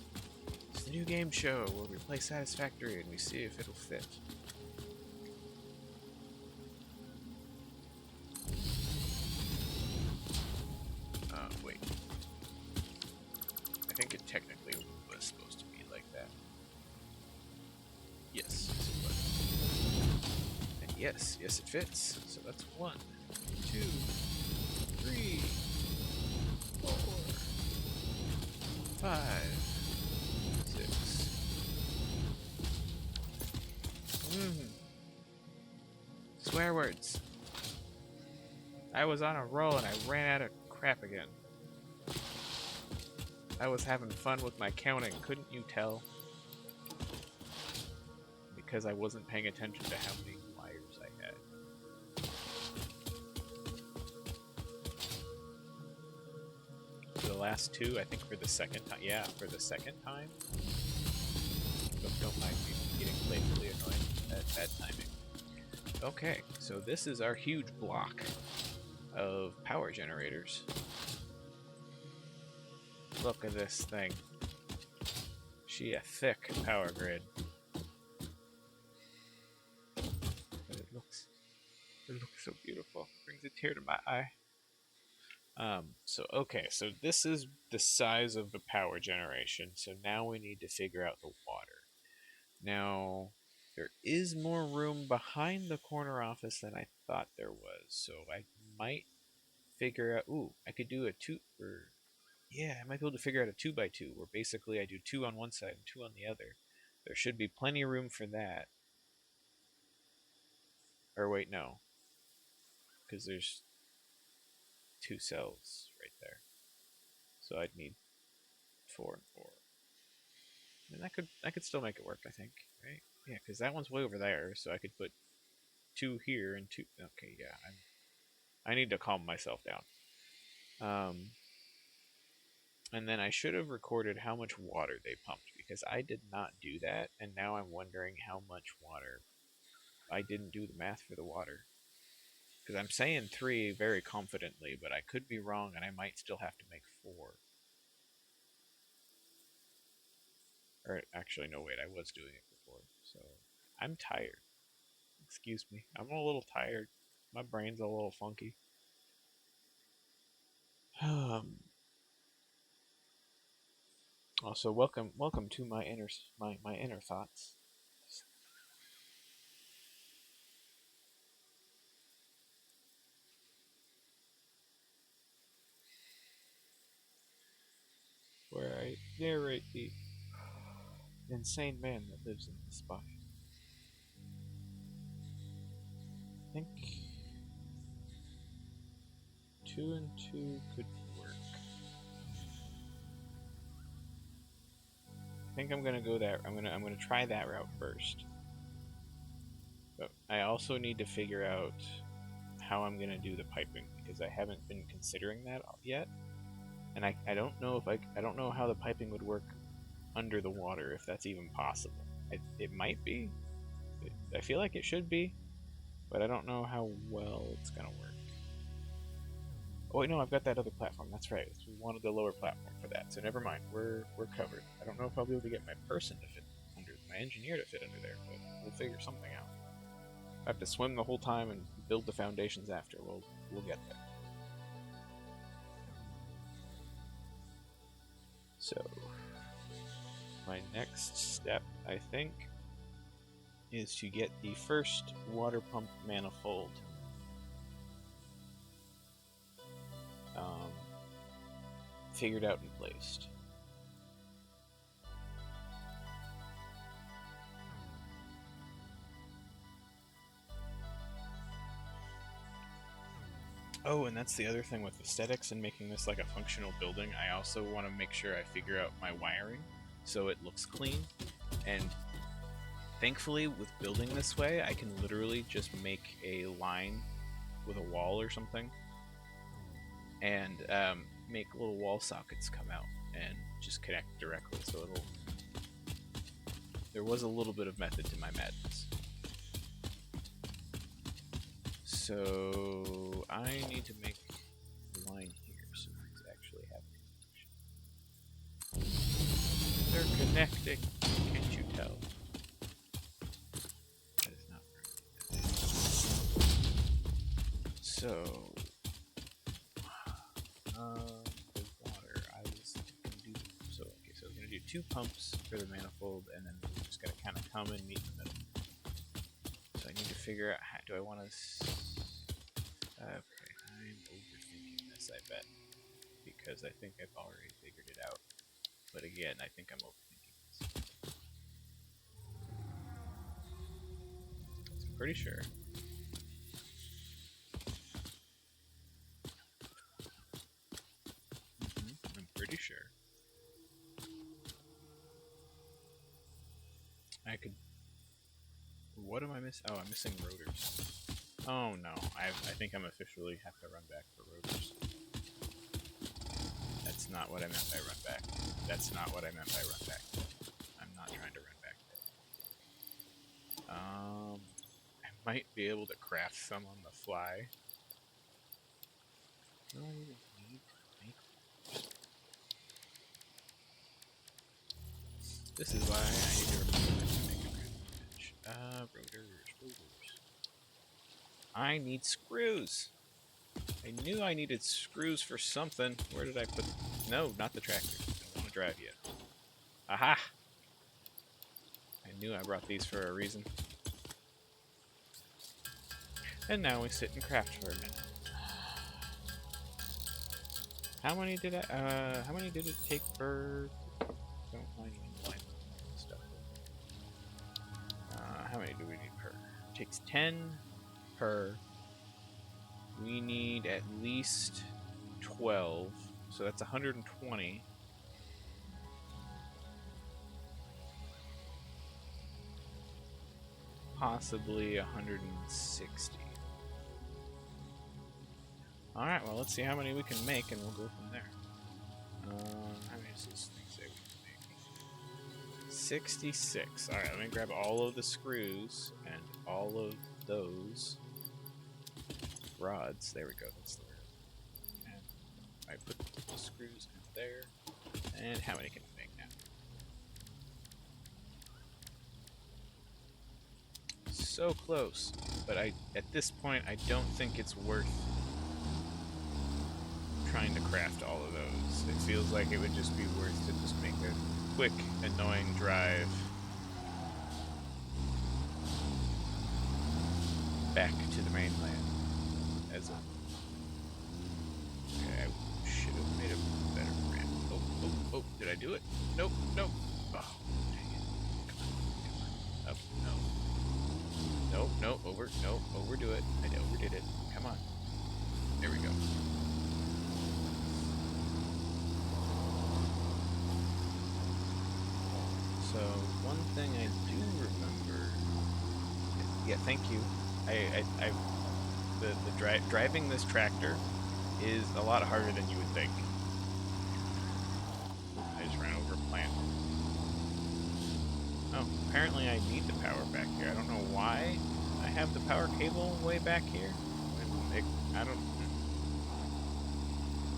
It's the new game show where we play Satisfactory and we see if it'll fit. Wait. I think it technically was supposed to be like that. Yes, it was. And yes, it fits. So that's 1, 2, 3, 4, 5, 6. Swear words. I was on a roll and I ran out of crap again. I was having fun with my counting, couldn't you tell? Because I wasn't paying attention to how many wires I had. For the last 2, I think for the second time. Yeah, for the second time. Don't mind me getting playfully annoyed at bad timing. Okay, so this is our huge block of power generators. Look at this thing. She a thick power grid. But it looks so beautiful. Brings a tear to my eye. So this is the size of the power generation. So now we need to figure out the water. Now, there is more room behind the corner office than I thought there was. So I might figure out, I could do a I might be able to figure out a 2x2 where basically I do 2 on one side and 2 on the other. There should be plenty of room for that. Or wait, no. Because there's 2 cells right there. So I'd need 4 and 4. And I could still make it work, I think, right? Yeah, because that one's way over there, so I could put 2 here and 2. Okay, yeah, I need to calm myself down. And then I should have recorded how much water they pumped because I did not do that, and now I'm wondering how much water. I didn't do the math for the water. Because I'm saying 3 very confidently, but I could be wrong and I might still have to make 4. Or actually, no, wait, I was doing it before. So I'm tired. Excuse me. I'm a little tired. My brain's a little funky. Also, welcome to my inner thoughts. Where I narrate the insane man that lives in this body. I think 2 and 2 could work. I think I'm gonna go that. I'm gonna try that route first. But I also need to figure out how I'm gonna do the piping because I haven't been considering that yet, and I don't know if I don't know how the piping would work under the water if that's even possible. It might be. I feel like it should be, but I don't know how well it's gonna work. Oh wait, no, I've got that other platform. That's right. We wanted the lower platform for that, so never mind. We're covered. I don't know if I'll be able to get my person to fit under, my engineer to fit under there, but we'll figure something out. I have to swim the whole time and build the foundations after. We'll get there. So my next step, I think, is to get the first water pump manifold figured out and placed. Oh, and that's the other thing with aesthetics and making this like a functional building. I also want to make sure I figure out my wiring so it looks clean. And thankfully, with building this way, I can literally just make a line with a wall or something and make little wall sockets come out and just connect directly. So there was a little bit of method to my madness. So I need to make a line here so these actually have connection. They're connecting. Can't you tell? That is not right. So the water. I was gonna do so. Okay, so we're gonna do 2 pumps for the manifold, and then we're just gonna kind of come and meet in the middle. So I need to figure out how do I want to. Okay, I'm overthinking this. I bet because I think I've already figured it out. But again, I think I'm overthinking this. I'm pretty sure. I'm pretty sure. I could. What am I missing? Oh, I'm missing rotors. Oh no, I think I'm officially have to run back for rotors. That's not what I meant by run back. That's not what I meant by run back. I'm not trying to run back there. I might be able to craft some on the fly. Do I even need to make rotors? This is why I need to remember to make a crafting bench. Rotors. I need screws. I knew I needed screws for something. Where did I put... No, not the tractor. I don't want to drive yet. Aha! I knew I brought these for a reason. And now we sit and craft for a minute. How many did it take per... Don't mind me line stuff. How many do we need per? It takes 10 per. We need at least 12. So that's 120. Possibly 160. Alright, well, let's see how many we can make, and we'll go from there. How many does this thing say we can make? 66. Alright, let me grab all of the screws and all of those. rods. There we go. That's the word. And I put the screws in there. And how many can we make now? So close. But at this point, I don't think it's worth trying to craft all of those. It feels like it would just be worth to just make a quick, annoying drive back to the mainland. As a... Okay, I should have made a better ramp. Oh, did I do it? Nope. Oh, dang it. Come on. Up, no. Nope, overdo it. I overdid it. Come on. There we go. So, one thing I do remember... Yeah, thank you. Driving this tractor is a lot harder than you would think. I just ran over a plant. Oh, apparently I need the power back here. I don't know why I have the power cable way back here.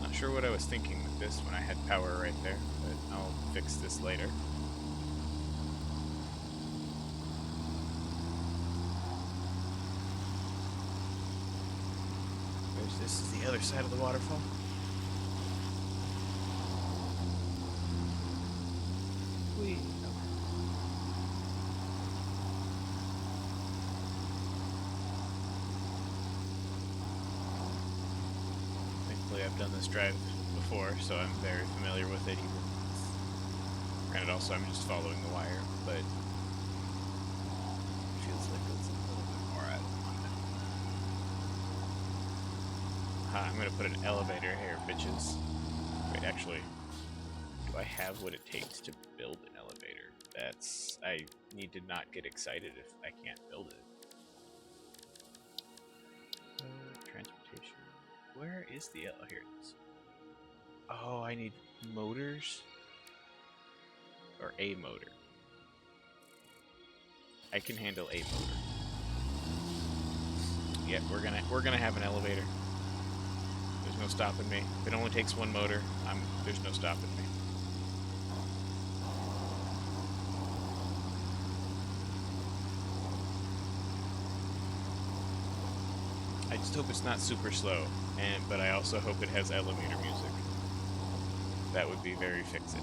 Not sure what I was thinking with this when I had power right there, but I'll fix this later. This is the other side of the waterfall. Whee. Thankfully I've done this drive before, so I'm very familiar with it. Granted, also I'm just following the wire, but it feels like it's a little bit more out of line. I'm gonna put an elevator here, bitches. Wait, actually, do I have what it takes to build an elevator? I need to not get excited if I can't build it. Transportation. Where is the... Oh, here it is. Oh, I need motors? Or a motor. I can handle a motor. Yeah, we're gonna have an elevator. There's no stopping me. If it only takes one motor, there's no stopping me. I just hope it's not super slow, but I also hope it has elevator music. That would be very fix-it.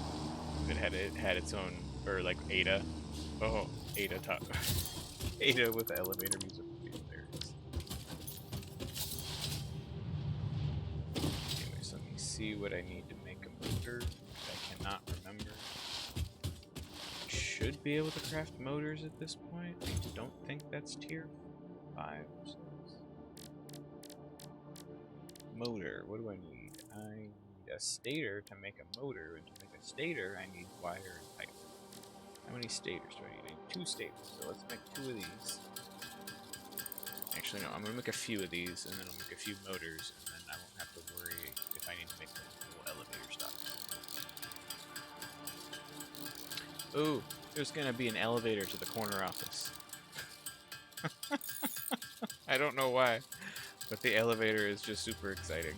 If it had its own, or like Ada. Oh, Ada top. Ada with the elevator music would be hilarious. Anyways, let me see what I need to make a motor. I cannot remember. I should be able to craft motors at this point. I don't think that's tier 5 or 6. Motor, what do I need? I need a stator to make a motor, and to make a stator I need wire and pipe. How many stators do I need? I need 2 stators, so let's make 2 of these. Actually no, I'm going to make a few of these, and then I'll make a few motors, and then I won't have to worry if I need to make multiple elevator stops. Ooh, there's going to be an elevator to the corner office. I don't know why. But the elevator is just super exciting.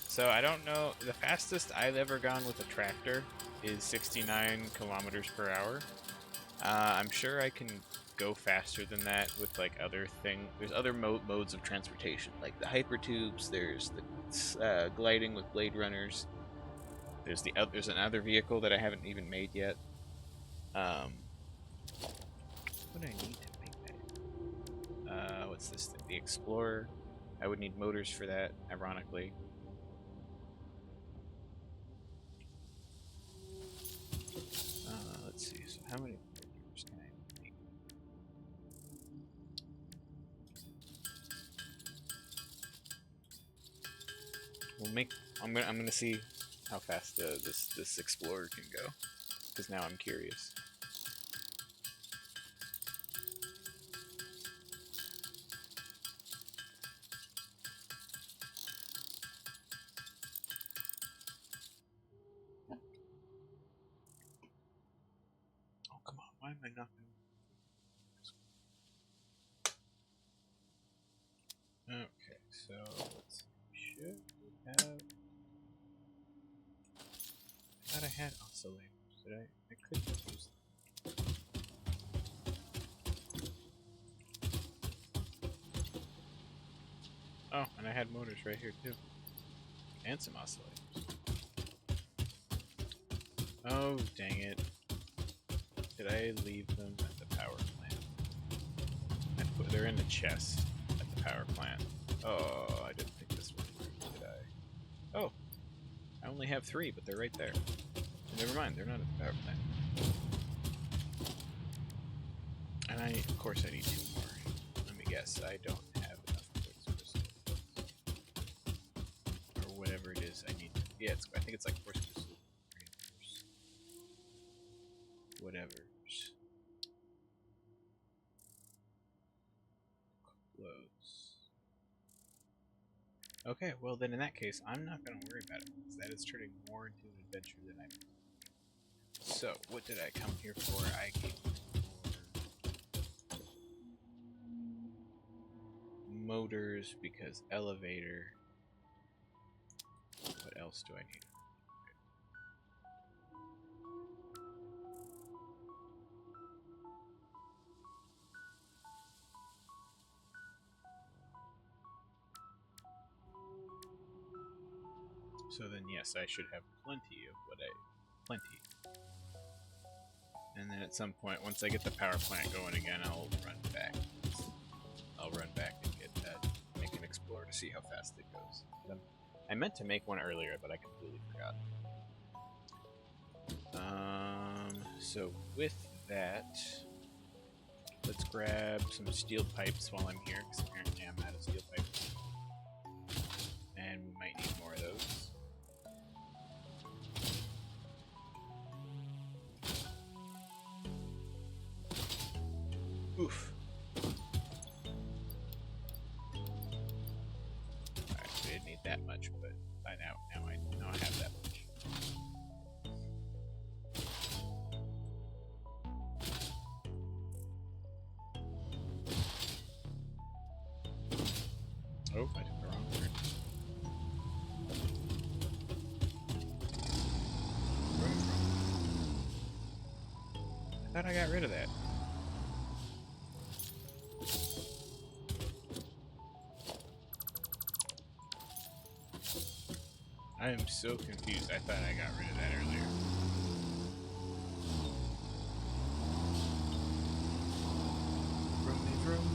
So I don't know, the fastest I've ever gone with a tractor is 69 kilometers per hour. I'm sure I can go faster than that with like other things. There's other modes of transportation, like the hypertubes. There's the gliding with blade runners. There's another vehicle that I haven't even made yet. What do I need to make that? What's this thing? The Explorer. I would need motors for that, ironically. Let's see. So how many motors can I make? I'm gonna see how fast this Explorer can go, because now I'm curious. So let's see. Should have. I thought I had oscillators. Did I? I could use them. Oh, and I had motors right here too. And some oscillators. Oh, dang it. Did I leave them at the power plant? They're in the chest at the power plant. Oh, I didn't think this one through, did I? Oh, I only have 3, but they're right there. Never mind, they're not at the power plant. And of course I need 2 more. Let me guess, I don't have enough quartz crystal. Or whatever it is I need to, yeah, I think it's like quartz crystal reinforce. Whatever. Close. Okay, well then in that case, I'm not going to worry about it, because that is turning more into an adventure than I. So, what did I come here for? I came for motors, because elevator. What else do I need? So then, yes, I should have plenty of plenty. And then at some point, once I get the power plant going again, I'll run back. I'll run back and make an explorer to see how fast it goes. I meant to make one earlier, but I completely forgot. So with that, let's grab some steel pipes while I'm here, because apparently I'm out of steel pipes. And we might need more of those. Oof. Alright, we didn't need that much, but by now I have that much. Oh, I took the wrong turn. I thought I got rid of that. I am so confused. I thought I got rid of that earlier. Vroom.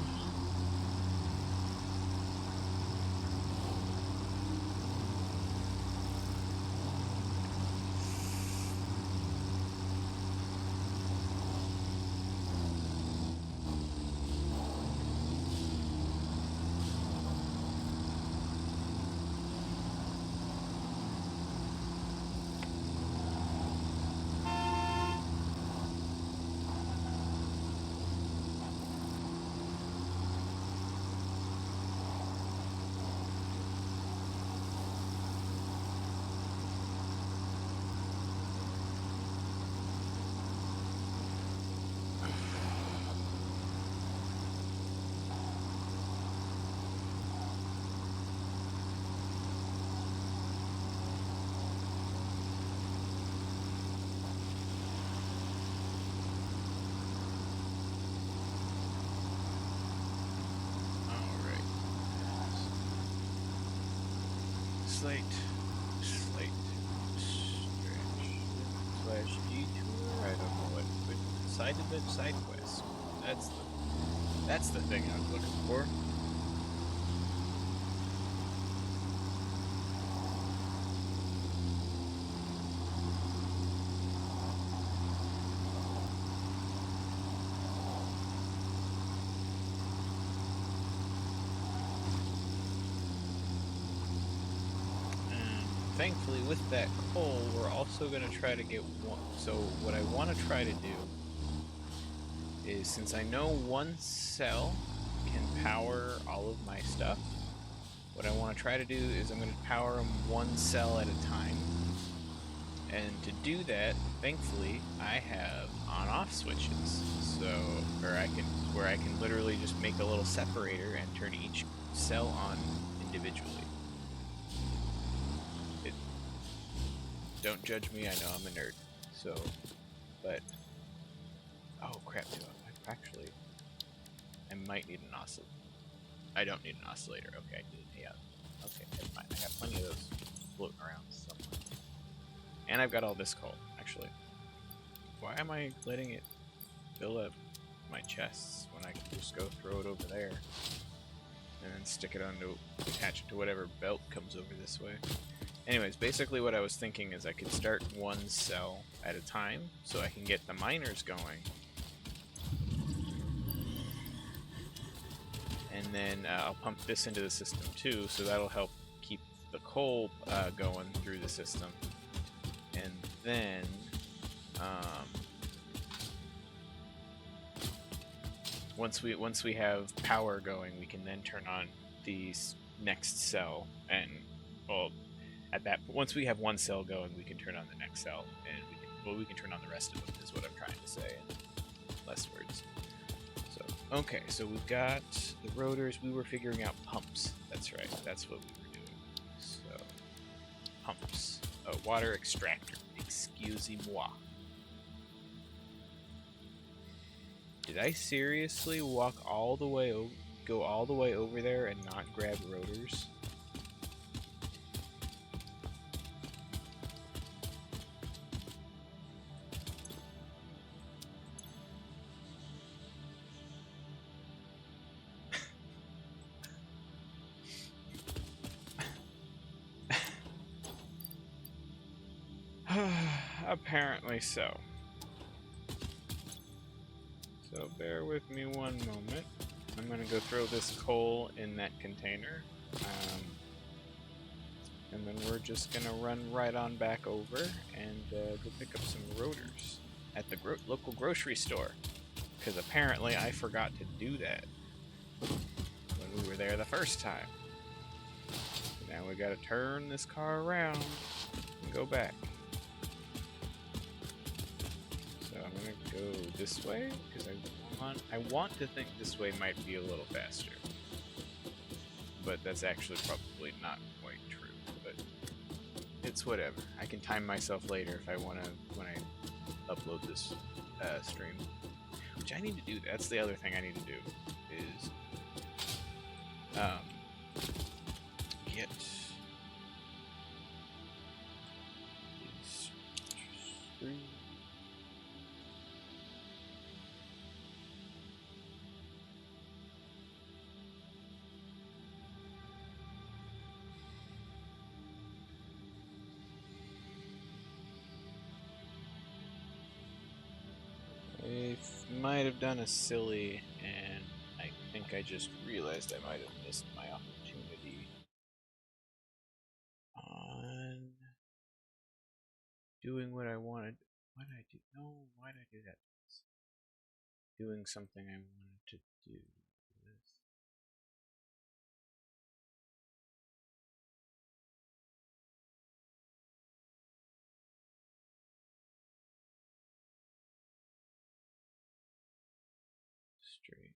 Slate, stretch, slash detour. I don't know what side event, side quest. That's the thing I was looking for. Thankfully, with that coal, we're also going to try to get one. So what I want to try to do is, since I know one cell can power all of my stuff, what I want to try to do is I'm going to power them one cell at a time. And to do that, thankfully, I have on-off switches. So, where I can literally just make a little separator and turn each cell on individually. It, don't judge me, I know I'm a nerd. So, but oh crap! Actually, I might need an oscillator. I don't need an oscillator. Okay, I did. Yeah. Okay, never mind. I got plenty of those floating around somewhere. And I've got all this coal, actually. Why am I letting it fill up my chests when I can just go throw it over there and then stick it onto, attach it to whatever belt comes over this way? Anyways, basically what I was thinking is I could start one cell at a time so I can get the miners going. And then I'll pump this into the system too, so that'll help keep the coal going through the system. And then once we have power going, we can then turn on the next cell, and well, once we have one cell going, we can turn on the next cell, and we can turn on the rest of them. Is what I'm trying to say in less words. So okay, so we've got the rotors. We were figuring out pumps. That's right. That's what we were doing. So pumps, water extractor. Excusez-moi. Did I seriously walk all the way go all the way over there and not grab rotors? Apparently so. So bear with me one moment. I'm gonna go throw this coal in that container. And then we're just gonna run right on back over and go pick up some rotors at the local grocery store. Because apparently I forgot to do that when we were there the first time. So now we gotta turn this car around and go back. So I'm gonna go this way because I want to think this way might be a little faster. But that's actually probably not quite true. But it's whatever. I can time myself later if I want to when I upload this stream. Which I need to do. That's the other thing I need to do is get these three. I might have done a silly, and I think I just realized I might have missed my opportunity on doing what I wanted. Why did I do? No, why did I do that? Doing something I wanted to do. Streams.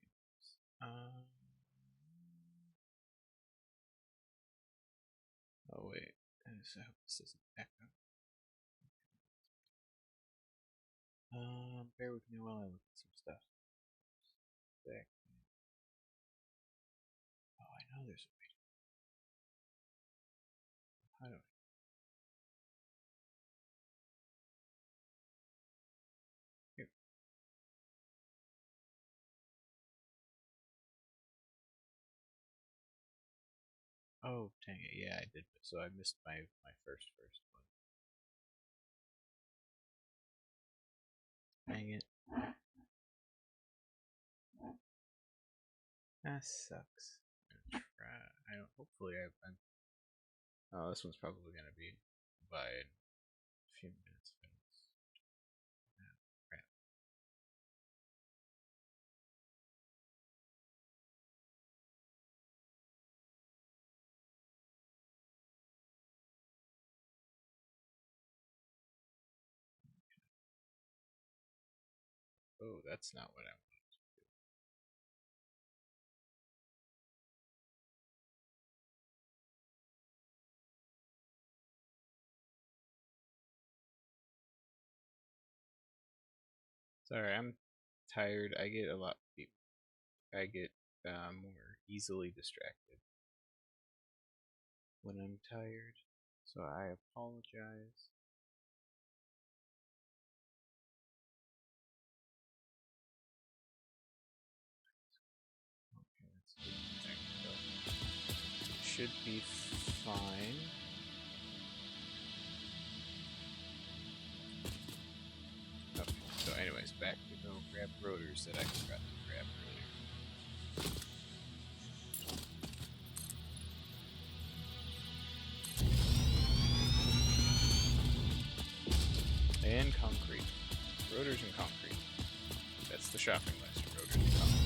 Oh wait, I hope this doesn't echo. Bear with me while I look at some stuff. Oh, I know there's a way. How do I? Here. Oh, dang it! Yeah, I did. So I missed my first one. Dang it. That sucks. I'm gonna try. I don't. Hopefully, I'm. Oh, this one's probably gonna be by a few minutes. Oh, crap. Oh, that's not what I want. Sorry, I'm tired. I get more easily distracted when I'm tired. So I apologize. Okay, that's a good thing. So should be fine. Okay, so anyways, back to go grab rotors that I forgot to grab earlier. And concrete. Rotors and concrete. That's the shopping list. Rotors and concrete.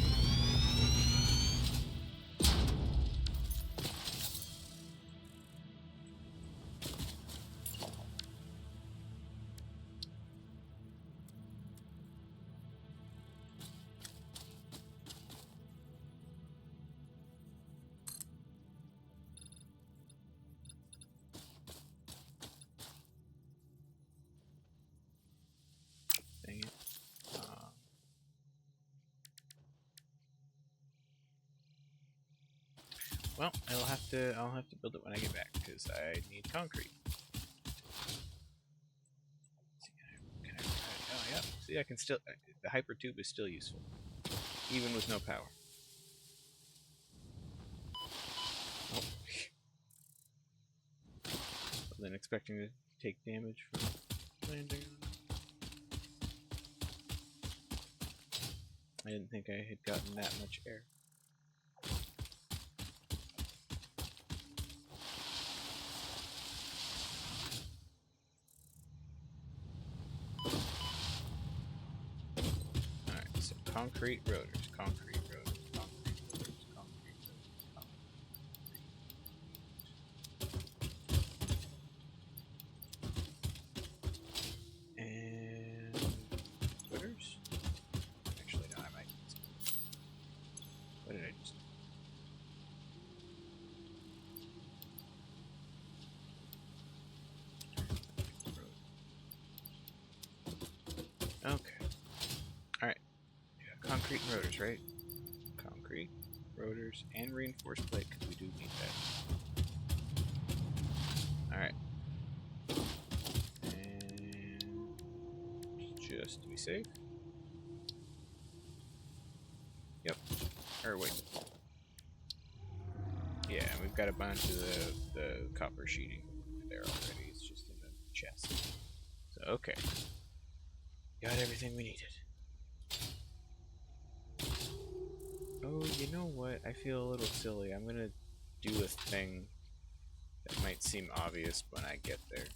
Dang it. Well, I'll have to build it when I get back because I need concrete. Can I oh yeah. See, I can still the hyper tube is still useful, even with no power. Oh. Then expecting to take damage from landing. I didn't think I had gotten that much air. Alright, so concrete rotors, concrete rotors, concrete rotors, concrete rotors, concrete. And splitters? Actually, no, I might need splitters. What did I just do? Okay. Alright. Yeah, concrete and rotors, right? Concrete, rotors, and reinforced plate, because we do need that. Alright. And just to be safe. Yep. Or wait. Yeah, we've got a bunch of the copper sheeting there already. It's just in the chest. So, okay. Got everything we needed. Oh, you know what? I feel a little silly. I'm gonna do a thing that might seem obvious when I get there.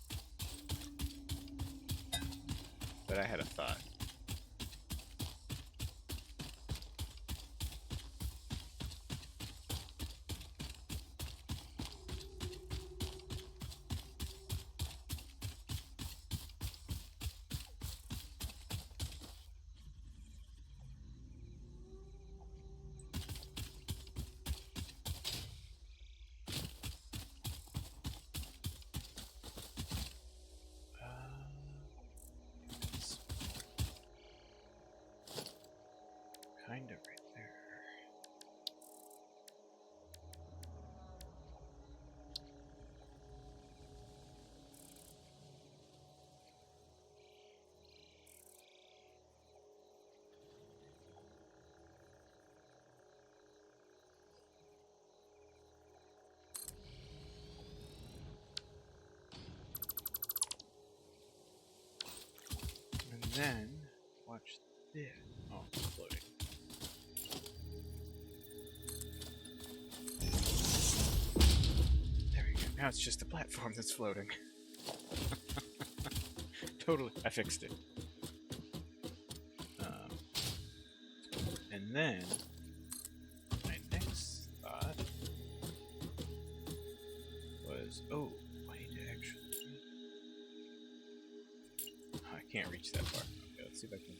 But I had a thought. Kind of right there. And then, watch this. Oh, it's floating. There we go. Now it's just a platform that's floating. Totally. I fixed it. And then, my next thought was, oh, I need to actually... Oh, I can't reach that far. Okay, let's see if I can...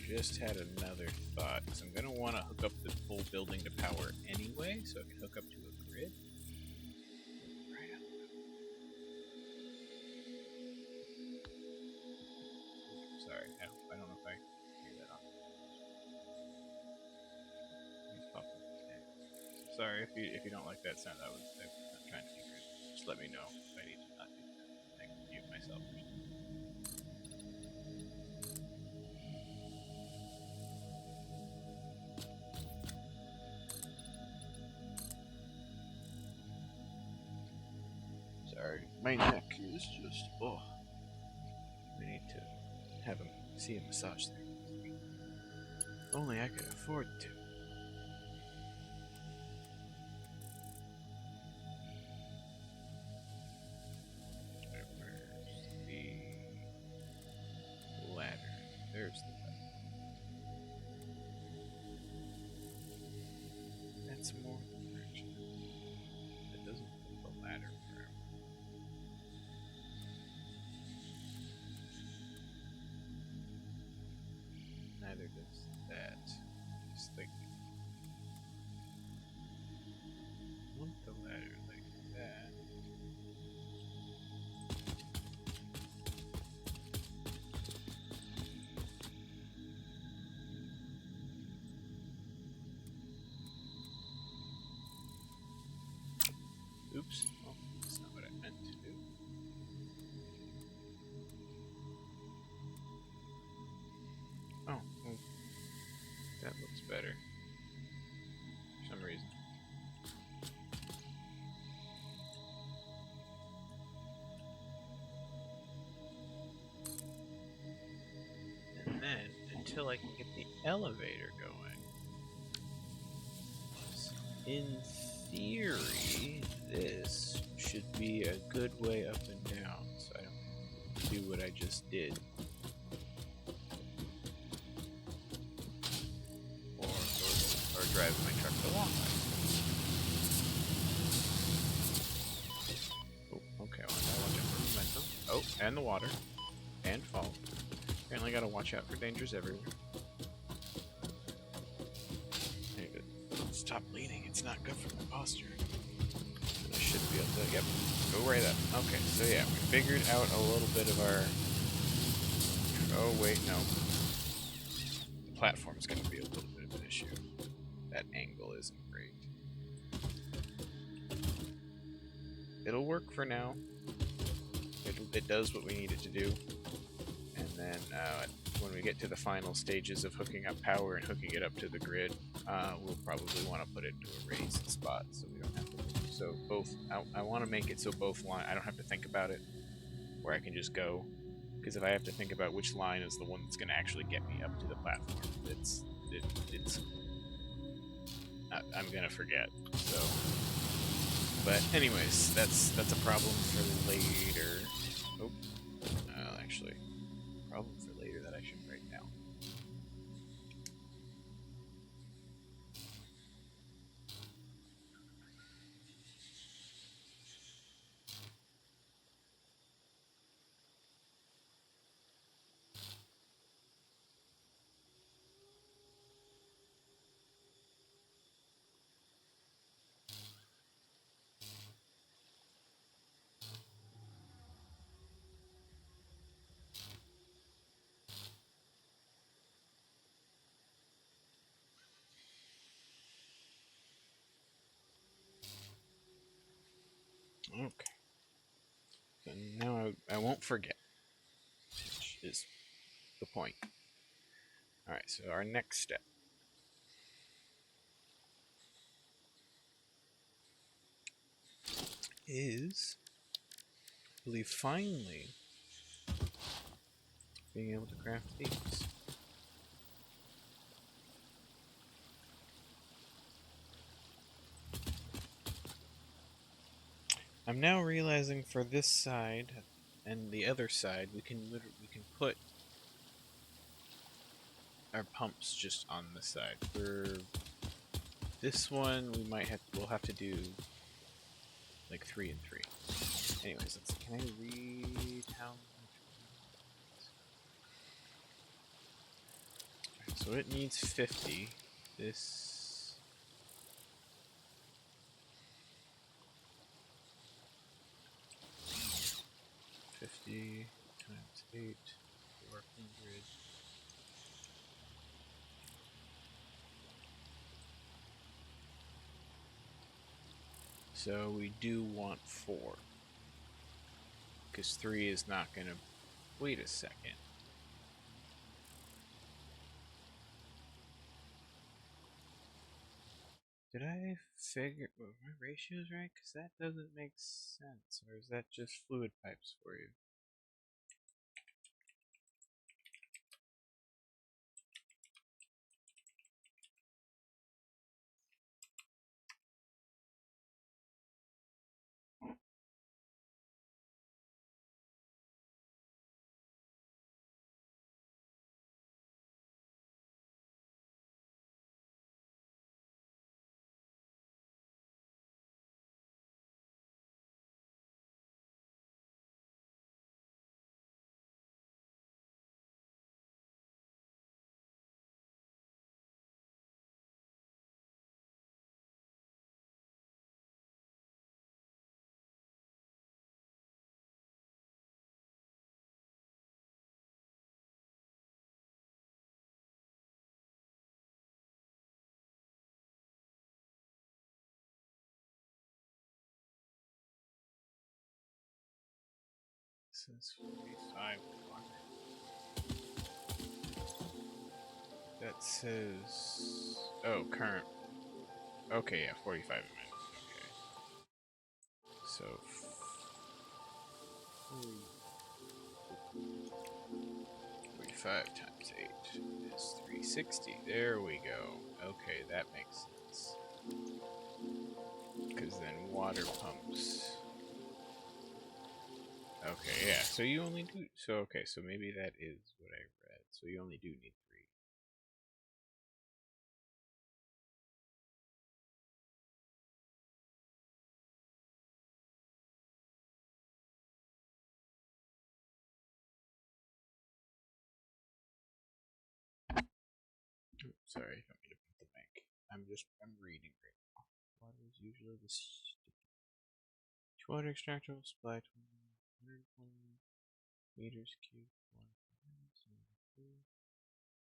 Just had another thought, because I'm going to want to hook up the full building to power anyway, so I can hook up to a grid. Right up. Sorry, I don't Sorry if you don't like that sound. I'm not trying to be rude. Just let me know if I need to not do that. I can mute myself. Sorry, my neck is just I need to have him see a massage therapist. Only I could afford to. Where's the ladder? There's the ladder. That's more urgent. That doesn't put the ladder forever. Neither does that. Just like want the ladder like that. Oops. Oh, that's not what I meant to do. Oh, well, that looks better. For some reason. And then, until I can get the elevator going, in theory, this should be a good way up and down, so I don't do what I just did. Or drive my truck the long way. Oh, okay, well, I gotta watch out for momentum. Oh, and the water. And fall. Apparently gotta watch out for dangers everywhere. Stop leaning, it's not good for my posture. And I should be able to, yep, go right up. Okay, so yeah, we figured out a little bit of our... Oh, wait, no. The platform's gonna be a little bit of an issue. That angle isn't great. It'll work for now. It does what we need it to do. And then when we get to the final stages of hooking up power and hooking it up to the grid, we'll probably want to put it into a raised spot so we don't have to. So both, I want to make it so both line. I don't have to think about it, where I can just go. Because if I have to think about which line is the one that's going to actually get me up to the platform, I'm gonna forget. So, but anyways, that's a problem for later. Oh, actually, problem for later that I should write down. Okay. So now I won't forget, which is the point. Alright, so our next step is, I believe, finally being able to craft these. I'm now realizing for this side and the other side, we can put our pumps just on the side. For this one, we'll have to do like 3 and 3. Anyways, can I read how? So it needs 50. This 50 times 8, 400. So we do want 4. Because 3 is not going to... Wait a second. Did I figure... Were my ratios right? Because that doesn't make sense. Or is that just fluid pipes for you? Since 45 that says... Oh, current. Okay, yeah, 45 minutes. Okay. So... 45 times 8 is 360. There we go. Okay, that makes sense. Because then water pumps... Okay, yeah, so you only do... So, okay, so maybe that is what I read. So you only do need 3. Oops, sorry, I don't mean to put the bank. I'm reading right now. Water is usually the water extractor will supply 120 meters cubed water per minute.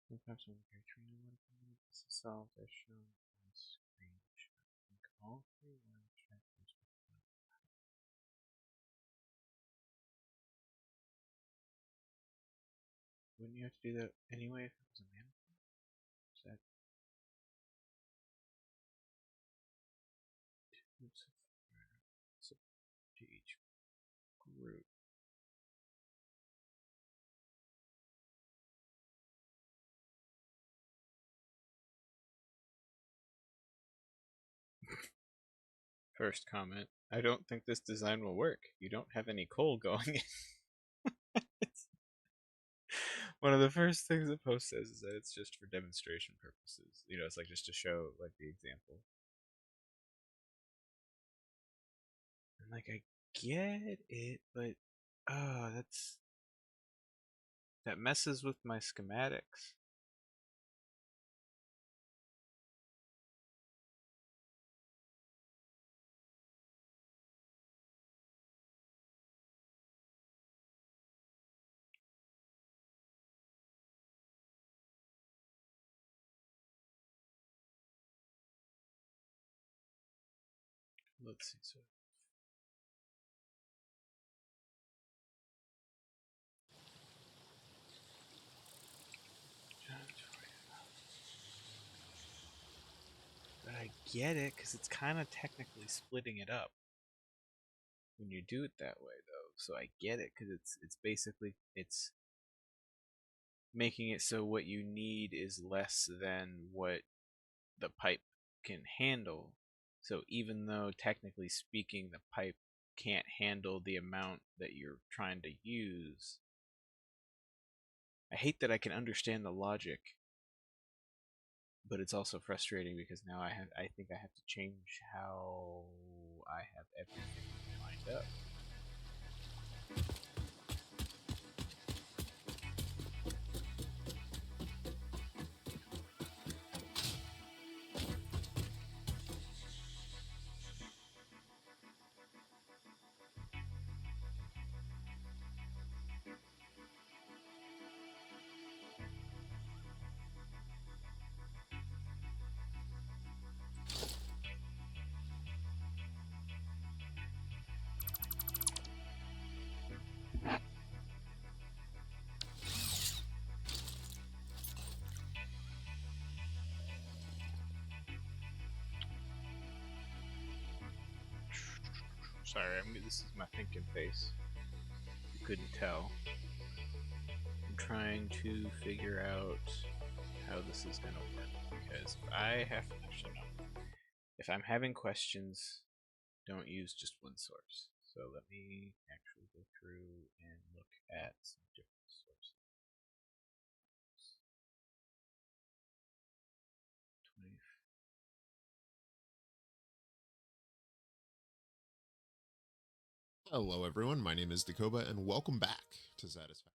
Sometimes when carry 3 water per minute, this is solved as shown on the screenshot. All 3 water extractors. Wouldn't you have to do that anyway if it was a manifold? Is that tubes to each group? First comment. I don't think this design will work. You don't have any coal going in. One of the first things the post says is that it's just for demonstration purposes. You know, it's like just to show like the example. And like I get it, but that messes with my schematics. Let's see. So but I get it because it's kind of technically splitting it up when you do it that way, though. So I get it because it's basically it's making it so what you need is less than what the pipe can handle. So even though technically speaking the pipe can't handle the amount that you're trying to use, I hate that I can understand the logic, but it's also frustrating because now I think I have to change how I have everything lined up. Sorry, this is my thinking face. You couldn't tell. I'm trying to figure out how this is gonna work because if I'm having questions, don't use just one source. So let me actually go through and look at some different sources. 20. Hello everyone, my name is Dakoba and welcome back to Satisfactory.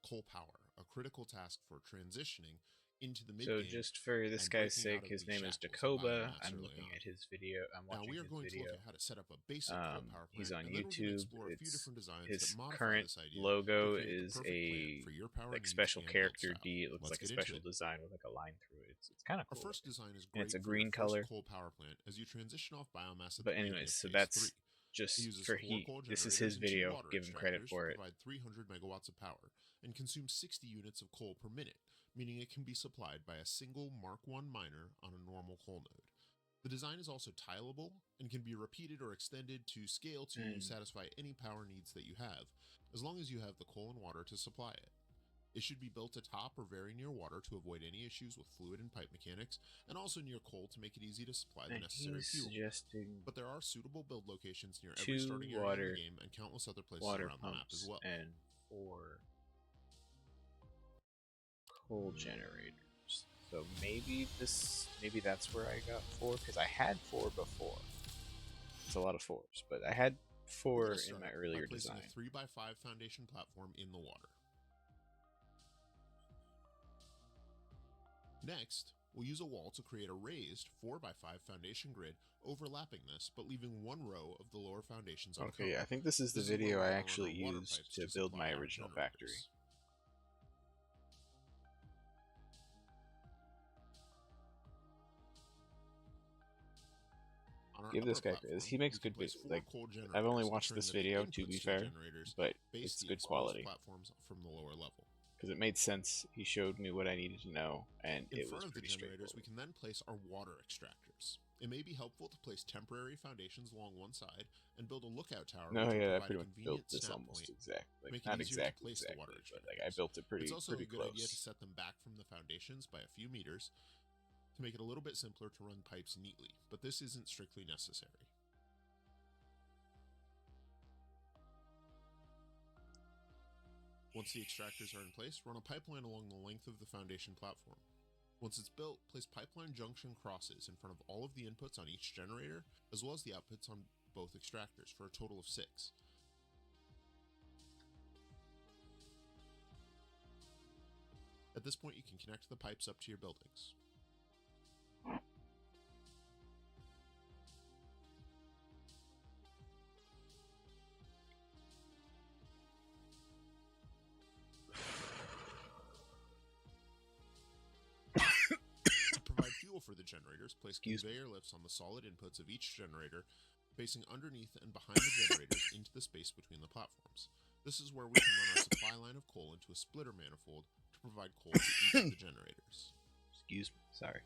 Coal power, a critical task for transitioning into the mid-game. So just for this guy's sake, his name is Dakoba. I'm looking at his video. I'm watching his video. Now we are going to look at how to set up a basic coal power plant. He's on and YouTube. Explore a few different designs His that modify current this idea logo to is a for your power like special character D. D. It looks like a special design with like a line through it. It's kind of cool. Our first design is and great it's a for green your color. Coal power plant as you transition off biomass. But anyways, so that's just for heat. This is his video. Give him credit for it. Provide 300 megawatts of power and consume 60 units of coal per minute, meaning it can be supplied by a single Mark I miner on a normal coal node. The design is also tileable and can be repeated or extended to scale to satisfy any power needs that you have, as long as you have the coal and water to supply it. It should be built atop or very near water to avoid any issues with fluid and pipe mechanics, and also near coal to make it easy to supply the necessary fuel. But there are suitable build locations near every starting area in the game and countless other places around the map as well. And 4 coal generators. So maybe that's where I got 4, because I had 4 before. It's a lot of 4s, but I had 4 in my earlier design. A 3x5 foundation platform in the water. Next, we'll use a wall to create a raised 4x5 foundation grid overlapping this, but leaving one row of the lower foundations uncovered. Okay, I think this is the video I actually used to build my original factory. Give this guy credit. He makes good videos. Like, I've only watched this video, to be fair, but it's good quality. Platforms from the lower level. Because it made sense. He showed me what I needed to know, and it was pretty straightforward. In front of the generators, we can then place our water extractors. It may be helpful to place temporary foundations along one side and build a lookout tower. No, yeah, I pretty much built this almost exactly. Like, not exactly, but like I built it pretty close. It's also a good idea to set them back from the foundations by a few meters to make it a little bit simpler to run pipes neatly, but this isn't strictly necessary. Once the extractors are in place, run a pipeline along the length of the foundation platform. Once it's built, place pipeline junction crosses in front of all of the inputs on each generator, as well as the outputs on both extractors, for a total of 6. At this point, you can connect the pipes up to your buildings. For the generators, place conveyor lifts on the solid inputs of each generator, facing underneath and behind the generators into the space between the platforms. This is where we can run our supply line of coal into a splitter manifold to provide coal to each of the generators. Excuse me, sorry.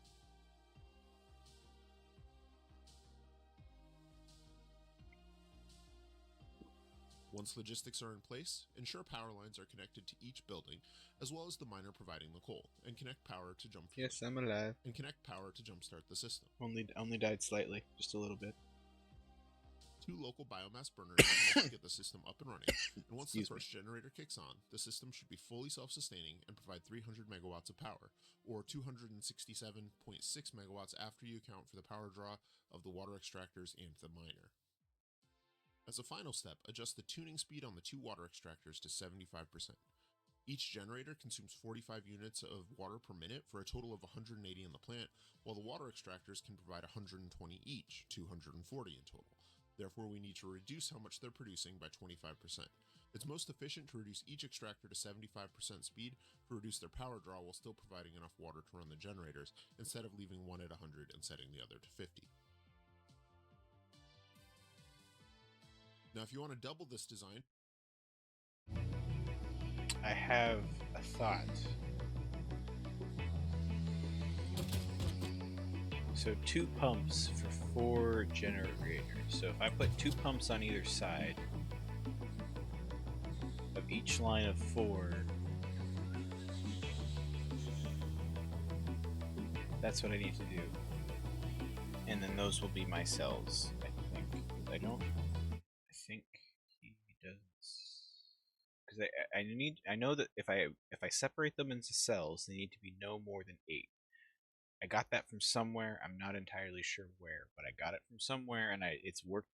Once logistics are in place, ensure power lines are connected to each building, as well as the miner providing the coal, and connect power to jump. Yes, I'm alive. And connect power to jumpstart the system. Only died slightly, just a little bit. 2 local biomass burners to get the system up and running, and once the first generator kicks on, the system should be fully self-sustaining and provide 300 megawatts of power, or 267.6 megawatts after you account for the power draw of the water extractors and the miner. As a final step, adjust the tuning speed on the 2 water extractors to 75%. Each generator consumes 45 units of water per minute for a total of 180 in the plant, while the water extractors can provide 120 each, 240 in total. Therefore, we need to reduce how much they're producing by 25%. It's most efficient to reduce each extractor to 75% speed to reduce their power draw while still providing enough water to run the generators, instead of leaving one at 100 and setting the other to 50. Now, if you want to double this design, I have a thought. So 2 pumps for 4 generators. So if I put 2 pumps on either side of each line of 4, that's what I need to do. And then those will be my cells, I think. I think he does. Because I know that if I separate them into cells, they need to be no more than 8. I got that from somewhere. I'm not entirely sure where, but I got it from somewhere, and it's worked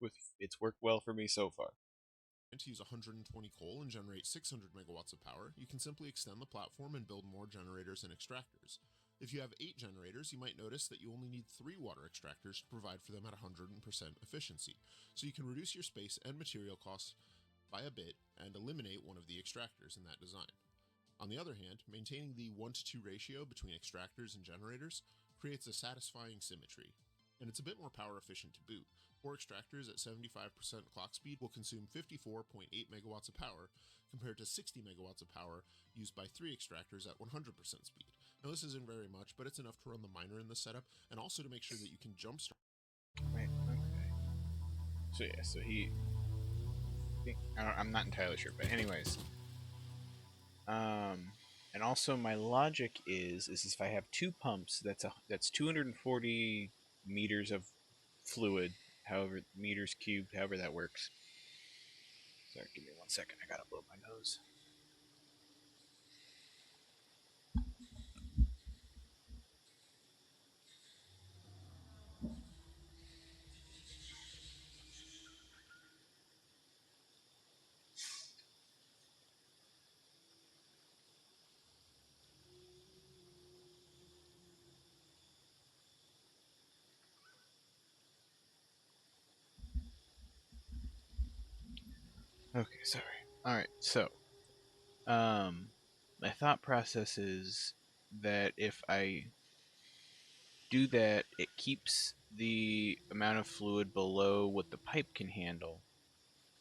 well for me so far. And to use 120 coal and generate 600 megawatts of power, you can simply extend the platform and build more generators and extractors. If you have 8 generators, you might notice that you only need 3 water extractors to provide for them at 100% efficiency, so you can reduce your space and material costs by a bit and eliminate one of the extractors in that design. On the other hand, maintaining the 1:2 ratio between extractors and generators creates a satisfying symmetry, and it's a bit more power efficient to boot. 4 extractors at 75% clock speed will consume 54.8 megawatts of power, compared to 60 megawatts of power used by 3 extractors at 100% speed. Now this isn't very much, but it's enough to run the miner in the setup, and also to make sure that you can jumpstart. Right, okay. So yeah, so I'm not entirely sure, but anyways. And also my logic is if I have 2 pumps, that's 240 meters of fluid, however meters cubed, however that works. Sorry, give me 1 second. I gotta blow my nose. Okay, sorry. All right, so my thought process is that if I do that, it keeps the amount of fluid below what the pipe can handle,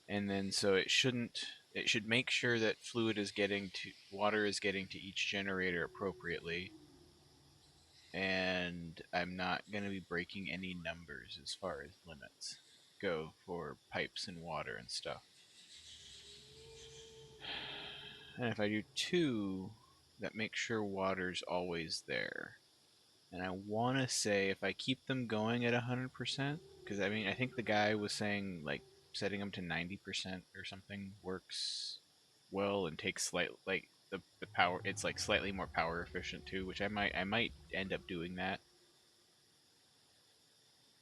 and then so it should make sure that water is getting to each generator appropriately, and I'm not going to be breaking any numbers as far as limits go for pipes and water and stuff. And if I do 2, that makes sure water's always there. And I want to say if I keep them going at 100%, because I think the guy was saying like setting them to 90% or something works well and takes the power. It's like slightly more power efficient too, which I might end up doing that.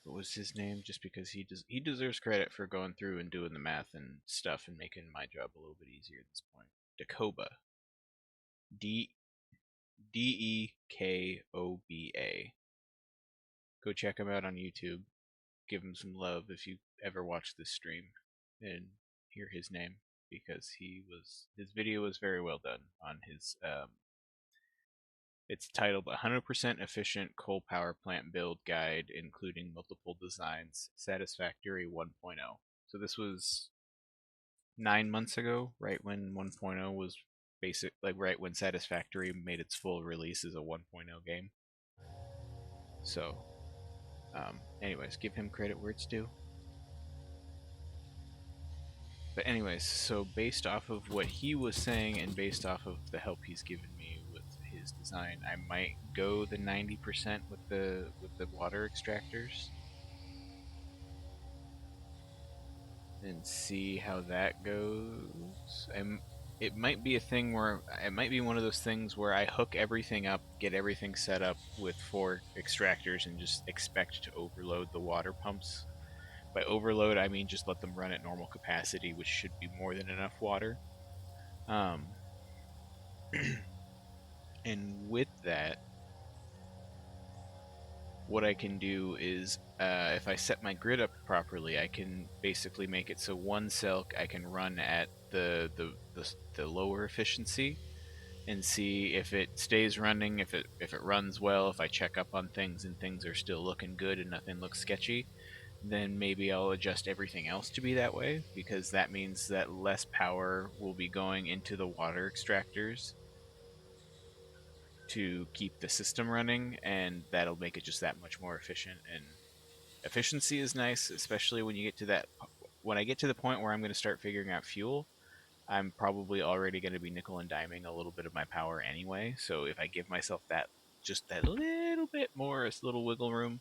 What was his name? Just because he deserves credit for going through and doing the math and stuff and making my job a little bit easier at this point. Dakoba. Dekoba. Go check him out on YouTube. Give him some love if you ever watch this stream and hear his name, because his video was very well done on his it's titled 100% efficient coal power plant build guide including multiple designs, Satisfactory 1.0. So this was 9 months ago, right when 1.0 was basic, like right when Satisfactory made its full release as a 1.0 game. So anyways, give him credit where it's due. But anyways, so based off of what he was saying and based off of the help he's given me with his design, I might go the 90% with the water extractors and see how that goes. It might be a thing where it might be one of those things where I hook everything up, get everything set up with 4 extractors, and just expect to overload the water pumps. By overload, I mean just let them run at normal capacity, which should be more than enough water. And with that, what I can do is, if I set my grid up properly, I can basically make it so one cell I can run at the lower efficiency, and see if it stays running, if it runs well, if I check up on things and things are still looking good and nothing looks sketchy, then maybe I'll adjust everything else to be that way, because that means that less power will be going into the water extractors to keep the system running, and that'll make it just that much more efficient. And efficiency is nice, especially when you get to that. When I get to the point where I'm going to start figuring out fuel, I'm probably already going to be nickel and diming a little bit of my power anyway. So if I give myself that just that little bit more, a little wiggle room,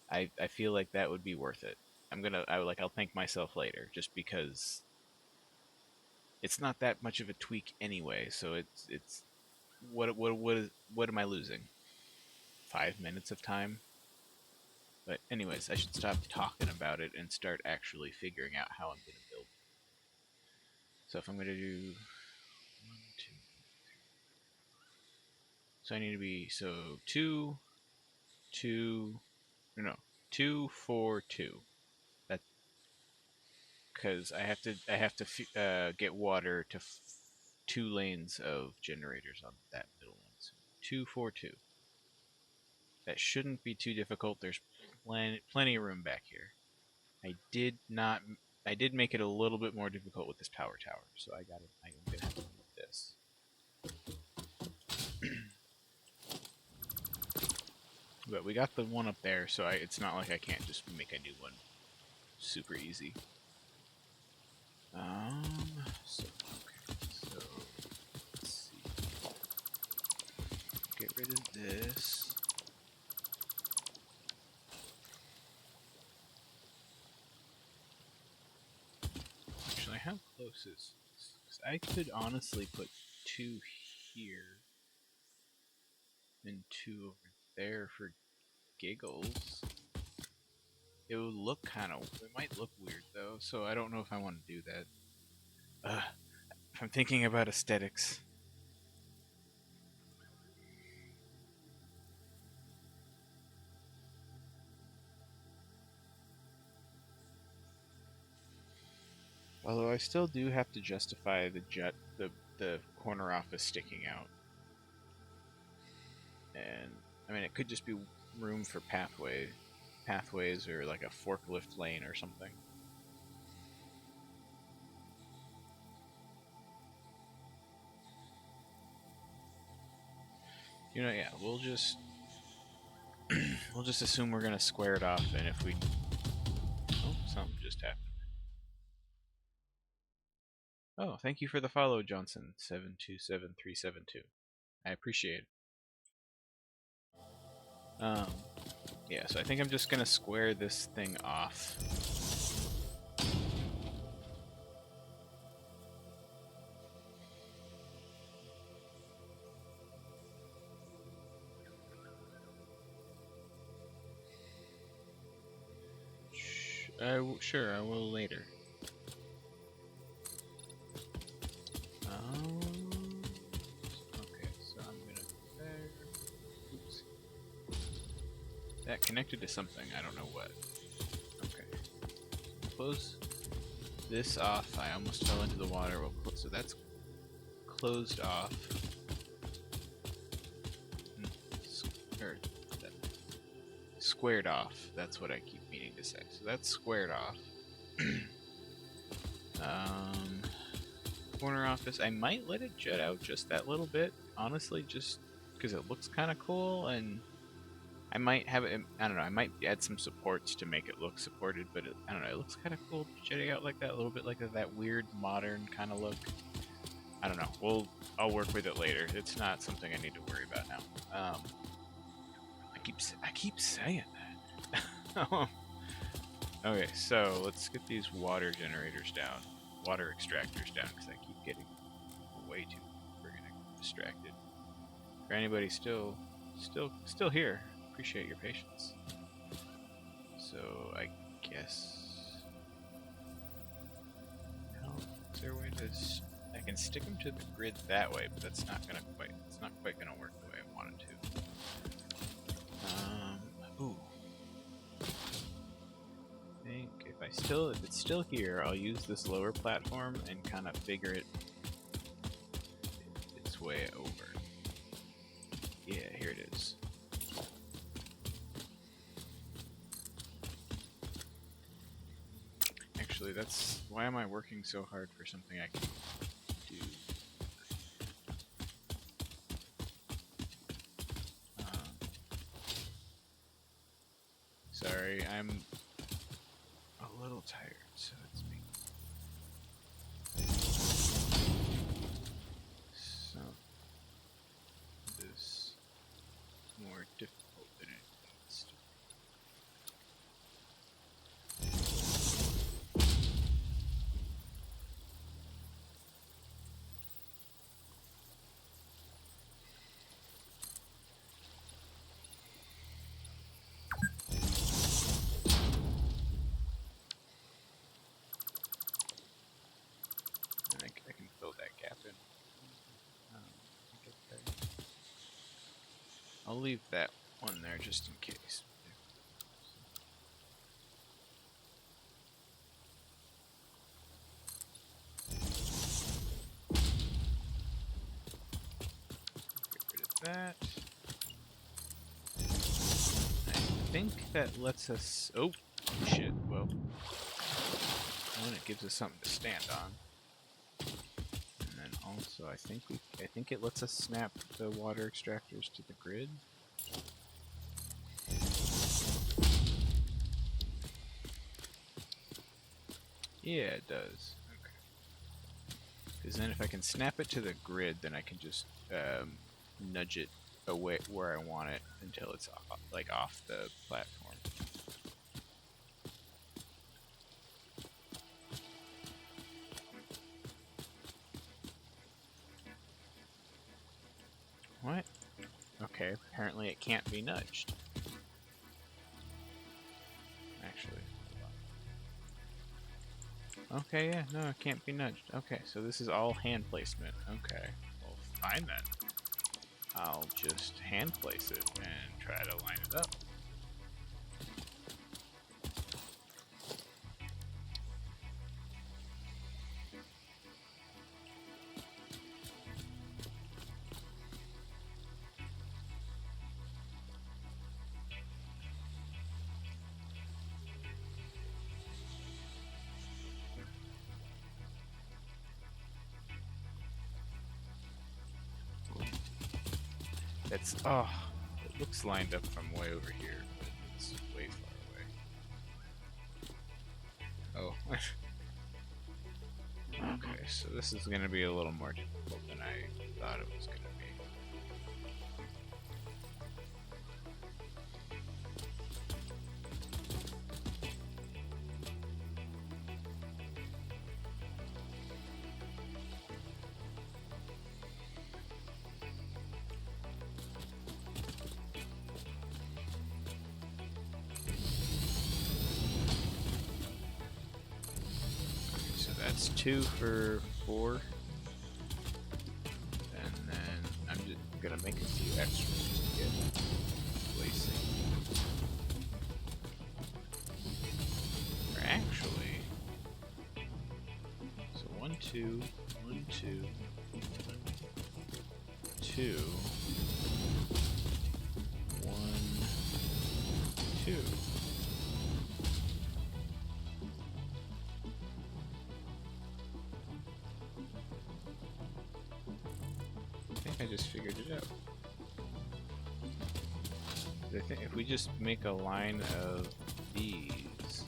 I feel like that would be worth it. I'll thank myself later, just because it's not that much of a tweak anyway. So it's what am I losing? 5 minutes of time. But anyways, I should stop talking about it and start actually figuring out how I'm going to build. So if I'm going to do 1, 2, 3. So I need to be 2, 2, no, 2, 4, 2. That because I have to get water to 2 lanes of generators on that middle one. So 2, 4, 2. That shouldn't be too difficult. There's plenty of room back here. I did make it a little bit more difficult with this power tower, so I'm gonna have to move this. But we got the one up there, so it's not like I can't just make a new one super easy. So let's see. Get rid of this. Actually, how close is this? 'Cause I could honestly put 2 here and 2 over there for giggles. It would look it might look weird though, so I don't know if I want to do that. If I'm thinking about aesthetics. Although I still do have to justify the corner office sticking out. And I mean, it could just be room for pathways or like a forklift lane or something. Yeah, we'll just assume we're gonna square it off, and if we something just happened. Oh, thank you for the follow, Johnson 727372. I appreciate it. Yeah, so I think I'm just gonna square this thing off. Sure, I will later. Okay, so I'm gonna go there. Oops. That connected to something, I don't know what. Okay. Close this off. I almost fell into the water. So that's closed off. Squared off. That's what I keep meaning to say. So that's squared off. Corner office. I might let it jut out just that little bit, honestly, just because it looks kind of cool, and I might have it. I don't know. I might add some supports to make it look supported, but I don't know. It looks kind of cool jutting out like that, a little bit like that weird modern kind of look. I don't know. I'll work with it later. It's not something I need to worry about now. I keep saying that. Okay, so let's get these water generators down, water extractors down, because I keep getting way too friggin' distracted. For anybody still here, appreciate your patience. So I guess, is there a way to? I can stick them to the grid that way, but that's not gonna quite. It's not quite gonna work the way I want it to. Ooh. I think if it's still here, I'll use this lower platform and kind of figure its way over. Yeah, here it is. Actually, why am I working so hard for something I can do? I'll leave that one there just in case. Get rid of that. I think that lets us... Oh, shit. Well, one, it gives us something to stand on. And then also, I think it lets us snap the water extractors to the grid. Yeah, it does. Okay. Because then if I can snap it to the grid, then I can just nudge it away where I want it until it's like off the platform. What? Okay, apparently it can't be nudged. Actually. Okay, yeah, no, it can't be nudged. Okay, so this is all hand placement. Okay, well, fine then. I'll just hand place it and try to line it up. It's, oh, it looks lined up from way over here, but it's way far away. Oh. Okay, so this is going to be a little more difficult than I thought it was going to be. That's 2 for 4. And then I'm just gonna make a few extras just to get placing. Or actually, so 1, 2, 1, 2, 1, 2, 1, 2. I just figured it out. I think if we just make a line of these,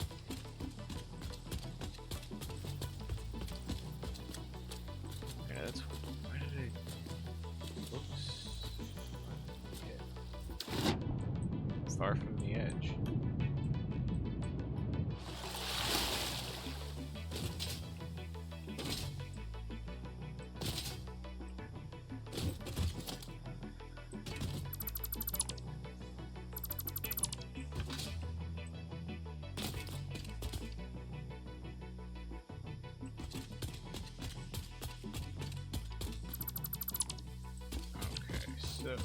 okay, that's why did I? Whoops! Yeah. Far from the edge. So,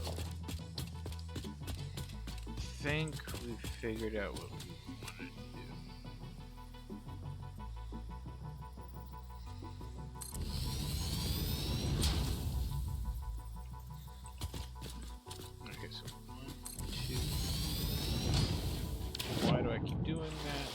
I think we've figured out what we wanted to do. Okay, so 1, 2. Why do I keep doing that?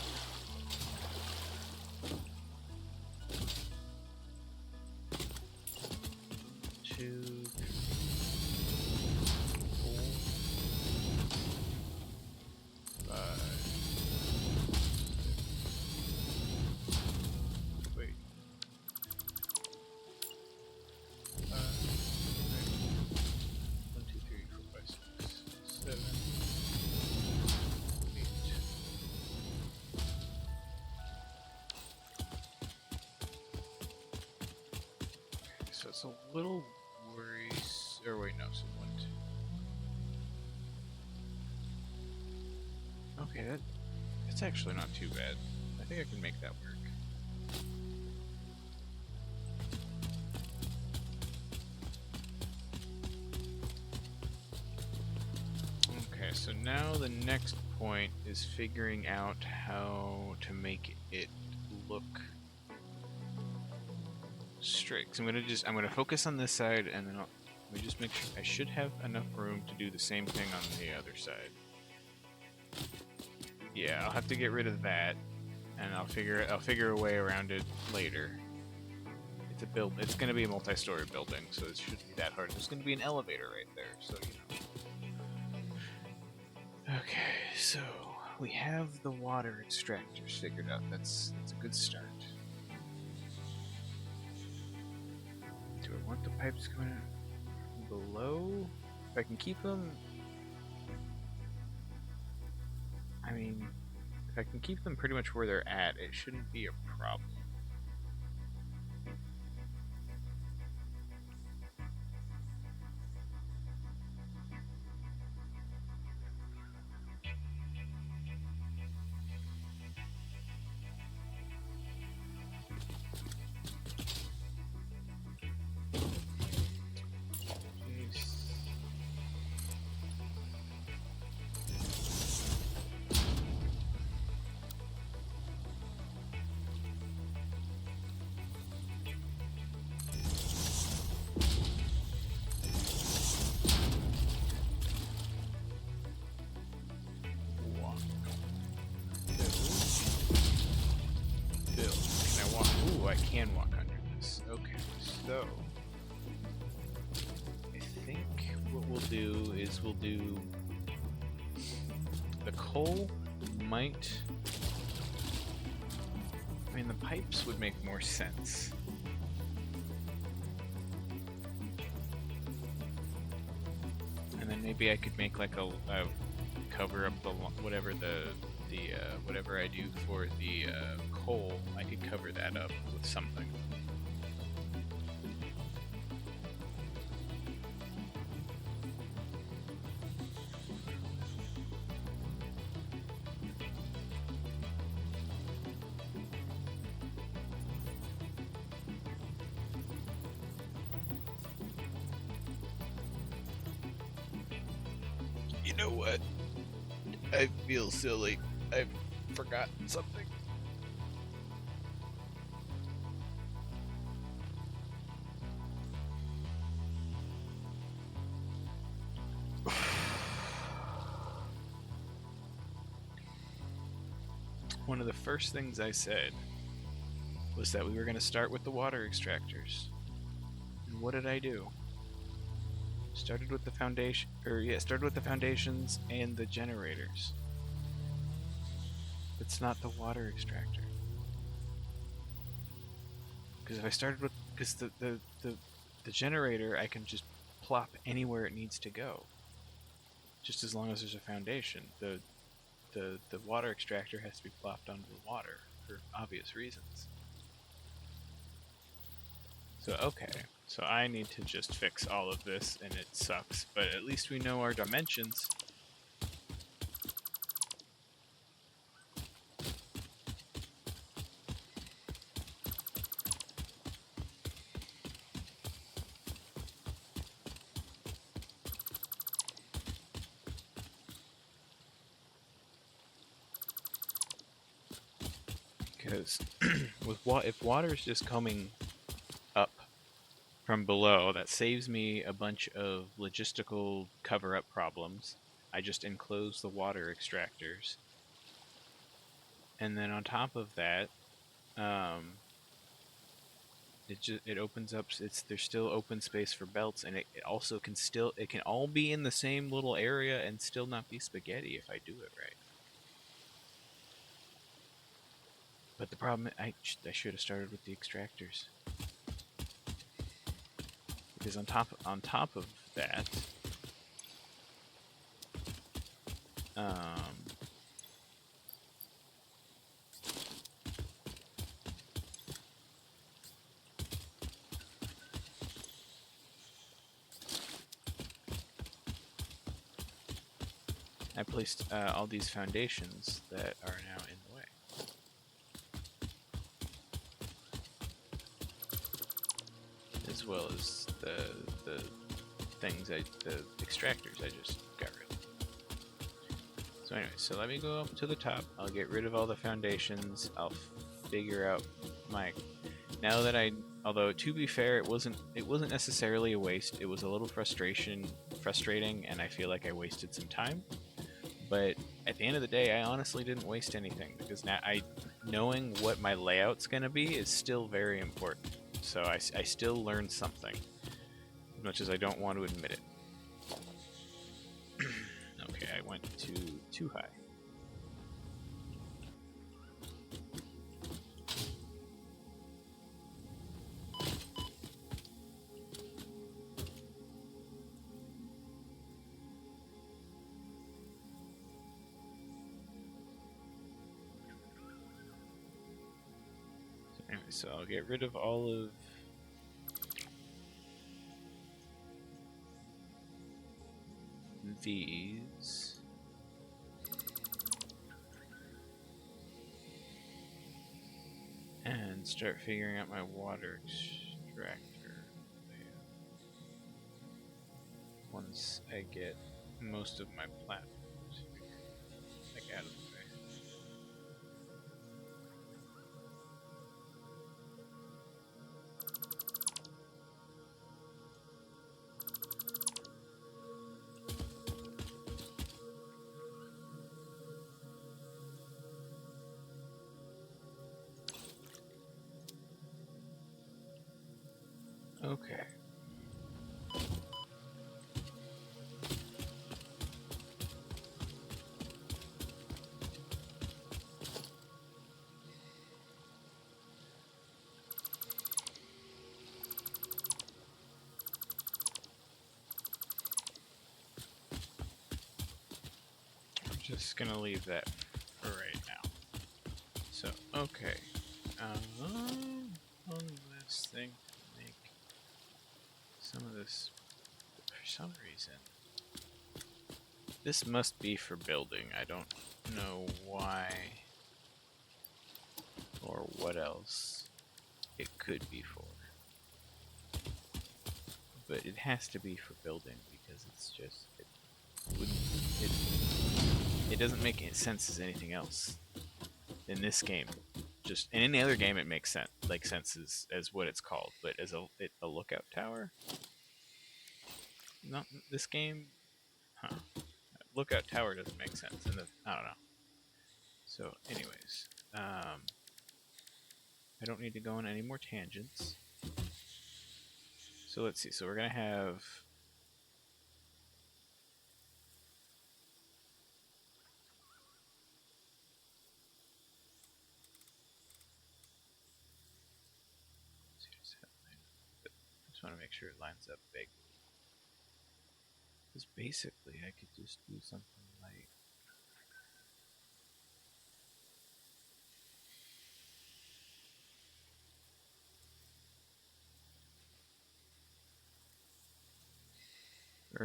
So it's a little worries. Or wait, no, so 1, 2. Okay, that's actually not too bad. I think I can make that work. now the next point is figuring out how to make it look straight. So I'm gonna focus on this side, and then let me just make sure I should have enough room to do the same thing on the other side. Yeah, I'll have to get rid of that, and I'll figure a way around it later. It's gonna be a multi-story building, so it shouldn't be that hard. There's gonna be an elevator right there, so you know. Okay, so we have the water extractors figured out. That's a good start. Do I want the pipes coming in below? If I can keep them, I mean, if I can keep them pretty much where they're at, it shouldn't be a problem. I can walk under this. Okay, so I think what we'll do is we'll do the coal might. I mean, the pipes would make more sense. And then maybe I could make like a cover up the whatever whatever I do for the coal, I could cover that up with something. You know what? I feel silly. I've forgotten something. One of the first things I said was that we were going to start with the water extractors. And what did I do? Started with the foundations and the generators. It's not the water extractor. Because if I started with, because the generator, I can just plop anywhere it needs to go, just as long as there's a foundation. The water extractor has to be plopped onto the water for obvious reasons. So okay, so I need to just fix all of this, and it sucks, but at least we know our dimensions. Because if water is just coming up from below, that saves me a bunch of logistical cover-up problems. I just enclose the water extractors, and then on top of that, it opens up. There's still open space for belts, and it also can all be in the same little area and still not be spaghetti if I do it right. But the problem, I should have started with the extractors, because on top of that, I placed all these foundations that are now in the way. As well as the extractors I just got rid of. So anyway, so let me go up to the top. I'll get rid of all the foundations. I'll figure out my... Now that although to be fair, it wasn't necessarily a waste. It was a little frustrating, and I feel like I wasted some time. But at the end of the day, I honestly didn't waste anything, because now knowing what my layout's going to be is still very important. So I still learned something, as much as I don't want to admit it. Okay, I went too high. Anyway, so I'll get rid of all of these. And start figuring out my water extractor layout. Once I get most of my platforms like out of the way. Okay. I'm just gonna leave that for right now. So, okay. One last thing to make some of this, for some reason. This must be for building. I don't know why or what else it could be for. But it has to be for building, because it's just it doesn't make any sense as anything else in this game. Just in any other game it makes sense as what it's called, but as a lookout tower, not this game. Lookout tower doesn't make sense, and I don't know. So anyways, I don't need to go on any more tangents. So let's see. So we're gonna have I just want to make sure it lines up big. Because basically I could just do something like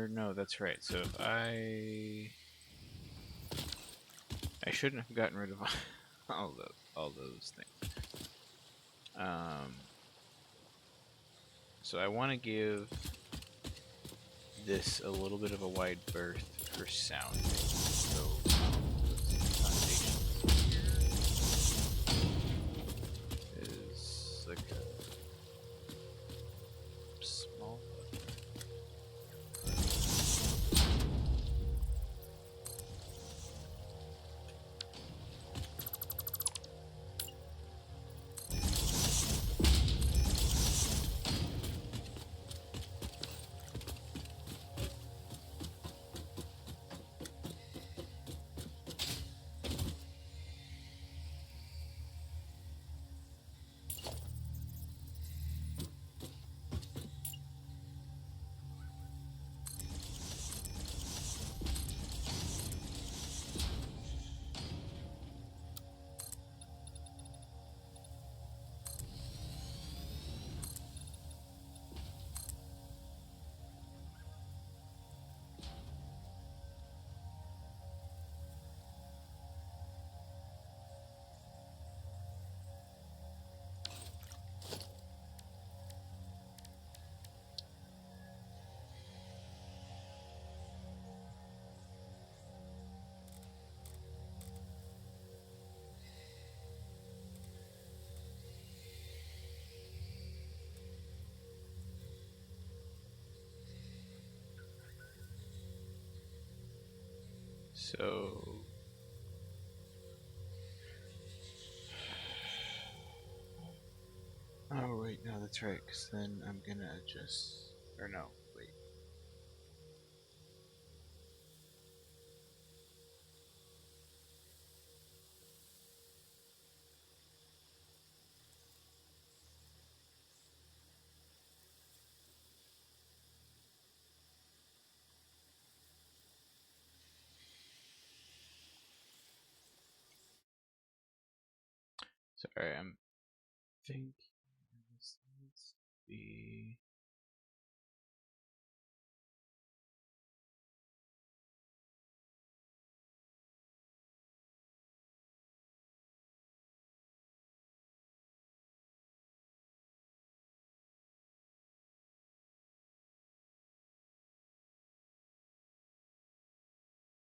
no, that's right. So if I shouldn't have gotten rid of all those things. So I want to give this a little bit of a wide berth for sound. So is like a small. So oh wait, no, that's right. Because then I'm gonna just or no, wait. Sorry, I'm thinking this needs to be.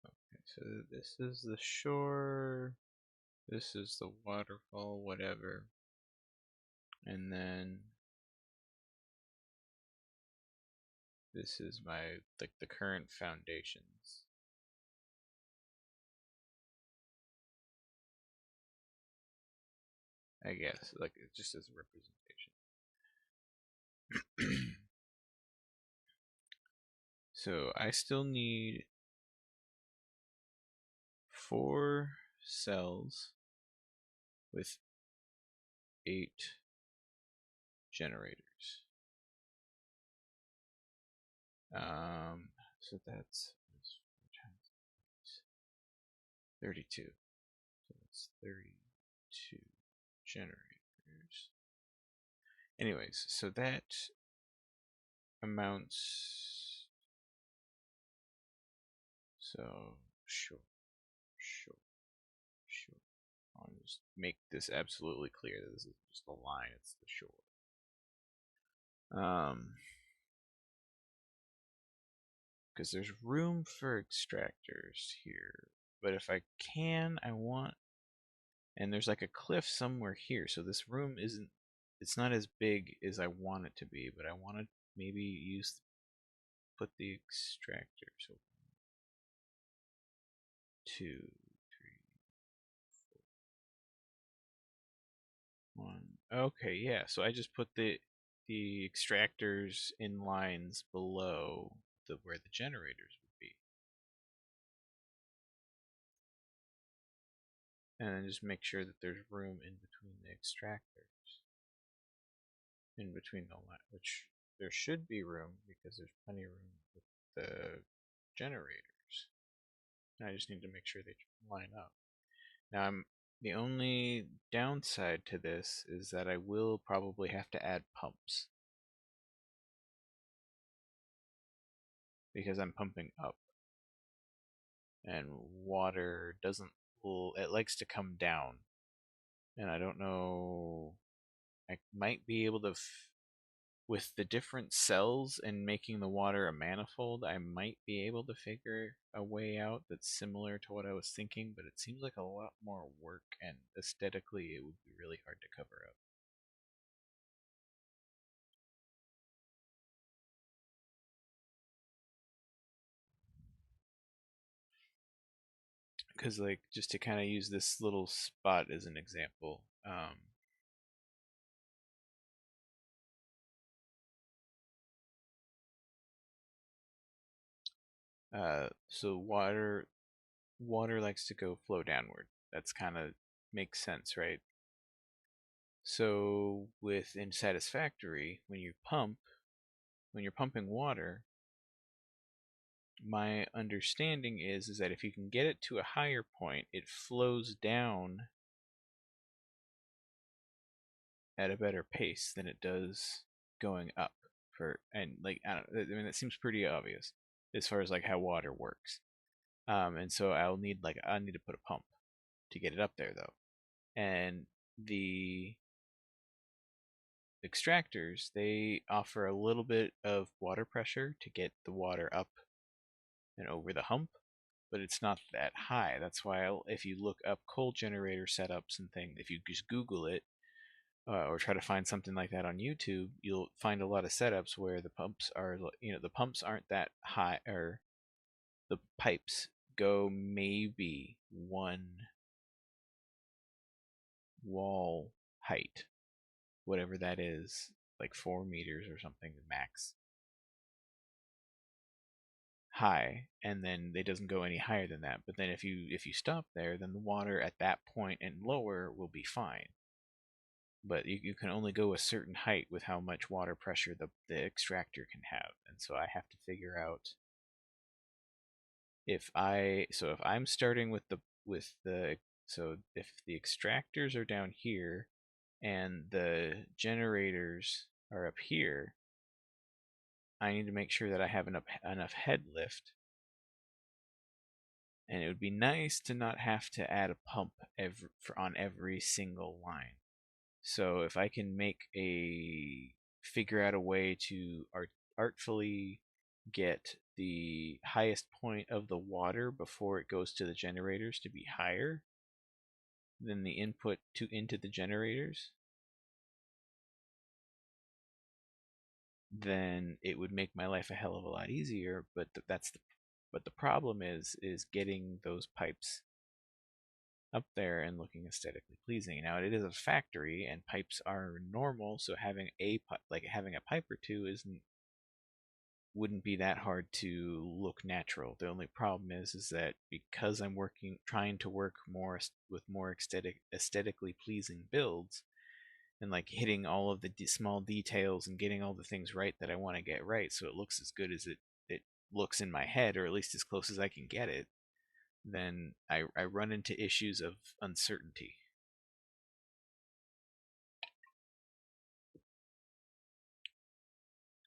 Okay, so this is the shore. This is the waterfall, whatever. And then this is my like the current foundations. I guess like it just as a representation. So I still need 4 cells with 8 generators. So that's 32. So that's 32 generators. Anyways, so that amounts. So sure. I'll just make this absolutely clear that this is just a line, it's the shore. Because there's room for extractors here, but if I can, I want, and there's like a cliff somewhere here, so this room isn't, it's not as big as I want it to be, but I want to maybe put the extractor, so 2, 3, 4, 1. Okay, yeah, so I just put the extractors in lines below where the generators would be. And then just make sure that there's room in between the extractors. In between the line, which there should be room because there's plenty of room with the generators. And I just need to make sure they line up. Now the only downside to this is that I will probably have to add pumps. Because I'm pumping up. And water doesn't, it likes to come down. And I don't know, I might be able to, with the different cells and making the water a manifold, I might be able to figure a way out that's similar to what I was thinking, but it seems like a lot more work, and aesthetically it would be really hard to cover up. Because like just to kind of use this little spot as an example, so water likes to go flow downward. That's kind of makes sense, right? So within Satisfactory, when you're pumping water, my understanding is that if you can get it to a higher point, it flows down at a better pace than it does going up. And like I don't, I mean that seems pretty obvious as far as like how water works. And so I need to put a pump to get it up there though, and the extractors, they offer a little bit of water pressure to get the water up and over the hump, but it's not that high. That's why if you look up coal generator setups and things, if you just Google it or try to find something like that on YouTube, you'll find a lot of setups where the pumps are, the pumps aren't that high, or the pipes go maybe one wall height, whatever that is, like 4 meters or something max high, and then it doesn't go any higher than that. But then if you stop there, then the water at that point and lower will be fine. But you can only go a certain height with how much water pressure the extractor can have, and so I have to figure out if I'm starting with the so if the extractors are down here and the generators are up here, I need to make sure that I have enough head lift. And it would be nice to not have to add a pump on every single line. So if I can figure out a way to artfully get the highest point of the water before it goes to the generators to be higher than the input into the generators, then it would make my life a hell of a lot easier. But the problem is getting those pipes up there and looking aesthetically pleasing. Now it is a factory and pipes are normal, so having having a pipe or two wouldn't be that hard to look natural. The only problem is that because I'm trying to work with more aesthetically pleasing builds, and like hitting all of the small details and getting all the things right that I want to get right, so it looks as good as it looks in my head, or at least as close as I can get it, then I run into issues of uncertainty.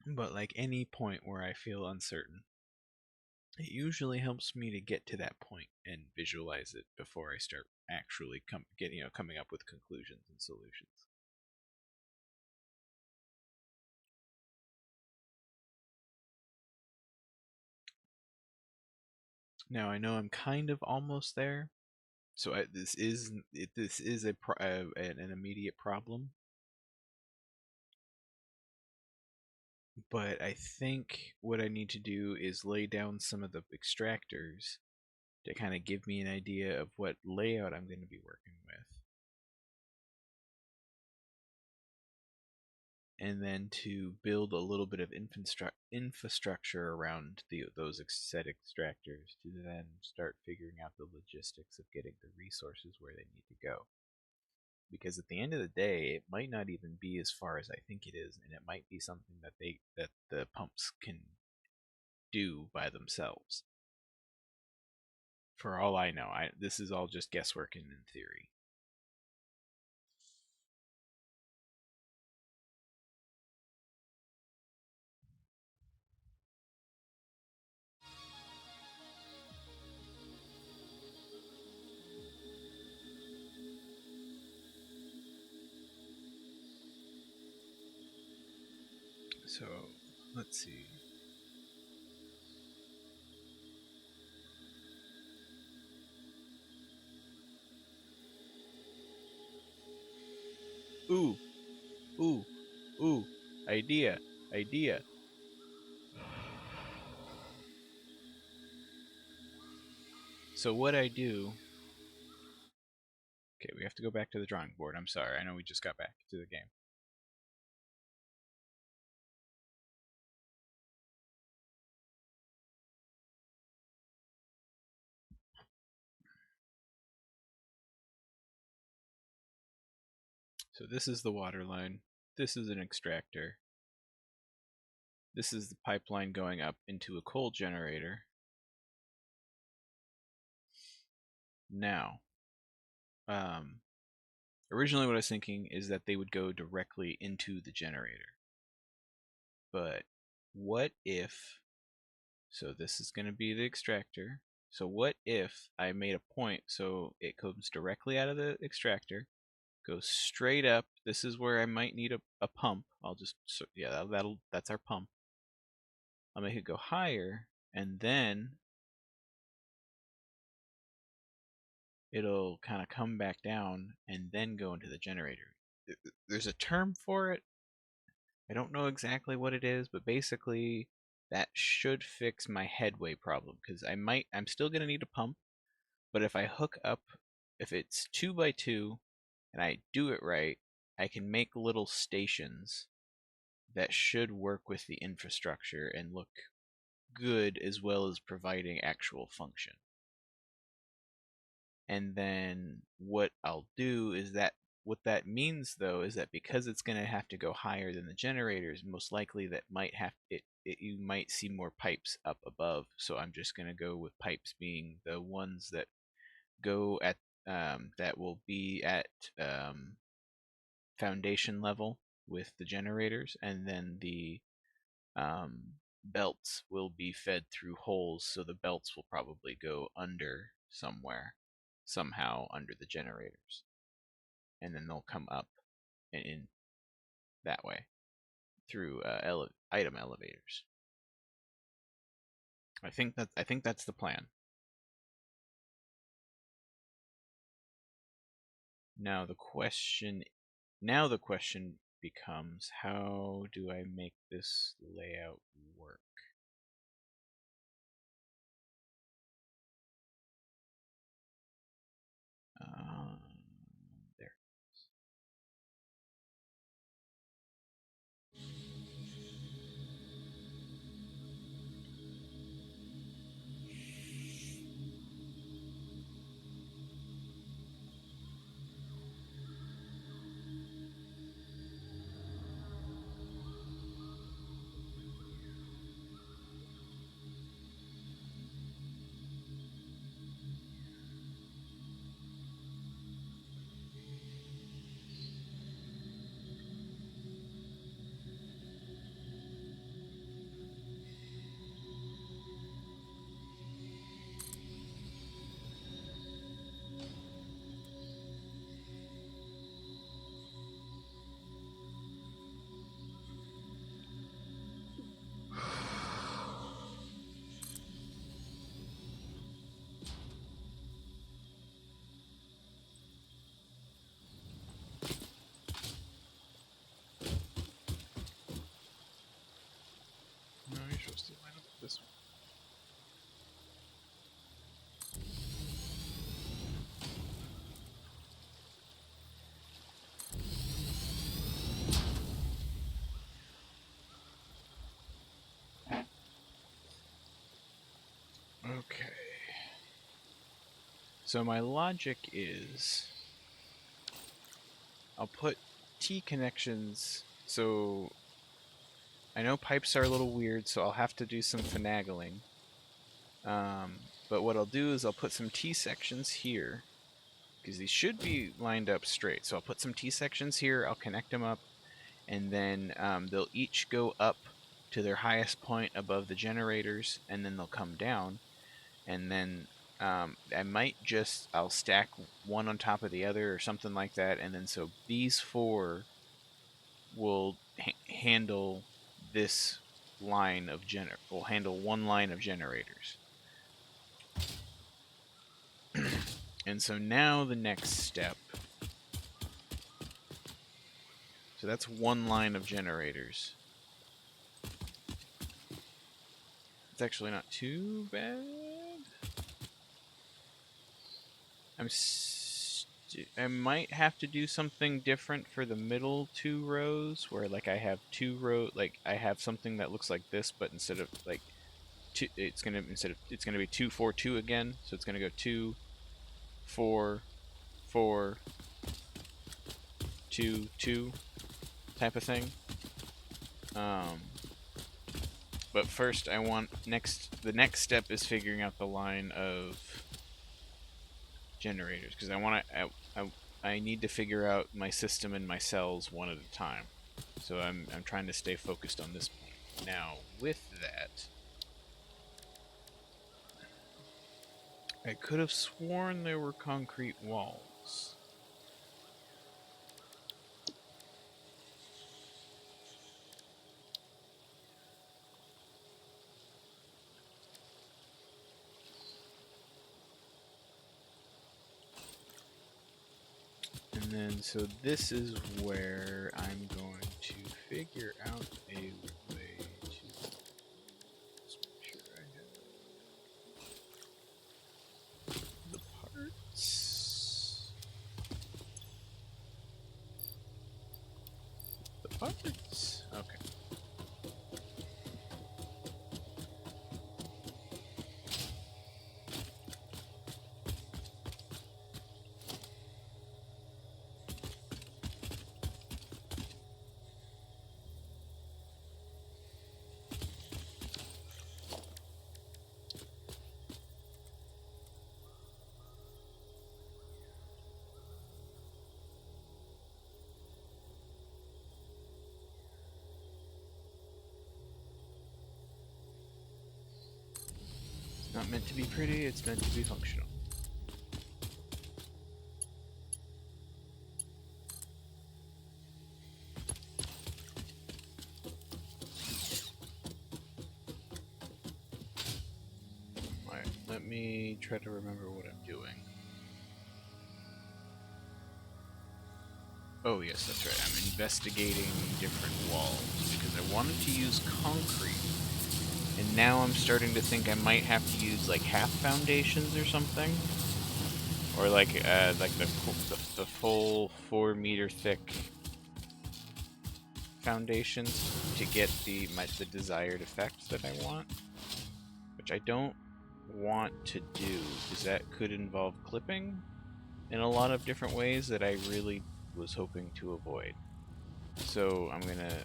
But like any point where I feel uncertain, it usually helps me to get to that point and visualize it before I start actually coming up with conclusions and solutions. Now I know I'm kind of almost there, so this is an immediate problem. But I think what I need to do is lay down some of the extractors to kind of give me an idea of what layout I'm going to be working with. And then to build a little bit of infrastructure around those set extractors to then start figuring out the logistics of getting the resources where they need to go. Because at the end of the day, it might not even be as far as I think it is, and it might be something that the pumps can do by themselves. For all I know, this is all just guesswork and in theory. So, let's see. Ooh, ooh, ooh, idea. So what I do... Okay, we have to go back to the drawing board. I'm sorry, I know we just got back to the game. So this is the water line. This is an extractor. This is the pipeline going up into a coal generator. Now, originally what I was thinking is that they would go directly into the generator. But what if... So this is going to be the extractor. So what if I made a point so it comes directly out of the extractor, goes straight up. This is where I might need a pump. That's our pump. I'll make it go higher, and then it'll kind of come back down and then go into the generator. There's a term for it. I don't know exactly what it is, but basically That should fix my headway problem, because I'm still gonna need a pump, but if I hook up, if it's 2x2 and I do it right, I can make little stations that should work with the infrastructure and look good, as well as providing actual function. And then what I'll do is that what that means, though, is that because it's going to have to go higher than the generators, most likely that might have you might see more pipes up above. So I'm just going to go with pipes being the ones that go at that will be at foundation level with the generators, and then the belts will be fed through holes, so the belts will probably go under somewhere, somehow under the generators, and then they'll come up in that way through item elevators. I think that's the plan. Now the question becomes, how do I make this layout work? There. No, you're supposed to line up with this one. Okay. So my logic is I'll put T connections. So I know pipes are a little weird, so I'll have to do some finagling. But what I'll do is I'll put some T sections here, because these should be lined up straight. So I'll put some T sections here, I'll connect them up, and then they'll each go up to their highest point above the generators, and then they'll come down. And then I'll stack one on top of the other or something like that, and then so these four will handle this line of will handle one line of generators. And so now the next step. So that's one line of generators. It's actually not too bad. I might have to do something different for the middle two rows, where like I have two row, like I have something that looks like this, but instead of like two, it's gonna be 2 4 2 again. So it's gonna go 2 4 4 2 2 type of thing. But first I want the next step is figuring out the line of generators, because I need to figure out my system and my cells one at a time. So I'm trying to stay focused on this point. Now with that, I could have sworn there were concrete walls. And then, so this is where I'm going to figure out a way to parts. Okay. It's not meant to be pretty, it's meant to be functional. Alright, let me try to remember what I'm doing. Oh yes, that's right. I'm investigating different walls because I wanted to use concrete. And now I'm starting to think I might have to use like half foundations or something. Or like the full 4 meter thick foundations to get the desired effect that I want. Which I don't want to do because that could involve clipping in a lot of different ways that I really was hoping to avoid. So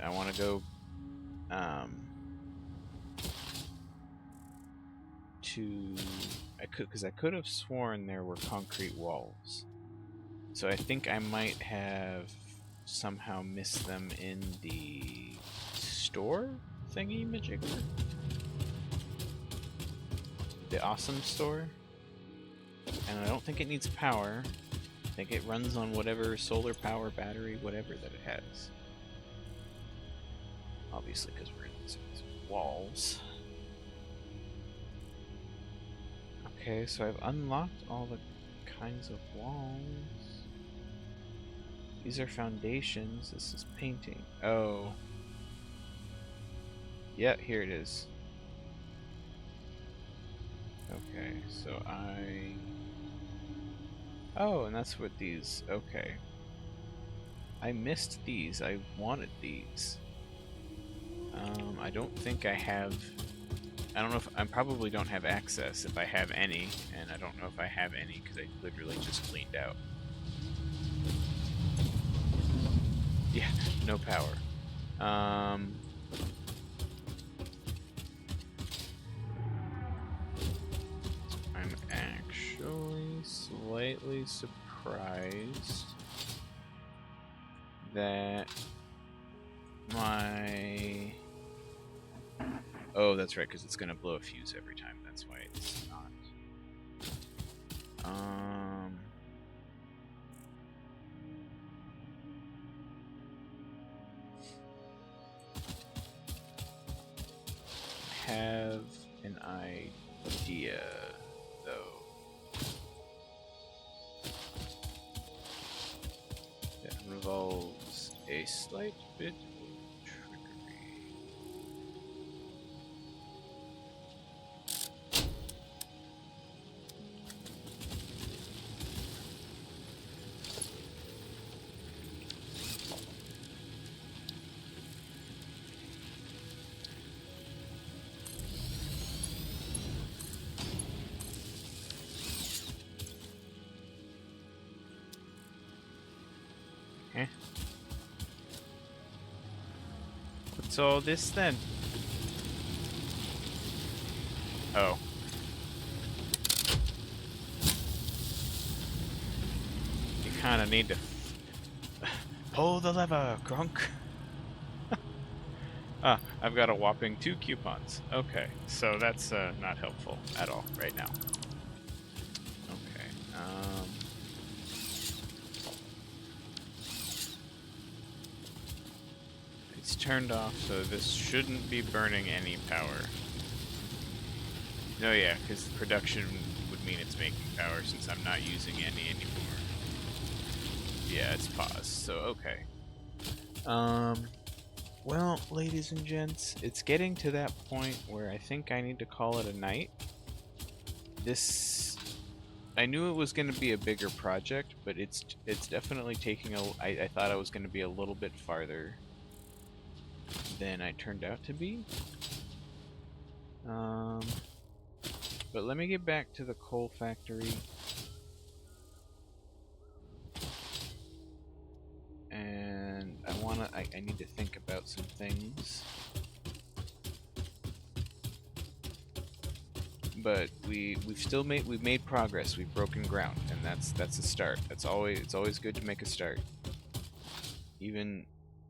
I want to go because I could have sworn there were concrete walls. So I think I might have somehow missed them in the store thingy majigger. The awesome store. And I don't think it needs power. I think it runs on whatever solar power, battery, whatever that it has. Obviously, because we're in these walls. Okay, so I've unlocked all the kinds of walls. These are foundations. This is painting. Oh. Yeah, here it is. Okay, so oh, and that's what these... Okay. I missed these. I wanted these. I don't think I have... I don't know if... I probably don't have access if I have any, and I don't know if I have any because I literally just cleaned out. Yeah, no power. I'm actually slightly surprised that my... Oh, that's right, because it's going to blow a fuse every time. That's why it's not. I have an idea, though. That involves a slight bit of trickery. What's all this then? Oh. You kind of need to pull the lever, Grunk. Ah, I've got a whopping 2 coupons. Okay, so that's not helpful at all right now. Okay, it's turned off, so this shouldn't be burning any power. No, yeah, because production would mean it's making power since I'm not using any anymore. Yeah, it's paused, so okay. Well, ladies and gents, it's getting to that point where I think I need to call it a night. I knew it was going to be a bigger project, but it's definitely taking I thought I was going to be a little bit farther than I turned out to be. But let me get back to the coal factory. And I need to think about some things. But we've made progress. We've broken ground, and that's a start. It's always good to make a start. Even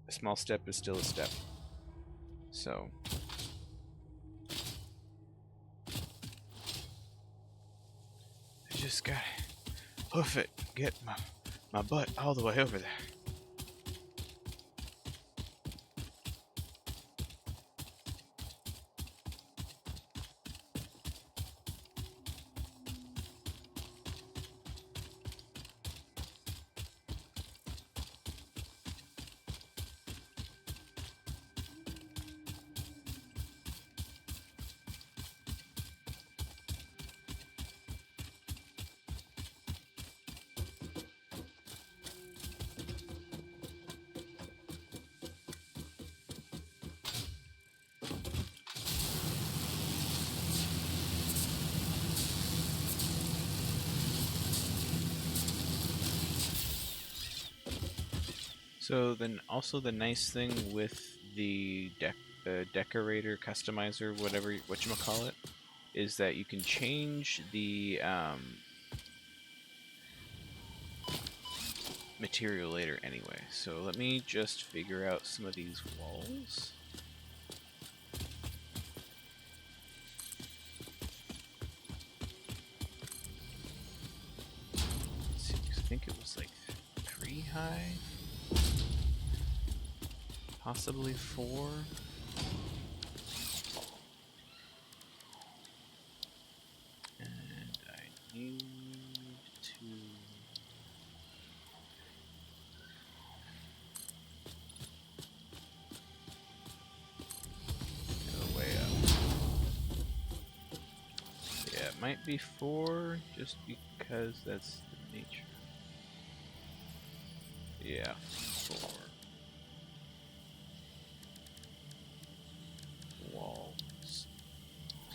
a small step is still a step. So I just gotta hoof it, get my butt all the way over there. So then, also the nice thing with the decorator, customizer, whatever whatchamacallit, is that you can change the material later anyway. So let me just figure out some of these walls. Let's see, 'cause I think it was like 3 high. Possibly 4. And I need to go way up. Yeah, it might be 4 just because that's the nature. Yeah, 4. Walls.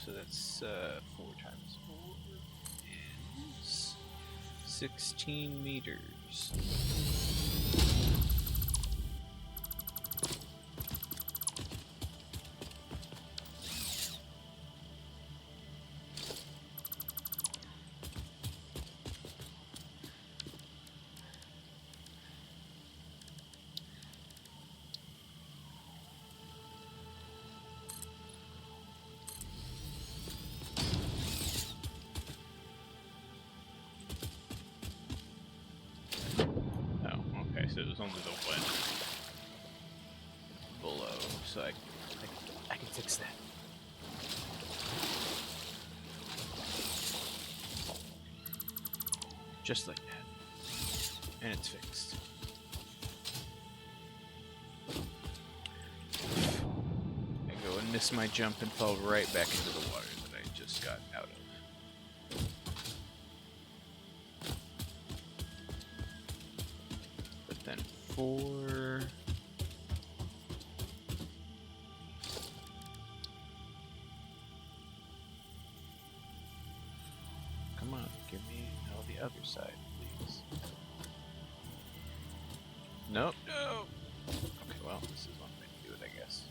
So that's 4 times 4 is 16 meters. So it was only the one below, so I can fix that. Just like that. And it's fixed. I go and miss my jump and fall right back into the water that I just got out of. But then 4... Come on, give me the other side, please. Nope, no! Okay, well, this is one way to do it, I guess.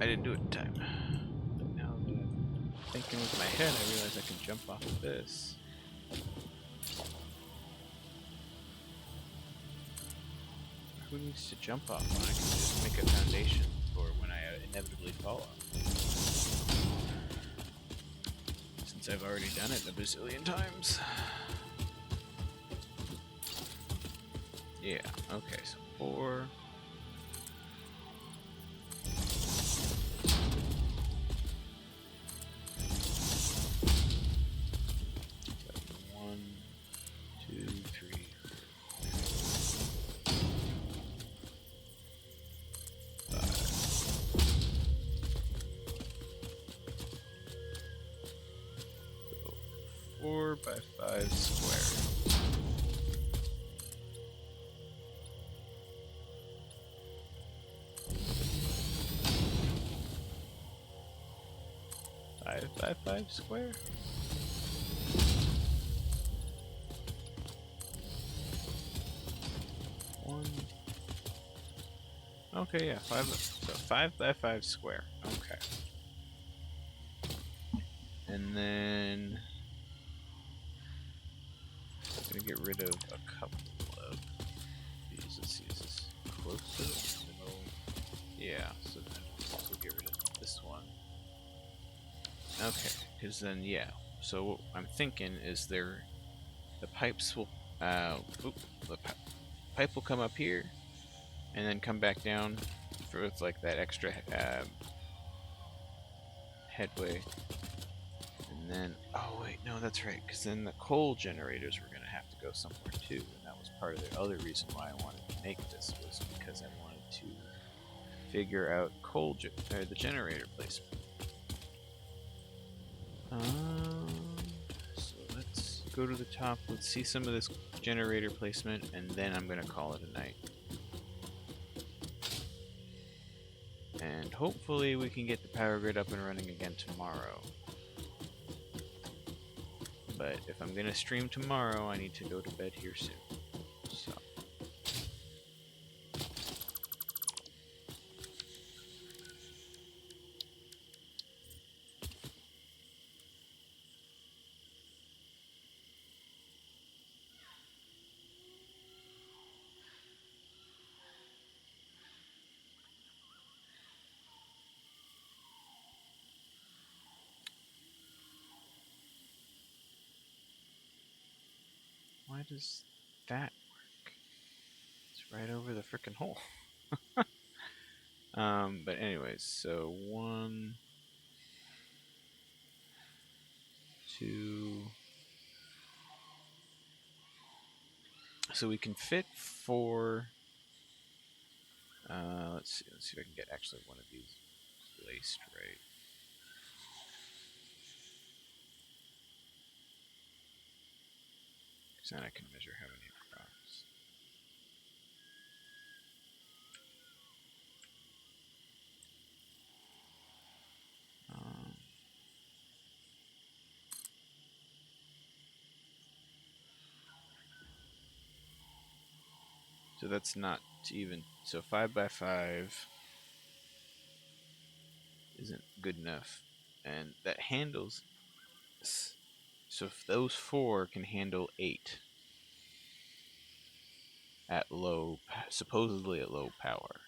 I didn't do it in time. But now that I'm thinking with my head, I realize I can jump off of this. Who needs to jump off when I can just make a foundation for when I inevitably fall off? Since I've already done it a bazillion times. Yeah, okay, so 4... 1, 2, 3... 4x5 square. 5x5 square? One. Okay, yeah, 5x5 square. Okay. And then I'm gonna get rid of a couple of these. Let's see, is this close to it? No. Yeah, so then we'll get rid of this one. Okay, because then, yeah. So what I'm thinking is the pipes will, pipe will come up here, and then come back down for with like that extra headway. And then, oh wait, no, that's right, because then the coal generators were gonna have to go somewhere too, and that was part of the other reason why I wanted to make this, was because I wanted to figure out the generator placement. So let's go to the top. Let's see some of this generator placement, and then I'm gonna call it a night. And hopefully we can get the power grid up and running again tomorrow. But if I'm gonna stream tomorrow, I need to go to bed here soon. So. Why does that work? It's right over the frickin' hole. But anyways, so 1, 2. So we can fit 4. Let's see if I can get actually one of these placed right. Because then I can measure how many drops. So that's not even, so 5x5 isn't good enough, and that handles, so if those 4 can handle 8 at supposedly at low power.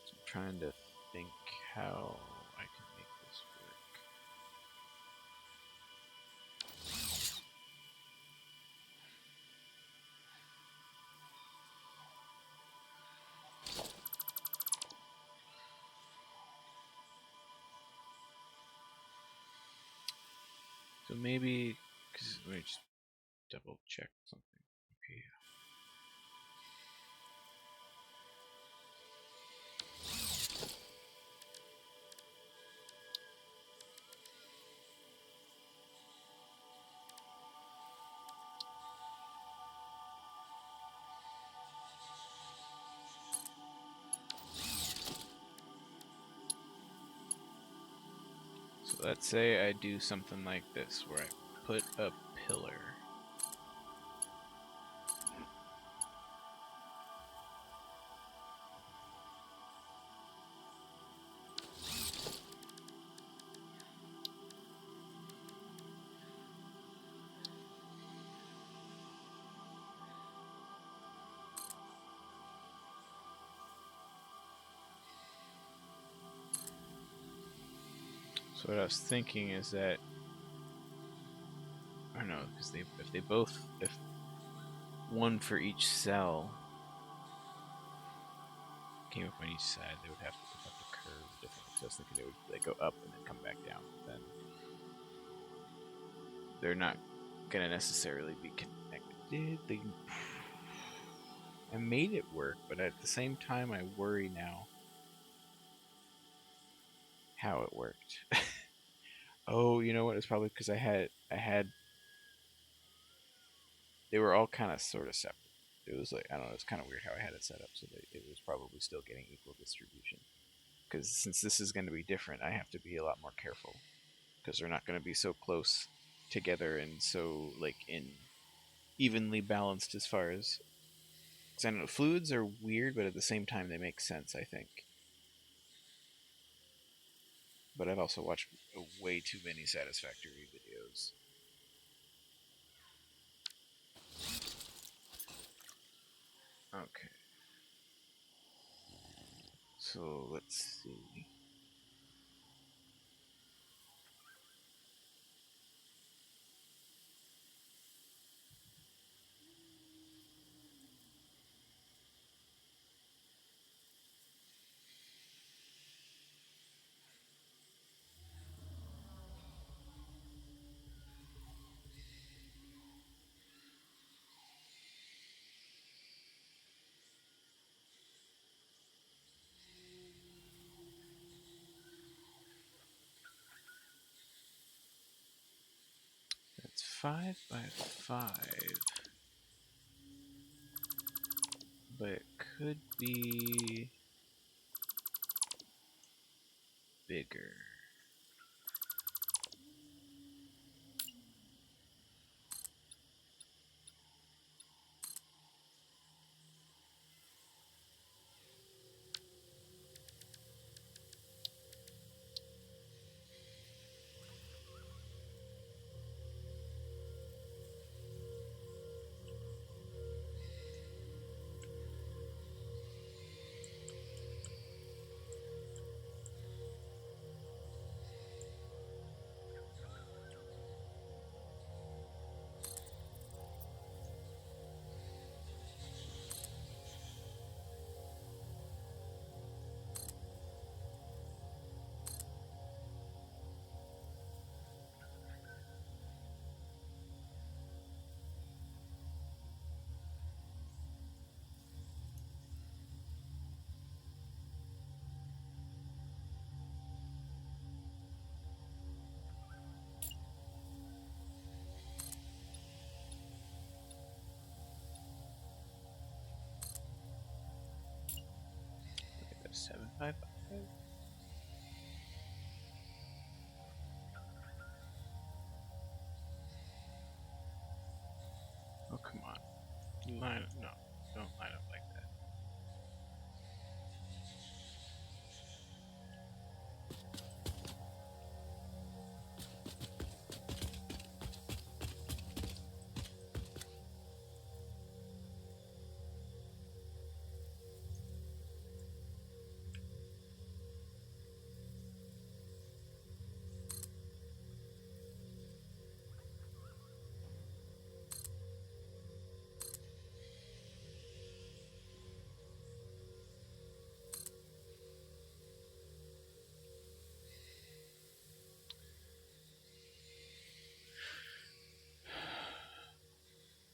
So I'm trying to think how I can make this work. So maybe, because let me just double check something. Okay, yeah. So let's say I do something like this, where I put a pillar. So what I was thinking is that, I don't know, because if one for each cell came up on each side, they would have to curve differently. So I was thinking they go up and then come back down. But then they're not gonna necessarily be connected. I made it work, but at the same time, I worry now how it worked. Oh, you know what? It's probably because I had they were all kind of sort of separate. It was like I don't know. It's kind of weird how I had it set up so that it was probably still getting equal distribution. Because since this is going to be different, I have to be a lot more careful because they're not going to be so close together and so like in evenly balanced as far as. Because I know fluids are weird, but at the same time they make sense. I think. But I've also watched way too many Satisfactory videos. Okay. So let's see. That's 5 by 5. But it could be bigger. Okay, that's 7 by 5. Oh, come on. Line up. No, don't line up like that.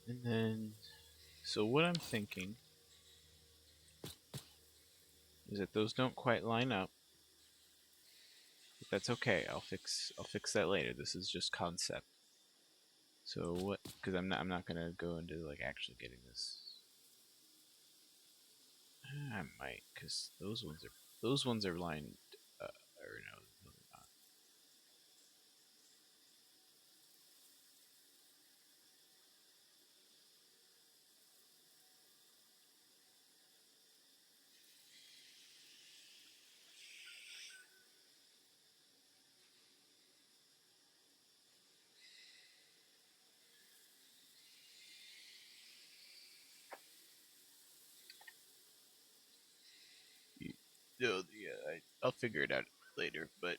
And then, so what I'm thinking is that those don't quite line up. But that's okay. I'll fix that later. This is just concept. So what? Because I'm not gonna go into like actually getting this. I might, because those ones are lined. Or no, they're not. No, yeah, I'll figure it out later. But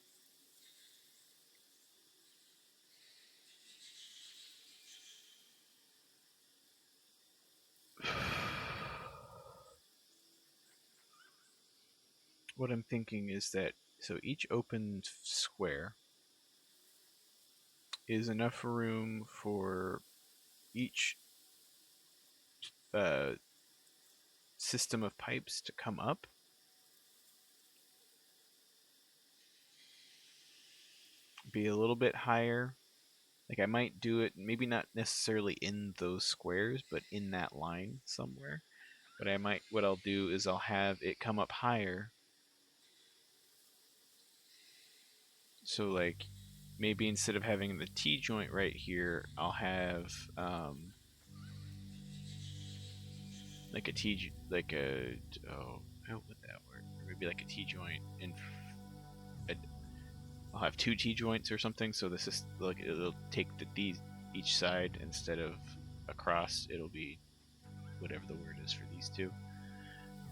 what I'm thinking is that so each open square is enough room for each system of pipes to come up. Be a little bit higher. Like I might do it, maybe not necessarily in those squares, but in that line somewhere. But what I'll do is I'll have it come up higher. So like maybe instead of having the T joint right here, I'll have like a T, like a, oh, how would that work? Or maybe like a T joint in, I'll have two T joints or something. So this is like it'll take the D each side instead of across. It'll be whatever the word is for these two,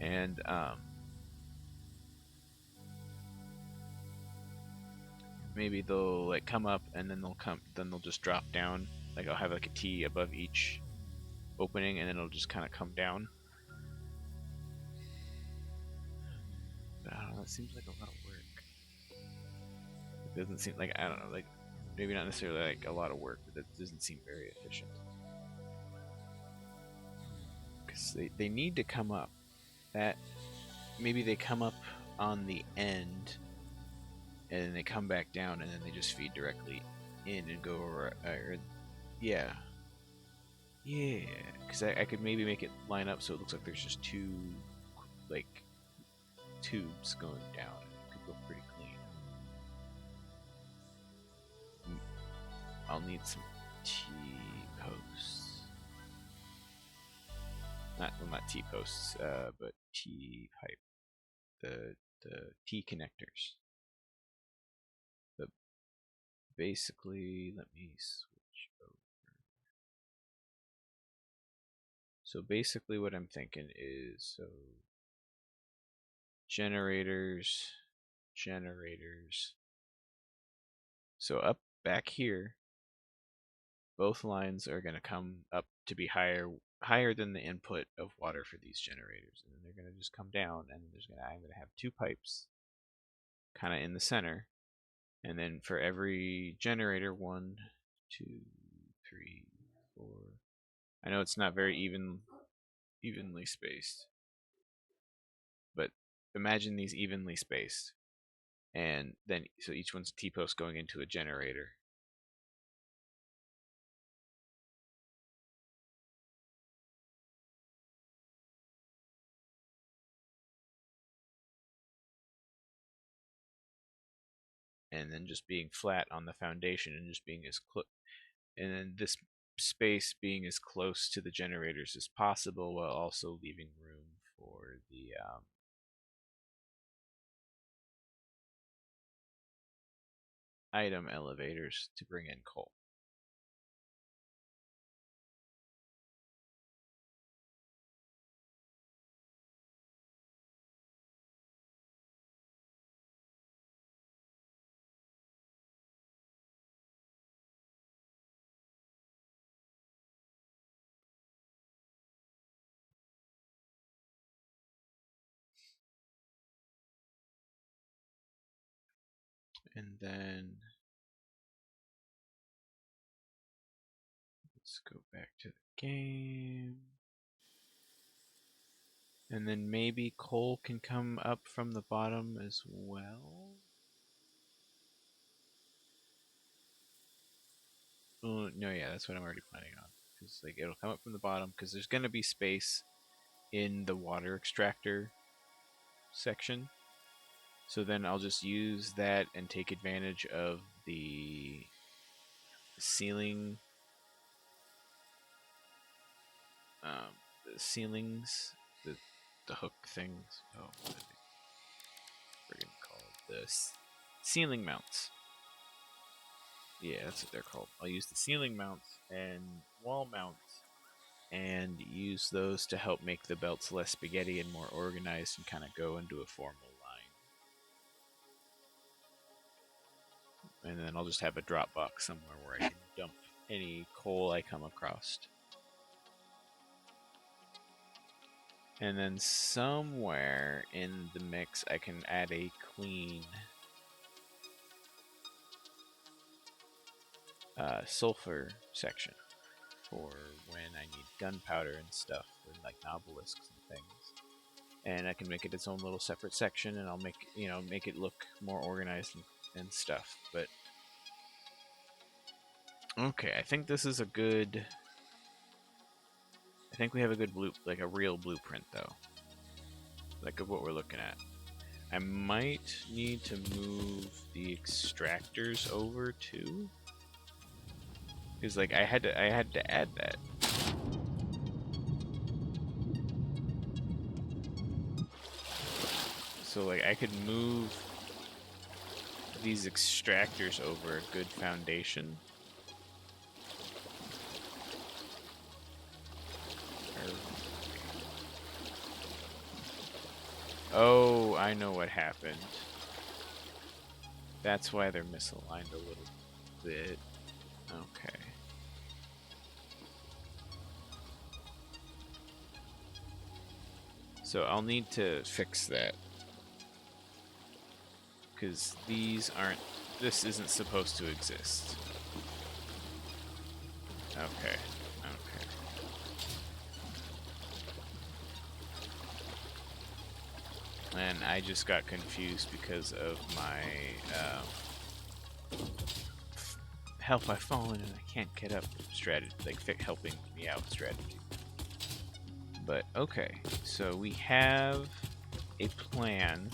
and maybe they'll like come up and then they'll just drop down. Like I'll have like a T above each opening, and then it'll just kind of come down. But I don't know. That seems like a lot of work. It doesn't seem like, I don't know, like maybe not necessarily like a lot of work, but it doesn't seem very efficient. Because they need to come up. That maybe they come up on the end, and then they come back down, and then they just feed directly in and go over. Yeah, yeah. Because I could maybe make it line up so it looks like there's just two like tubes going down. It could look pretty clean. I'll need some T-posts. Not T-posts, but T-pipe. The T connectors. But basically, let me switch over. So basically what I'm thinking is, so generators. So up back here, both lines are going to come up to be higher than the input of water for these generators, and then they're going to just come down, and I'm going to have two pipes kind of in the center, and then for every generator, 1, 2, 3, 4. I know it's not very evenly spaced, but imagine these evenly spaced, and then so each one's a T-post going into a generator. And then just being flat on the foundation and just being as close, and then this space being as close to the generators as possible while also leaving room for the item elevators to bring in coal. And then let's go back to the game. And then maybe coal can come up from the bottom as well. Oh, no, yeah, that's what I'm already planning on. Because like it'll come up from the bottom because there's gonna be space in the water extractor section. So then I'll just use that and take advantage of the ceiling, the ceilings, the hook things. Oh, what are they friggin' called? The ceiling mounts. Yeah, that's what they're called. I'll use the ceiling mounts and wall mounts and use those to help make the belts less spaghetti and more organized and kind of go into a formal line. And then I'll just have a drop box somewhere where I can dump any coal I come across. And then somewhere in the mix I can add a queen. sulfur section for when I need gunpowder and stuff, or like nobelisks and things. And I can make it its own little separate section, and I'll make it look more organized and stuff. But okay, I think this is a good. I think we have a good like a real blueprint though, like of what we're looking at. I might need to move the extractors over too, because like I had to add that. So like I could move these extractors over a good foundation. Oh, I know what happened. That's why they're misaligned a little bit. Okay. So I'll need to fix that. Because this isn't supposed to exist. Okay. And I just got confused because of my help I've fallen and I can't get up strategy, like helping me out strategy. But okay, so we have a plan.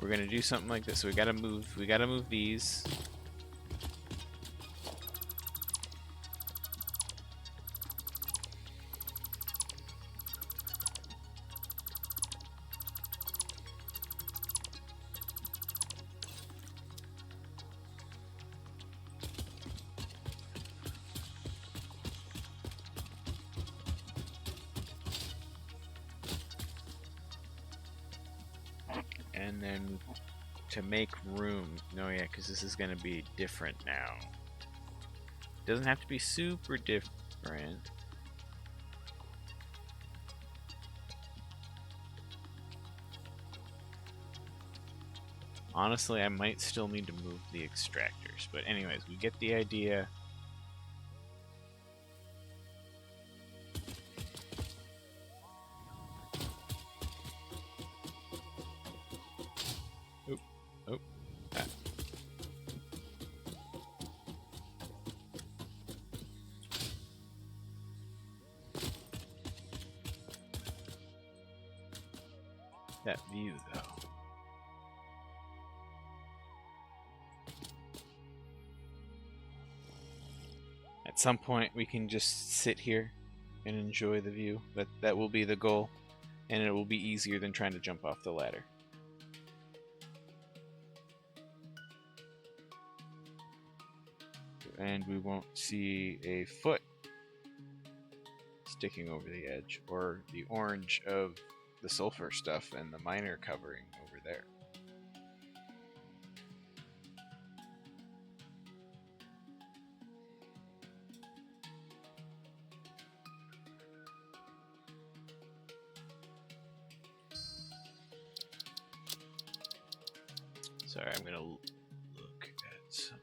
We're gonna do something like this. So we gotta move these. And then to make room, no, yeah, because this is going to be different now. Doesn't have to be super different. Honestly, I might still need to move the extractors, but anyways, we get the idea. That view, though. At some point, we can just sit here and enjoy the view. That will be the goal, and it will be easier than trying to jump off the ladder. And we won't see a foot sticking over the edge, or the orange of the sulfur stuff and the miner covering over there. Sorry, I'm gonna look at something.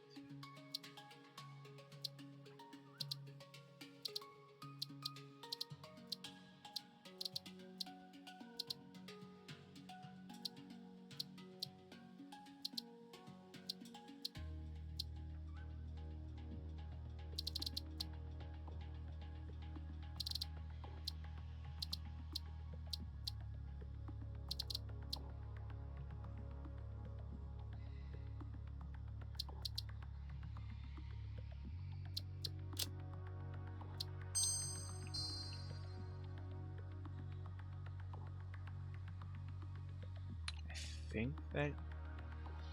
I think that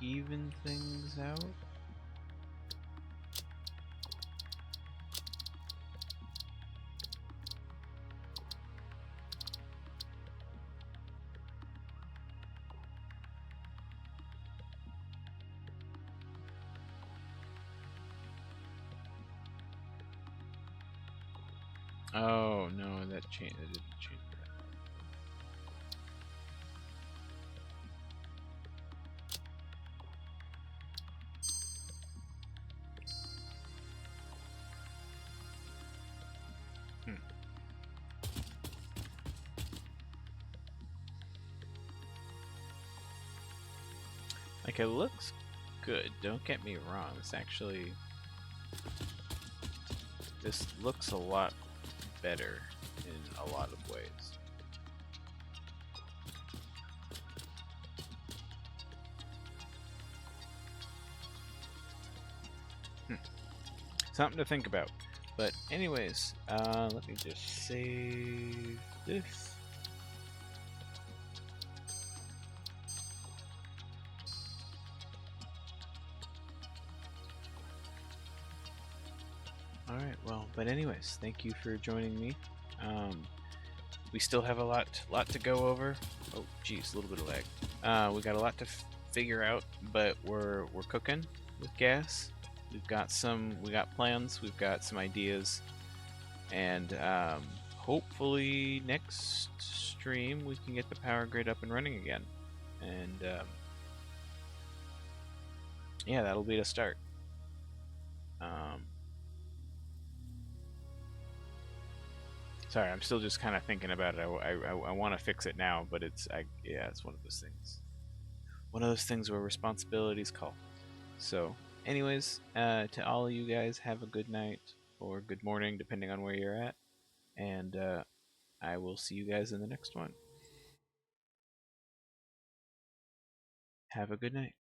even things out. Oh no, that changed. That didn't change that. Like, it looks good, don't get me wrong. This looks a lot better in a lot of ways. Something to think about. But anyways, let me just save this. Alright, well, but anyways, thank you for joining me. We still have a lot to go over. Oh, geez, a little bit of lag. We got a lot to figure out, but we're cooking with gas. We got plans, we've got some ideas, and hopefully next stream we can get the power grid up and running again. And yeah, that'll be the start. Sorry, I'm still just kind of thinking about it. I want to fix it now, but it's one of those things. One of those things where responsibilities call. So, anyways, to all of you guys, have a good night or good morning, depending on where you're at. And I will see you guys in the next one. Have a good night.